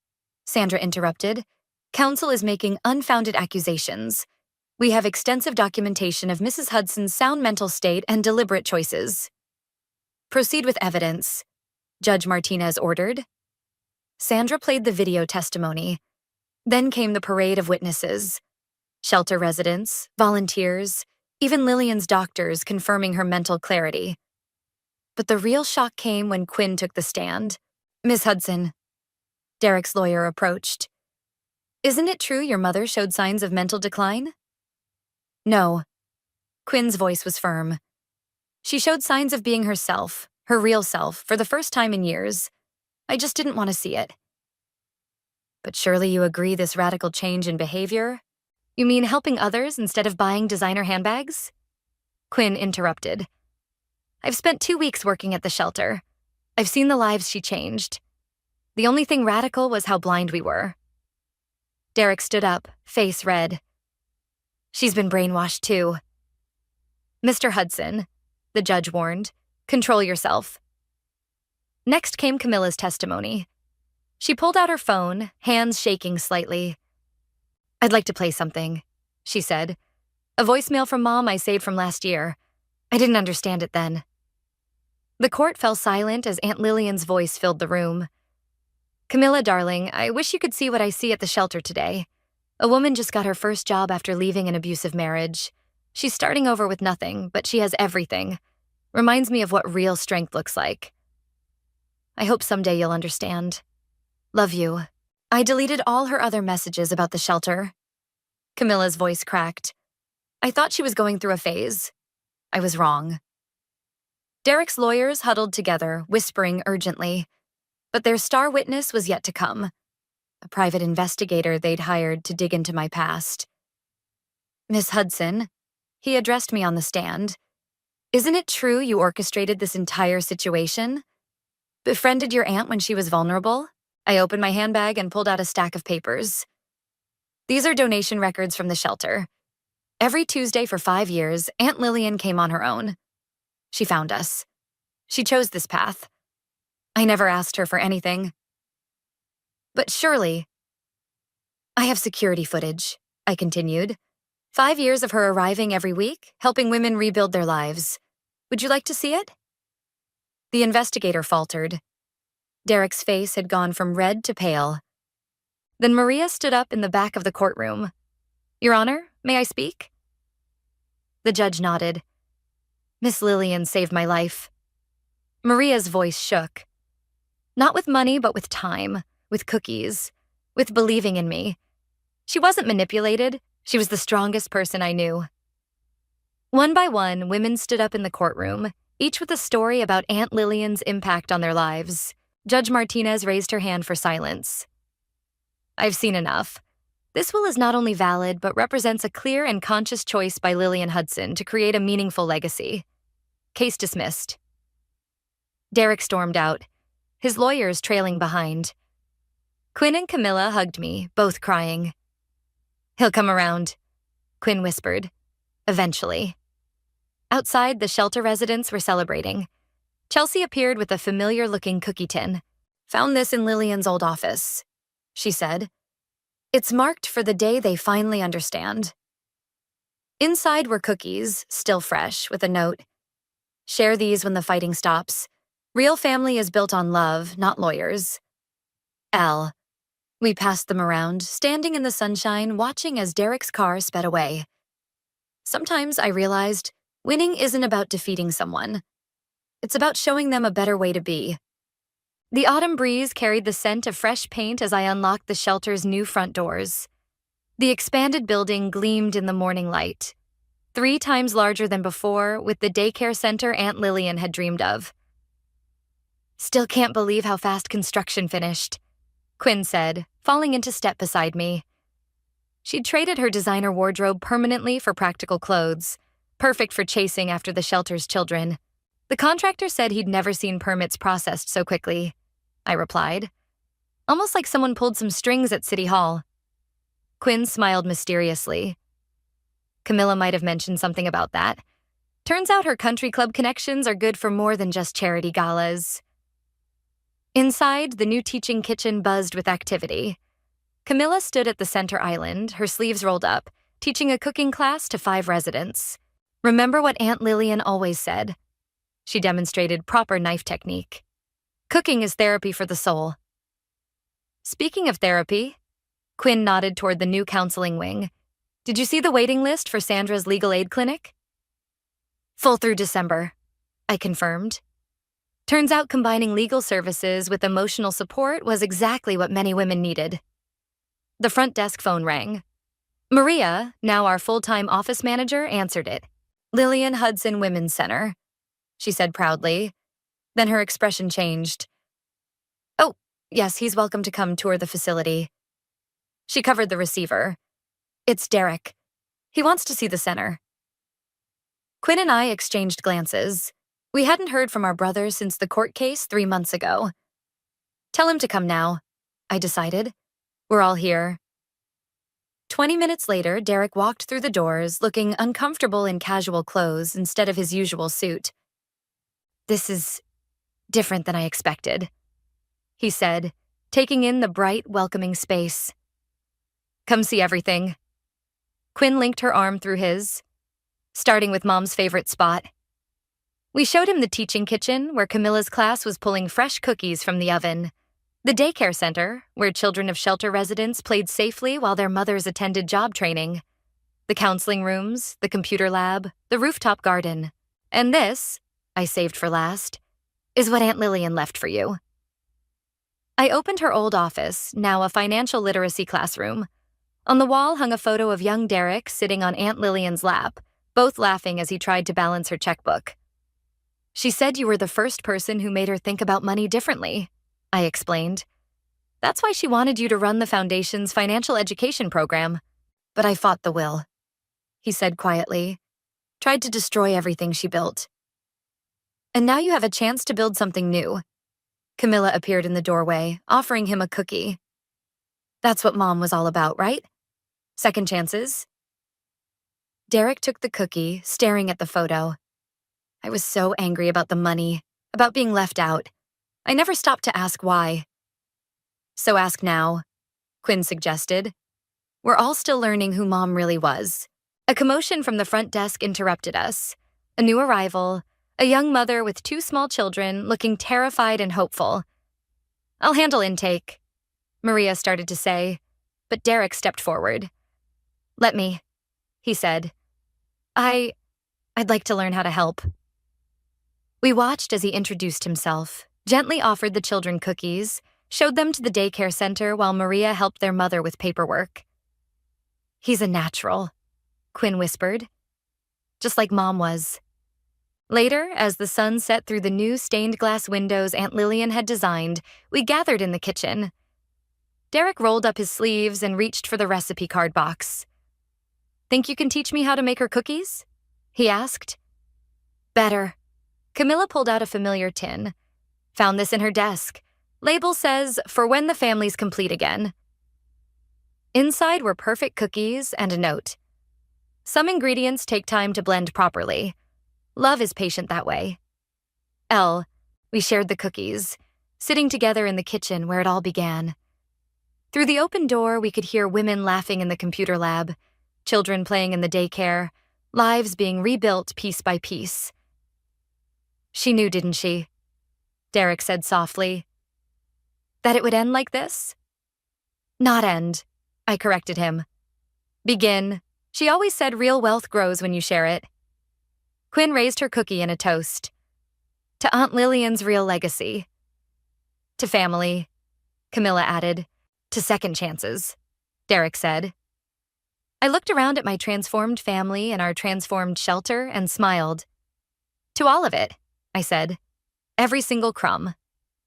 Sandra interrupted. "Counsel is making unfounded accusations. We have extensive documentation of Mrs. Hudson's sound mental state and deliberate choices." "Proceed with evidence," Judge Martinez ordered. Sandra played the video testimony. Then came the parade of witnesses. Shelter residents, volunteers, even Lillian's doctors confirming her mental clarity. But the real shock came when Quinn took the stand. "Miss Hudson," Derek's lawyer approached. "Isn't it true your mother showed signs of mental decline?" "No." Quinn's voice was firm. "She showed signs of being herself, her real self, for the first time in years. I just didn't want to see it." "But surely you agree this radical change in behavior? You mean helping others instead of buying designer handbags?" Quinn interrupted. "I've spent 2 weeks working at the shelter. I've seen the lives she changed. The only thing radical was how blind we were." Derek stood up, face red. "She's been brainwashed too." "Mr. Hudson," the judge warned, "control yourself." Next came Camilla's testimony. She pulled out her phone, hands shaking slightly. "I'd like to play something," she said. "A voicemail from Mom I saved from last year. I didn't understand it then." The court fell silent as Aunt Lillian's voice filled the room. "Camilla, darling, I wish you could see what I see at the shelter today. A woman just got her first job after leaving an abusive marriage. She's starting over with nothing, but she has everything. Reminds me of what real strength looks like. I hope someday you'll understand. Love you." I deleted all her other messages about the shelter. Camilla's voice cracked. "I thought she was going through a phase. I was wrong." Derek's lawyers huddled together, whispering urgently. But their star witness was yet to come. A private investigator they'd hired to dig into my past. "Miss Hudson," he addressed me on the stand. "Isn't it true you orchestrated this entire situation? Befriended your aunt when she was vulnerable?" I opened my handbag and pulled out a stack of papers. "These are donation records from the shelter. Every Tuesday for 5 years, Aunt Lillian came on her own. She found us. She chose this path. I never asked her for anything." "But surely—" "I have security footage," I continued. 5 years of her arriving every week, helping women rebuild their lives. Would you like to see it?" The investigator faltered. Derek's face had gone from red to pale. Then Maria stood up in the back of the courtroom. "Your Honor, may I speak?" The judge nodded. "Miss Lillian saved my life." Maria's voice shook. "Not with money, but with time. with cookies, with believing in me. She wasn't manipulated. She was the strongest person I knew. One by one, women stood up in the courtroom, each with a story about Aunt Lillian's impact on their lives. Judge Martinez raised her hand for silence. I've seen enough. This will is not only valid, but represents a clear and conscious choice by Lillian Hudson to create a meaningful legacy. Case dismissed. Derek stormed out, his lawyers trailing behind. Quinn and Camilla hugged me, both crying. He'll come around, Quinn whispered. Eventually. Outside, the shelter residents were celebrating. Chelsea appeared with a familiar-looking cookie tin. Found this in Lillian's old office, she said. It's marked for the day they finally understand. Inside were cookies, still fresh, with a note. Share these when the fighting stops. Real family is built on love, not lawyers. L. We passed them around, standing in the sunshine, watching as Derek's car sped away. Sometimes I realized winning isn't about defeating someone. It's about showing them a better way to be. The autumn breeze carried the scent of fresh paint as I unlocked the shelter's new front doors. The expanded building gleamed in the morning light, 3 times larger than before, with the daycare center Aunt Lillian had dreamed of. Still can't believe how fast construction finished, Quinn said, falling into step beside me. She'd traded her designer wardrobe permanently for practical clothes, perfect for chasing after the shelter's children. The contractor said he'd never seen permits processed so quickly, I replied. Almost like someone pulled some strings at City Hall. Quinn smiled mysteriously. Camilla might have mentioned something about that. Turns out her country club connections are good for more than just charity galas. Inside, the new teaching kitchen buzzed with activity. Camilla stood at the center island, her sleeves rolled up, teaching a cooking class to 5 residents. Remember what Aunt Lillian always said. She demonstrated proper knife technique. Cooking is therapy for the soul. Speaking of therapy, Quinn nodded toward the new counseling wing. Did you see the waiting list for Sandra's legal aid clinic? Full through December, I confirmed. Turns out combining legal services with emotional support was exactly what many women needed. The front desk phone rang. Maria, now our full-time office manager, answered it. Lillian Hudson Women's Center, she said proudly. Then her expression changed. Oh, yes, he's welcome to come tour the facility. She covered the receiver. It's Derek. He wants to see the center. Quinn and I exchanged glances. We hadn't heard from our brother since the court case 3 months ago. Tell him to come now, I decided. We're all here. 20 minutes later, Derek walked through the doors, looking uncomfortable in casual clothes instead of his usual suit. This is different than I expected, he said, taking in the bright, welcoming space. Come see everything. Quinn linked her arm through his, starting with Mom's favorite spot. We showed him the teaching kitchen, where Camilla's class was pulling fresh cookies from the oven. The daycare center, where children of shelter residents played safely while their mothers attended job training. The counseling rooms, the computer lab, the rooftop garden. And this, I saved for last, is what Aunt Lillian left for you. I opened her old office, now a financial literacy classroom. On the wall hung a photo of young Derek sitting on Aunt Lillian's lap, both laughing as he tried to balance her checkbook. She said you were the first person who made her think about money differently, I explained. That's why she wanted you to run the Foundation's financial education program. But I fought the will, he said quietly. Tried to destroy everything she built. And now you have a chance to build something new. Camilla appeared in the doorway, offering him a cookie. That's what Mom was all about, right? Second chances? Derek took the cookie, staring at the photo. I was so angry about the money, about being left out. I never stopped to ask why. So ask now, Quinn suggested. We're all still learning who Mom really was. A commotion from the front desk interrupted us. A new arrival, a young mother with 2 small children, looking terrified and hopeful. I'll handle intake, Maria started to say, but Derek stepped forward. Let me, he said. I'd like to learn how to help. We watched as he introduced himself, gently offered the children cookies, showed them to the daycare center while Maria helped their mother with paperwork. "He's a natural," Quinn whispered. "Just like Mom was." Later, as the sun set through the new stained glass windows Aunt Lillian had designed, we gathered in the kitchen. Derek rolled up his sleeves and reached for the recipe card box. "Think you can teach me how to make her cookies?" he asked. "Better." Camilla pulled out a familiar tin. "Found this in her desk. Label says, 'For when the family's complete again.'" Inside were perfect cookies and a note. "Some ingredients take time to blend properly. Love is patient that way. L." We shared the cookies, sitting together in the kitchen where it all began. Through the open door, we could hear women laughing in the computer lab, children playing in the daycare, lives being rebuilt piece by piece. "She knew, didn't she?" Derek said softly. "That it would end like this?" "Not end," I corrected him. "Begin. She always said real wealth grows when you share it." Quinn raised her cookie in a toast. "To Aunt Lillian's real legacy." "To family," Camilla added. "To second chances," Derek said. I looked around at my transformed family and our transformed shelter and smiled. "To all of it," I said. "Every single crumb."